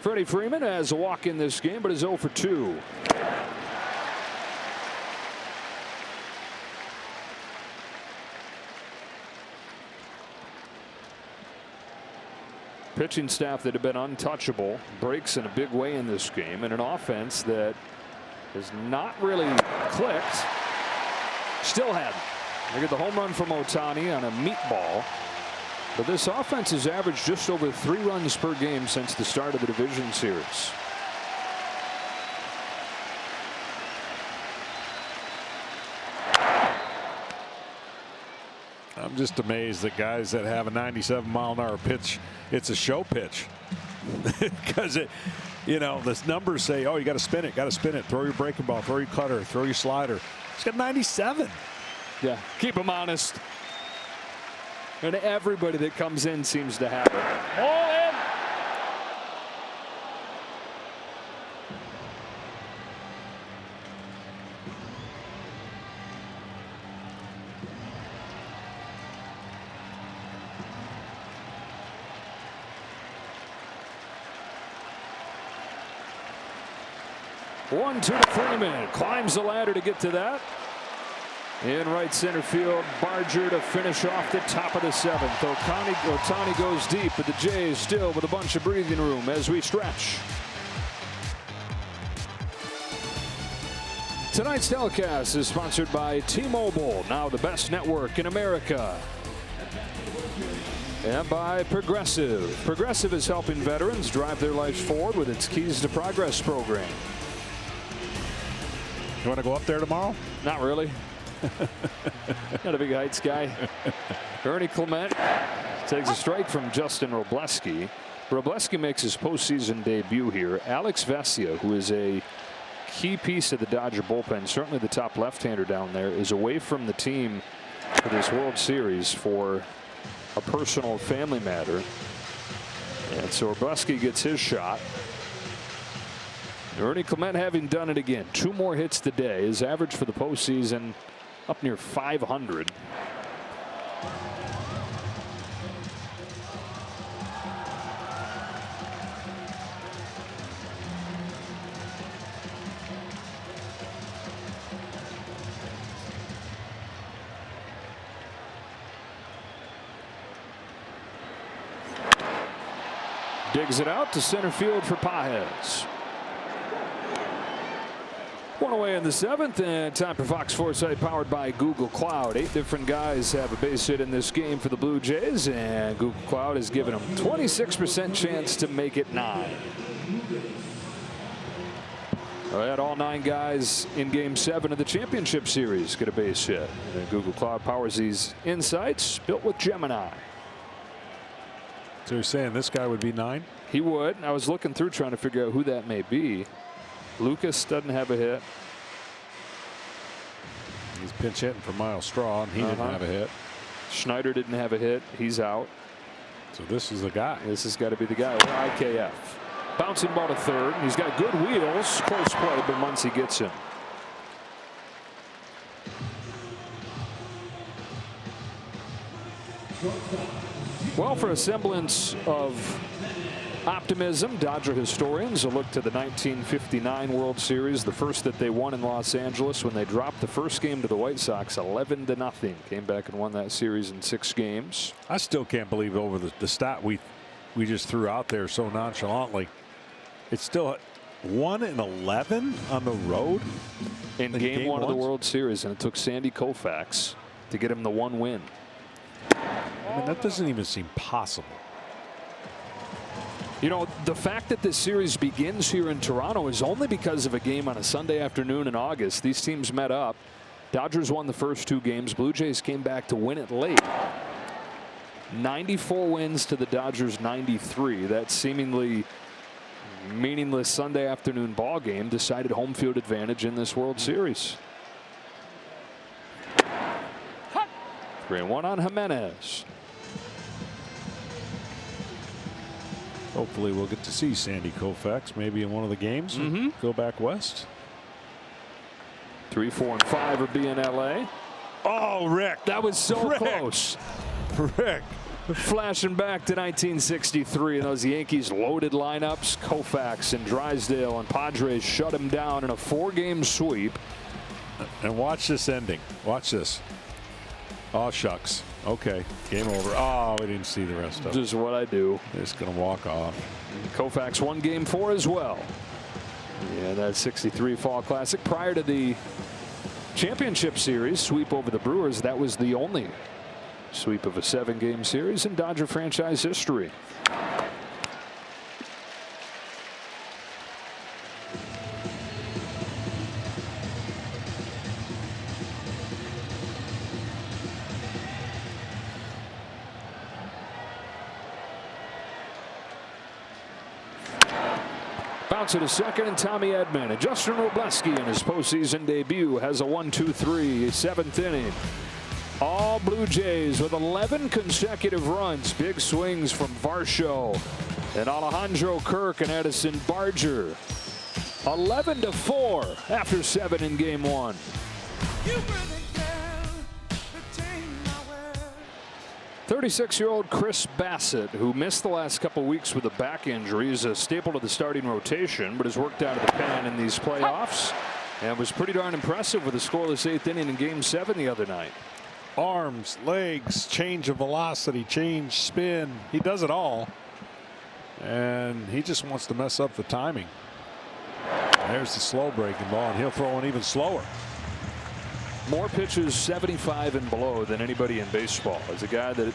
Freddie Freeman has a walk in this game, but is 0 for 2. Pitching staff that have been untouchable breaks in a big way in this game, and an offense that has not really clicked. Still hadn't. They get the home run from Ohtani on a meatball. But this offense has averaged just over 3 runs per game since the start of the division series. I'm just amazed that guys that have a 97-mile-an-hour pitch, it's a show pitch. Because it, you know, the numbers say, oh, you got to spin it, throw your breaking ball, throw your cutter, throw your slider. He's got 97. Yeah, keep him honest. And everybody that comes in seems to have it. All in. One, two to Freeman. Climbs the ladder to get to that. In right center field, Barger to finish off the top of the 7th. Ohtani goes deep, but the Jays still with a bunch of breathing room as we stretch. Tonight's telecast is sponsored by T-Mobile, now the best network in America. And by Progressive. Progressive is helping veterans drive their lives forward with its Keys to Progress program. You want to go up there tomorrow? Not really. Not a big heights guy. Ernie Clement takes a strike from Justin Robleski. Robleski makes his postseason debut here. Alex Vesia, who is a key piece of the Dodger bullpen, certainly the top left-hander down there, is away from the team for this World Series for a personal family matter. And so Robleski gets his shot. Ernie Clement having done it again. 2 more hits today. His average for the postseason up near 500. Digs it out to center field for Pages. 1 away in the 7th, and time for Fox Foresight powered by Google Cloud. 8 different guys have a base hit in this game for the Blue Jays, and Google Cloud has given them 26% chance to make it 9. All right, all 9 guys in Game 7 of the championship series get a base hit. And Google Cloud powers these insights built with Gemini. So you're saying this guy would be 9? He would. I was looking through trying to figure out who that may be. Lucas doesn't have a hit. He's pinch hitting for Miles Straw, and he didn't have a hit. Schneider didn't have a hit. He's out. So this is the guy. This has got to be the guy. Or IKF. Bouncing ball to third. He's got good wheels. Close play, but Muncy gets him. Well, for a semblance of optimism, Dodger historians will look to the 1959 World Series, the first that they won in Los Angeles when they dropped the first game to the White Sox 11-0. Came back and won that series in 6 games. I still can't believe over the stat we just threw out there so nonchalantly. It's still 1-11 on the road in game 1 of the World Series, and it took Sandy Koufax to get him the 1 win. I mean, that doesn't even seem possible. You know, the fact that this series begins here in Toronto is only because of a game on a Sunday afternoon in August. These teams met up. Dodgers won the first 2 games. Blue Jays came back to win it late. 94 wins to the Dodgers 93. That seemingly meaningless Sunday afternoon ball game decided home field advantage in this World Series. 3-1 on Jimenez. Hopefully we'll get to see Sandy Koufax maybe in one of the games and go back west. 3, 4, and 5 will be in LA. Oh, Rick. That was so close. Rick. Flashing back to 1963 and those Yankees loaded lineups. Koufax and Drysdale and Padres shut him down in a 4-game sweep. And watch this ending. Watch this. Oh, shucks. Okay, game over. Oh, we didn't see the rest of it. This is what I do. They're just going to walk off. Koufax won Game 4 as well. Yeah, that 63 Fall Classic. Prior to the championship series sweep over the Brewers, that was the only sweep of a 7-game series in Dodger franchise history. bounce to second, and Tommy Edman. And Justin Robleski in his postseason debut has a 1-2-3 seventh inning. All Blue Jays with 11 consecutive runs. Big swings from Varsho and Alejandro Kirk and Addison Barger. 11-4 after 7 in game 1. 36-year-old Chris Bassett, who missed the last couple weeks with a back injury, is a staple to the starting rotation, but has worked out of the pen in these playoffs and was pretty darn impressive with a scoreless 8th inning in game 7 the other night. Arms, legs, change of velocity, change, spin. He does it all. And he just wants to mess up the timing. There's the slow breaking ball, and he'll throw one even slower. More pitches 75 and below than anybody in baseball. As a guy that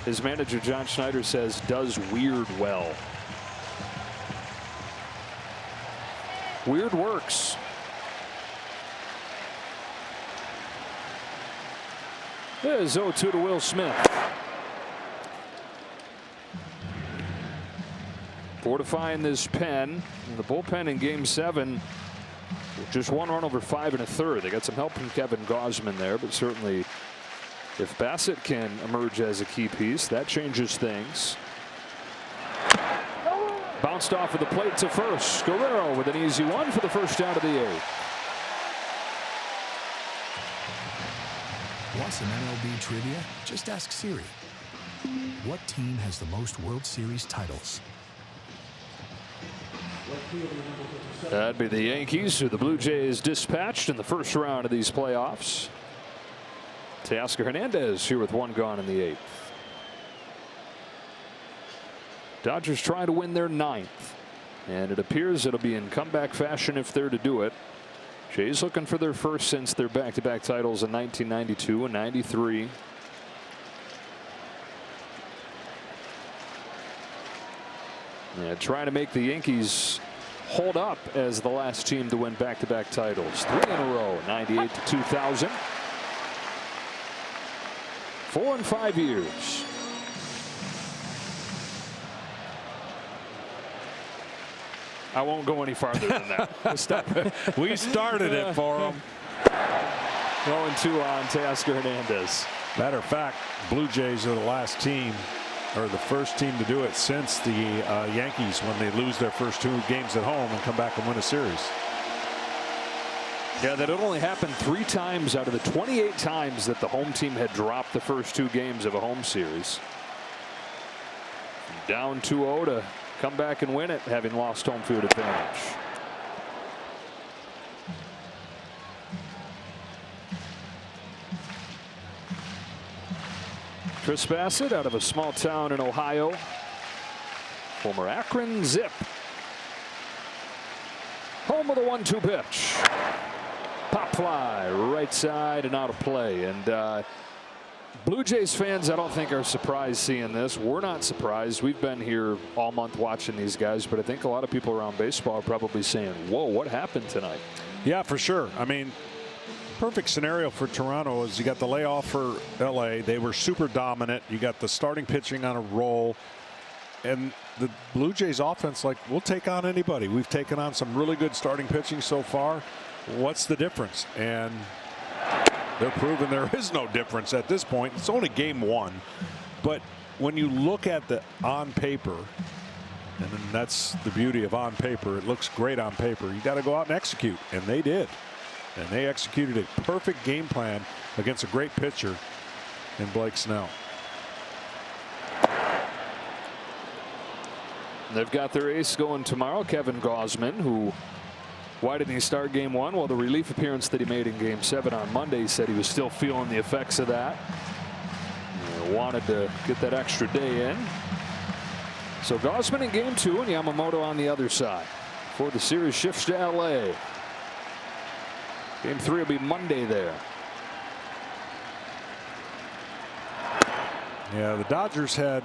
his manager John Schneider says does weird well. Weird works. There's 0-2 to Will Smith. Fortifying this pen. The bullpen in game 7. Just 1 run over 5 1/3. They got some help from Kevin Gausman there, but certainly if Bassett can emerge as a key piece, that changes things. Bounced off of the plate to first. Guerrero with an easy one for the first out of the 8th. Want some MLB trivia? Just ask Siri. What team has the most World Series titles? That'd be the Yankees, who the Blue Jays dispatched in the first round of these playoffs. Teoscar Hernandez here with 1 gone in the 8th. Dodgers trying to win their 9th, and it appears it'll be in comeback fashion if they're to do it. Jays looking for their first since their back-to-back titles in 1992 and 93. Yeah, trying to make the Yankees hold up as the last team to win back-to-back titles. 3 in a row, 98 to 2000. 4 and 5 years. I won't go any farther than that. We started it for them. 0-2 on Teoscar Hernandez. Matter of fact, Blue Jays are the last team, or the first team to do it since the Yankees, when they lose their first 2 games at home and come back and win a series. Yeah, that had only happened 3 times out of the 28 times that the home team had dropped the first 2 games of a home series. Down 2-0 to come back and win it, having lost home field advantage. Chris Bassett out of a small town in Ohio. Former Akron Zip. Home with a 1-2 pitch. Pop fly, right side and out of play. And Blue Jays fans, I don't think, are surprised seeing this. We're not surprised. We've been here all month watching these guys, but I think a lot of people around baseball are probably saying, whoa, what happened tonight? Yeah, for sure. I mean, perfect scenario for Toronto is you got the layoff for LA. They were super dominant. You got the starting pitching on a roll. And the Blue Jays offense, like, we'll take on anybody. We've taken on some really good starting pitching so far. What's the difference? And they're proving there is no difference at this point. It's only game 1. But when you look at the on paper, and that's the beauty of on paper, it looks great on paper. You got to go out and execute. And they did. And they executed a perfect game plan against a great pitcher in Blake Snell. They've got their ace going tomorrow, Kevin Gausman, who, why didn't he start game 1? Well, the relief appearance that he made in game 7 on Monday, he said he was still feeling the effects of that. Wanted to get that extra day in. So Gausman in game 2 and Yamamoto on the other side before the series shifts to LA. Game 3 will be Monday there. Yeah, the Dodgers had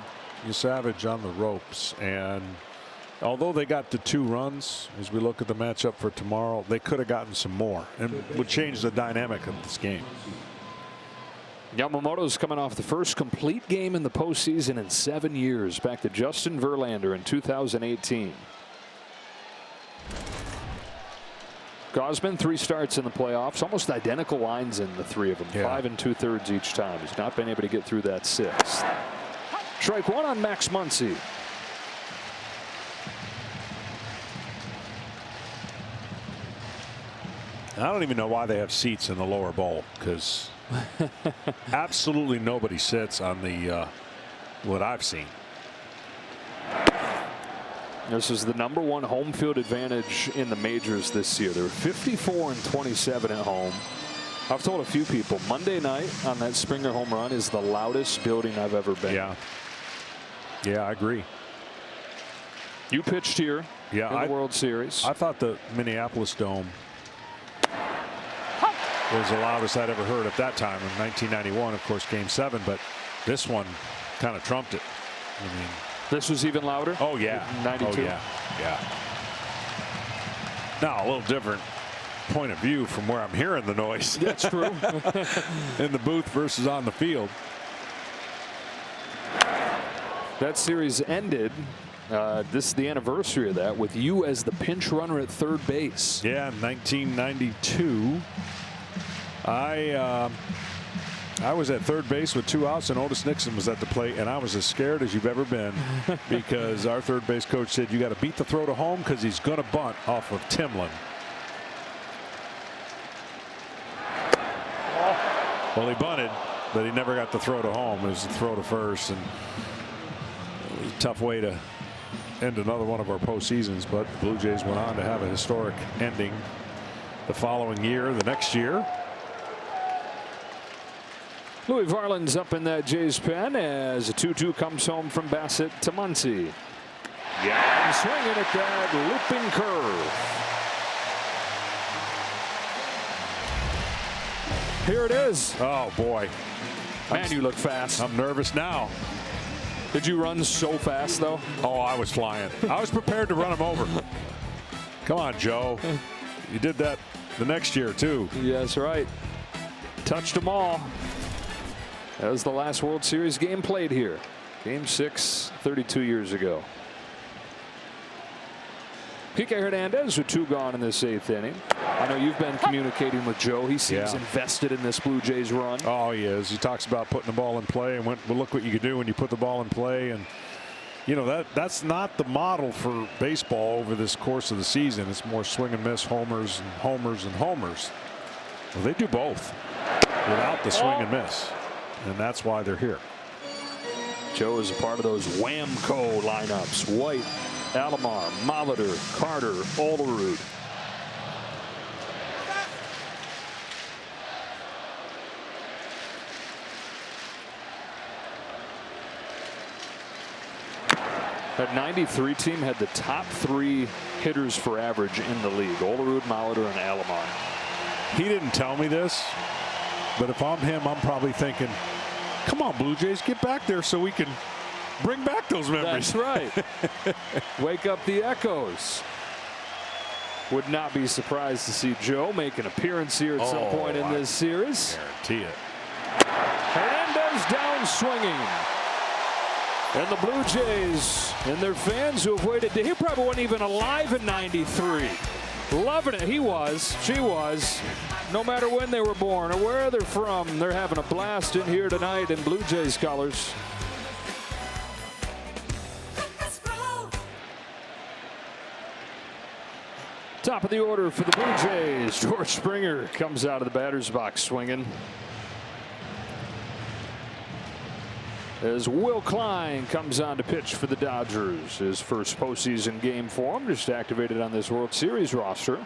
Savage on the ropes, and although they got the 2 runs, as we look at the matchup for tomorrow, they could have gotten some more and would change the dynamic of this game. Yamamoto's coming off the first complete game in the postseason in 7 years, back to Justin Verlander in 2018. Gausman, 3 starts in the playoffs, almost identical lines in the 3 of them, 5 2/3 each time. He's not been able to get through that 6th. Strike 1 on Max Muncy. I don't even know why they have seats in the lower bowl, because absolutely nobody sits on the what I've seen. This is the #1 home field advantage in the majors this year. They're 54-27 at home. I've told a few people Monday night on that Springer home run is the loudest building I've ever been. Yeah, I agree. You pitched here in the World Series. I thought the Minneapolis Dome was the loudest I'd ever heard at that time in 1991, of course, Game 7, but this one kind of trumped it. I mean, this was even louder? Oh, yeah. 92? Oh, yeah. Now, a little different point of view from where I'm hearing the noise. That's true. In the booth versus on the field. That series ended. This is the anniversary of that, with you as the pinch runner at third base. Yeah, in 1992. I was at third base with 2 outs, and Otis Nixon was at the plate, and I was as scared as you've ever been because our third base coach said, you got to beat the throw to home because he's going to bunt off of Timlin. Well, he bunted, but he never got the throw to home. It was the throw to first, and it was a tough way to end another one of our postseasons, but the Blue Jays went on to have a historic ending the following year, the next year. Louis Varland's up in that Jays pen as a 2-2 comes home from Bassett to Muncy. Yeah, I'm swinging at that looping curve. Here it is. Oh, boy. Man, you look fast. I'm nervous now. Did you run so fast, though? Oh, I was flying. I was prepared to run him over. Come on, Joe. You did that the next year, too. Yeah, that's right. Touched them all. That was the last World Series game played here. Game 6, 32 years ago. Kike Hernandez with 2 gone in this 8th inning. I know you've been communicating with Joe. He seems invested in this Blue Jays run. Oh, he is. He talks about putting the ball in play and well, look what you can do when you put the ball in play. And, you know, that's not the model for baseball over this course of the season. It's more swing and miss, homers and homers and homers. Well, they do both without the swing and miss. And that's why they're here. Joe is a part of those Whamco lineups. White, Alomar, Molitor, Carter, Olerud. That 93 team had the top 3 hitters for average in the league. Olerud, Molitor, and Alomar. He didn't tell me this, but if I'm him, I'm probably thinking, come on, Blue Jays, get back there so we can bring back those memories. That's right. Wake up the echoes. Would not be surprised to see Joe make an appearance here at some point in this series. Guarantee it. Hernandez down swinging. And the Blue Jays and their fans who have waited. He probably wasn't even alive in '93. Loving it. He was. She was. No matter when they were born or where they're from, they're having a blast in here tonight in Blue Jays colors. Top of the order for the Blue Jays. George Springer comes out of the batter's box swinging. As Will Klein comes on to pitch for the Dodgers. His first postseason game for him, just activated on this World Series roster.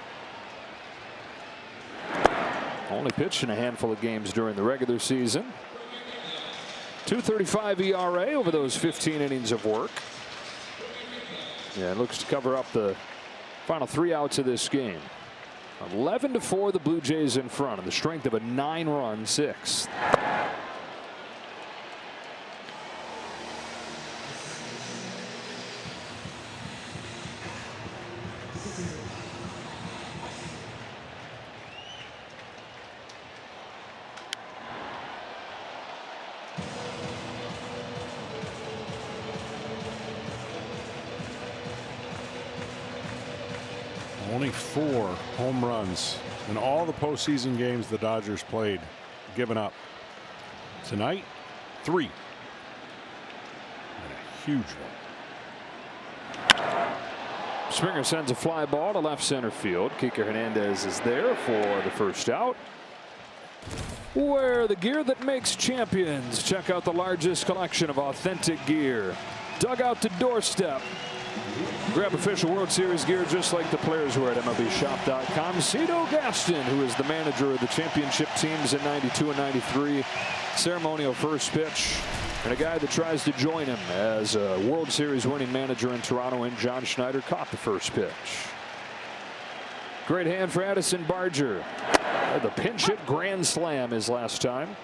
Only pitched in a handful of games during the regular season. 2.35 ERA over those 15 innings of work. Yeah, it looks to cover up the final 3 outs of this game. 11-4, the Blue Jays in front on the strength of a 9-run 6th. Only 4 home runs in all the postseason games the Dodgers played, given up. Tonight, 3. And a huge one. Springer sends a fly ball to left center field. Kike Hernandez is there for the first out. Wear the gear that makes champions. Check out the largest collection of authentic gear. Dugout to doorstep. Grab official World Series gear just like the players wear at MLBshop.com. Cito Gaston, who is the manager of the championship teams in 92 and 93. Ceremonial first pitch. And a guy that tries to join him as a World Series winning manager in Toronto, and John Schneider caught the first pitch. Great hand for Addison Barger. The pinch hit grand slam his last time.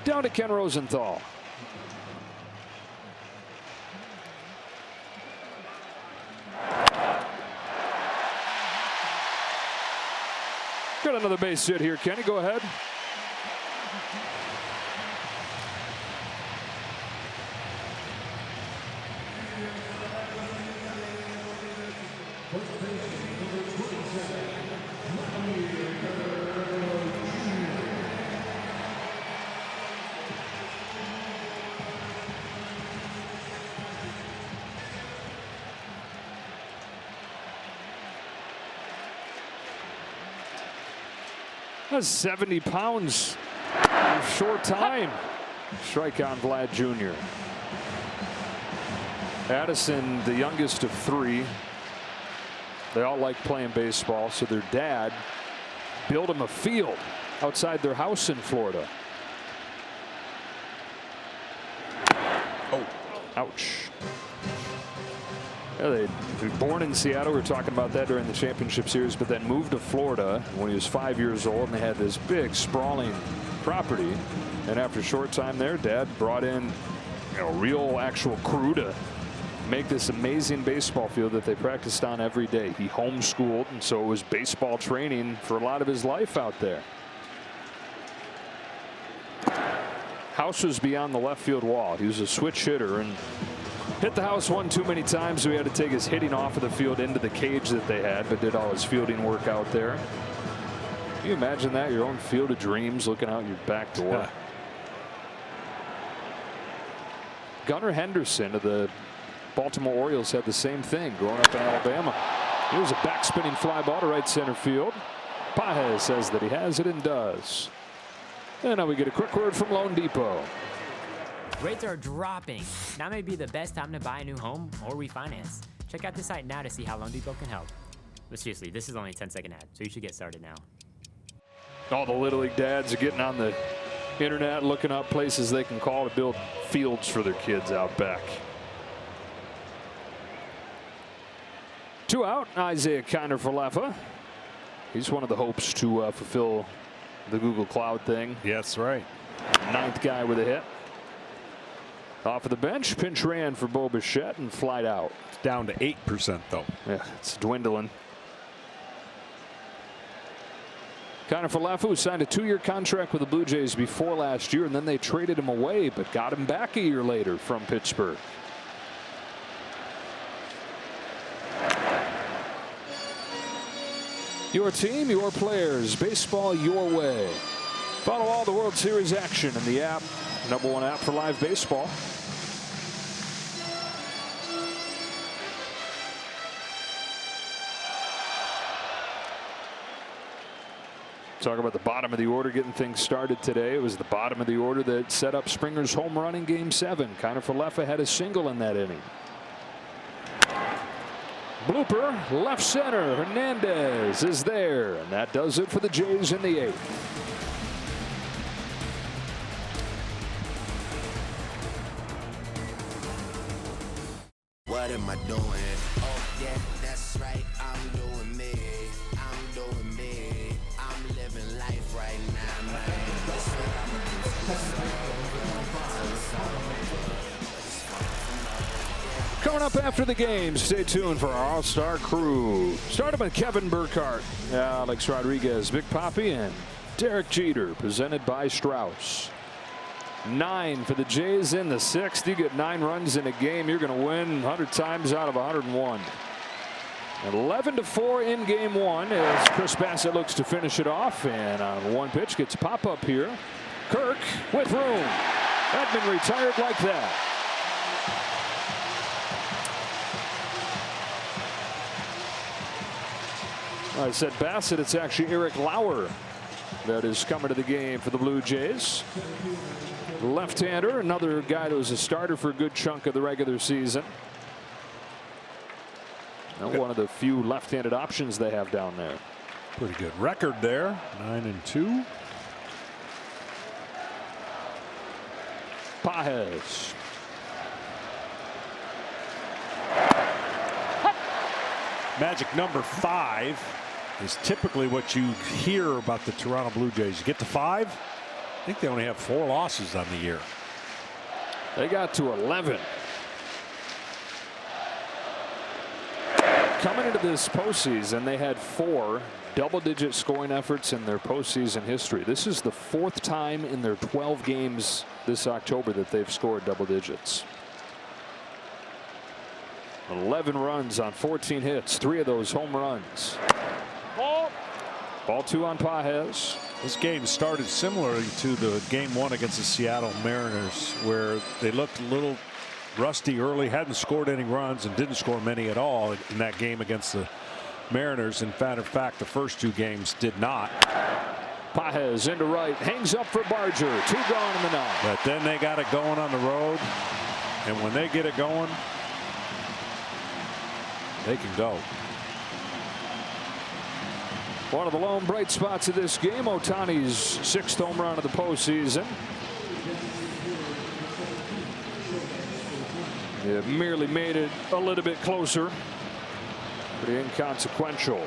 Down to Ken Rosenthal. Got another base hit here, Kenny. Go ahead. That's 70 pounds in a short time. Strike on Vlad Jr. Addison, the youngest of 3. They all like playing baseball, so their dad built them a field outside their house in Florida. Oh, ouch. Yeah, they were born in Seattle. We were talking about that during the championship series, but then moved to Florida when he was 5 years old, and they had this big sprawling property. And after a short time there, Dad brought in real actual crew to make this amazing baseball field that they practiced on every day. He homeschooled, and so it was baseball training for a lot of his life out there. House was beyond the left field wall. He was a switch hitter and hit the house one too many times, so he had to take his hitting off of the field into the cage that they had, but did all his fielding work out there. Can you imagine that? Your own field of dreams looking out your back door. Gunnar Henderson of the Baltimore Orioles had the same thing growing up in Alabama. Here's a backspinning fly ball to right center field. Pages says that he has it and does. And now we get a quick word from Loan Depot. Rates are dropping. Now may be the best time to buy a new home or refinance. Check out the site now to see how Loan Depot can help. But seriously, this is only a 10-second ad, so you should get started now. All the Little League dads are getting on the internet looking up places they can call to build fields for their kids out back. 2 out, Isaiah Kiner for Leffa. He's one of the hopes to fulfill the Google Cloud thing. Yes, right. 9th guy with a hit. Off of the bench, pinch ran for Bo Bichette and flied out. It's down to 8% though. Yeah, it's dwindling. Kiner Falefa, who signed a 2-year contract with the Blue Jays before last year, and then they traded him away, but got him back a year later from Pittsburgh. Your team, your players, baseball your way. Follow all the World Series action in the app. #1 app for live baseball. Talk about the bottom of the order getting things started today. It was the bottom of the order that set up Springer's home run in Game 7. Kiner Falefa had a single in that inning. Blooper, left center. Hernandez is there, and that does it for the Jays in the 8th. What am I doing? Oh, yeah, that's right. I'm doing me. I'm doing me. I'm living life right now, man. This what Coming up after the game, stay tuned for our all-star crew. Starting with Kevin Burkhardt, Alex Rodriguez, Big Papi, and Derek Jeter, presented by Strauss. 9 for the Jays in the 6th. You get 9 runs in a game, you're going to win 100 times out of 101. 11-4 in game one as Chris Bassett looks to finish it off, and on one pitch gets a pop up here. Kirk with room. Edman retired like that. I said Bassett, it's actually Eric Lauer that is coming to the game for the Blue Jays. Left-hander, another guy that was a starter for a good chunk of the regular season. Now one of the few left-handed options they have down there. Pretty good record there, 9-2. Pages. Magic number 5 is typically what you hear about the Toronto Blue Jays. You get to 5, I think they only have 4 losses on the year. They got to 11. Coming into this postseason, they had 4 double-digit scoring efforts in their postseason history. This is the 4th time in their 12 games this October that they've scored double digits. 11 runs on 14 hits, 3 of those home runs. Ball 2 on Pages. This game started similarly to the game 1 against the Seattle Mariners, where they looked a little rusty early, hadn't scored any runs and didn't score many at all in that game against the Mariners. In fact, the first 2 games did not. Pages into right, hangs up for Barger. 2 gone in the 9th. But then they got it going on the road, and when they get it going, they can go. One of the lone bright spots of this game, Ohtani's 6th home run of the postseason. It merely made it a little bit closer. Pretty inconsequential.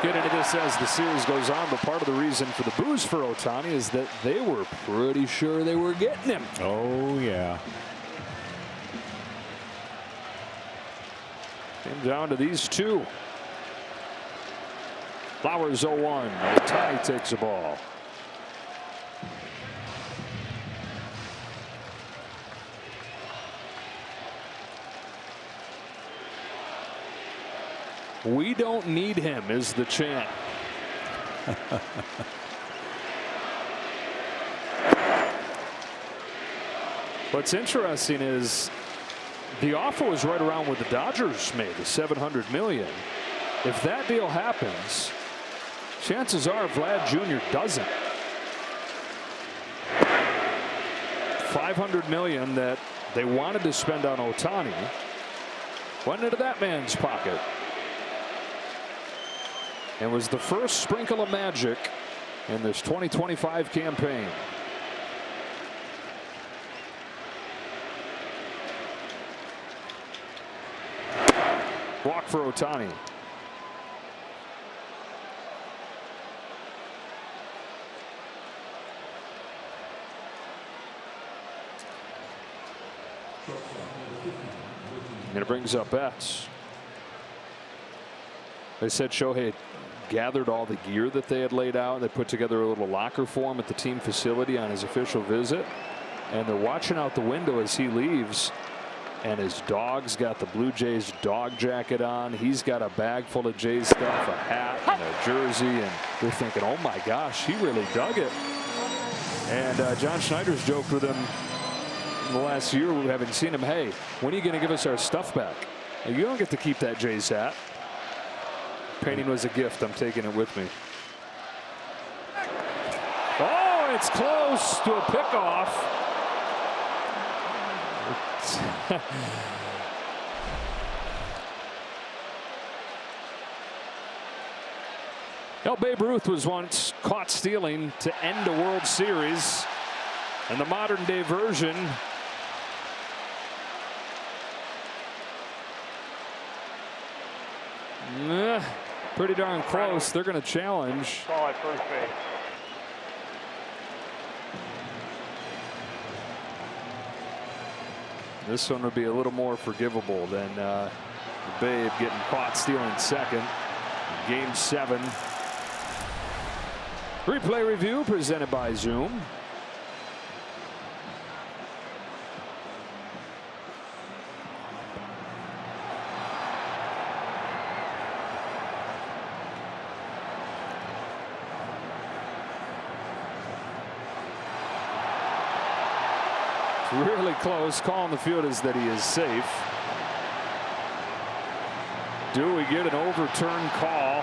Get into this as the series goes on, but part of the reason for the boos for Ohtani is that they were pretty sure they were getting him. Oh, yeah. Came down to these 2. Flowers 0-1. Ohtani takes the ball. We don't need him is the chant. What's interesting is the offer was right around what the Dodgers made, the $700 million. If that deal happens, chances are Vlad Jr. doesn't. $500 million that they wanted to spend on Ohtani went into that man's pocket. And was the first sprinkle of magic in this 2025 campaign. Walk for Ohtani. And it brings up Betts. They said Shohei gathered all the gear that they had laid out. They put together a little locker for him at the team facility on his official visit. And they're watching out the window as he leaves. And his dog's got the Blue Jays dog jacket on. He's got a bag full of Jays stuff, a hat and a jersey. And they're thinking, oh my gosh, he really dug it. And John Schneider's joked with him in the last year, having seen him, hey, when are you going to give us our stuff back? You don't get to keep that Jays hat. Painting was a gift. I'm taking it with me. Oh, it's close to a pickoff. Babe Ruth was once caught stealing to end a World Series. And the modern day version pretty darn close. They're going to challenge. Call at first base. This one would be a little more forgivable than Babe getting caught stealing second. Game 7. Replay review presented by Zoom. Really close. Call on the field is that he is safe. Do we get an overturned call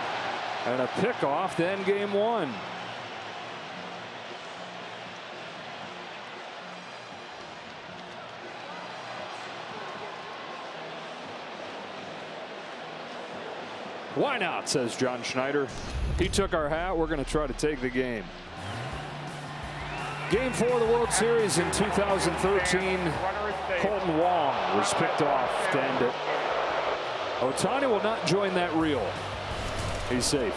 and a pickoff to end game one? Why not, says John Schneider. He took our hat. We're going to try to take the game. Game 4 of the World Series in 2013, Colton Wong was picked off to end it. Ohtani will not join that reel. He's safe.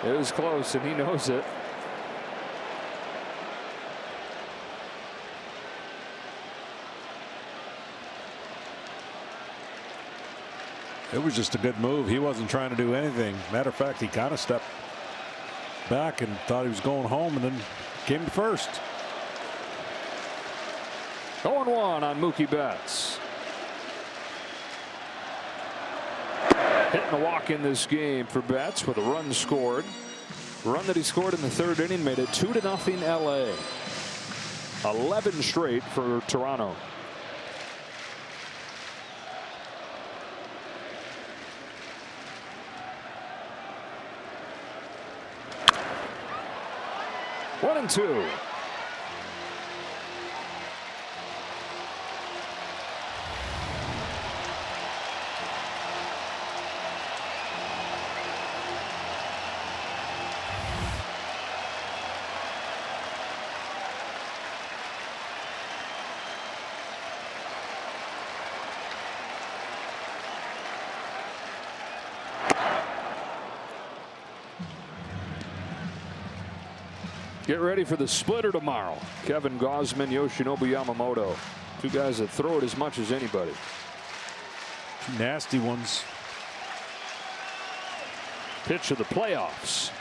It was close, and he knows it. It was just a good move. He wasn't trying to do anything. Matter of fact, he kind of stepped back and thought he was going home and then came to first. 0-1 on Mookie Betts. Hitting a walk in this game for Betts with a run scored. Run that he scored in the third inning made it 2-0 LA. 11 straight for Toronto. One and two. Get ready for the splitter tomorrow. Kevin Gausman, Yoshinobu Yamamoto. Two guys that throw it as much as anybody. Two nasty ones. Pitch of the playoffs.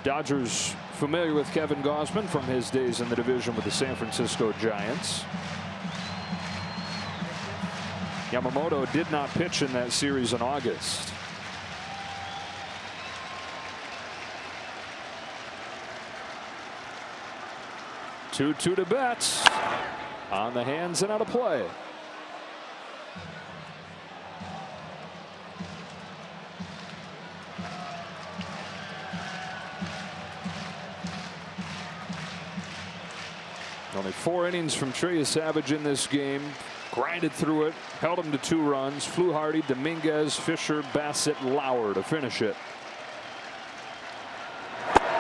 Dodgers familiar with Kevin Gausman from his days in the division with the San Francisco Giants. Yamamoto did not pitch in that series in August. Two to Betts. On the hands and out of play. Only 4 innings from Trey Savage in this game. Grinded through it, held him to 2 runs. Fluharty, Dominguez, Fisher, Bassett, Lauer to finish it.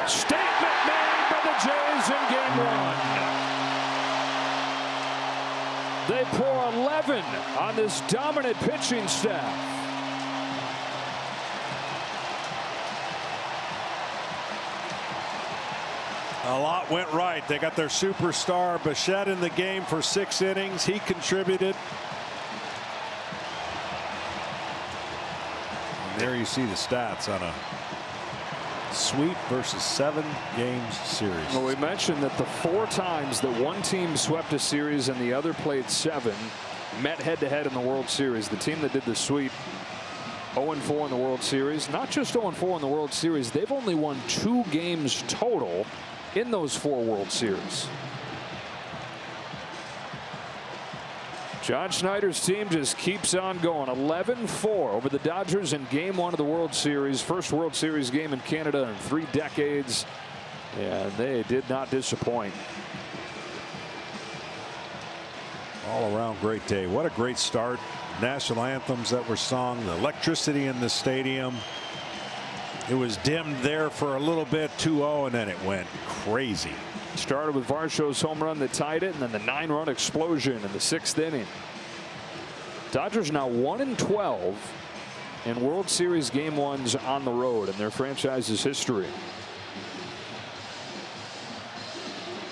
Statement made by the Jays in game 1. They pour 11 on this dominant pitching staff. A lot went right. They got their superstar Bichette in the game for 6 innings. He contributed. And there you see the stats on a sweep versus 7 games series. Well, we mentioned that the 4 times that one team swept a series and the other played 7 met head-to-head in the World Series. The team that did the sweep 0-4 in the World Series. Not just 0-4 in the World Series. They've only won 2 games total in those 4 World Series. John Schneider's team just keeps on going. 11-4 over the Dodgers in game 1 of the World Series. First World Series game in Canada in 3 decades. And they did not disappoint. All around great day. What a great start. National anthems that were sung. The electricity in the stadium. It was dimmed there for a little bit, 2-0, and then it went crazy. Started with Varsho's home run that tied it, and then the 9-run explosion in the 6th inning. Dodgers now 1-12 in World Series Game 1s on the road in their franchise's history.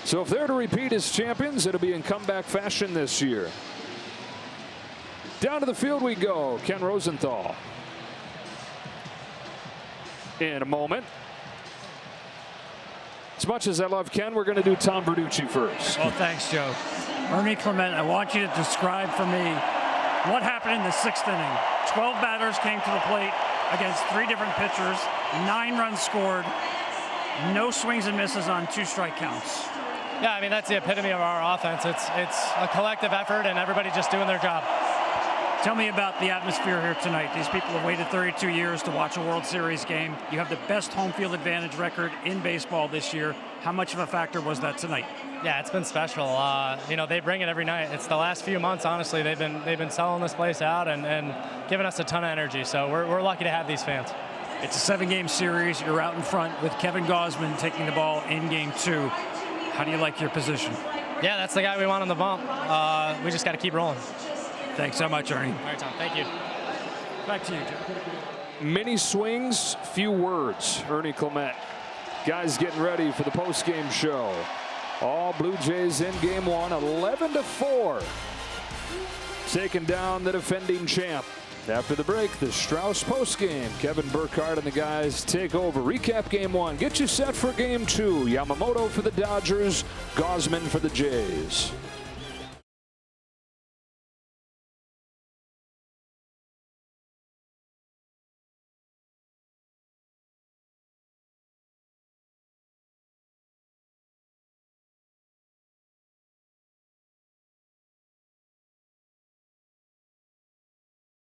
So if they're to repeat as champions, it'll be in comeback fashion this year. Down to the field we go. Ken Rosenthal. In a moment. As much as I love Ken, we're going to do Tom Verducci first. Oh, thanks, Joe. Ernie Clement, I want you to describe for me what happened in the 6th inning. 12 batters came to the plate against 3 different pitchers. 9 runs scored. No swings and misses on 2 strike counts. Yeah, I mean, that's the epitome of our offense. It's a collective effort and everybody just doing their job. Tell me about the atmosphere here tonight. These people have waited 32 years to watch a World Series game. You have the best home field advantage record in baseball this year. How much of a factor was that tonight? Yeah, it's been special. You know, they bring it every night. It's the last few months, honestly. They've been selling this place out and giving us a ton of energy. So we're lucky to have these fans. It's a 7-game series. You're out in front with Kevin Gausman taking the ball in Game 2. How do you like your position? Yeah, that's the guy we want on the bump. We just got to keep rolling. Thanks so much, Ernie. All right, Tom. Thank you. Back to you, Joe. Many swings, few words. Ernie Clement. Guys getting ready for the post-game show. All Blue Jays in Game 1, 11-4. Taking down the defending champ. After the break, the Strauss postgame. Kevin Burkhardt and the guys take over. Recap Game 1. Get you set for Game 2. Yamamoto for the Dodgers. Gausman for the Jays.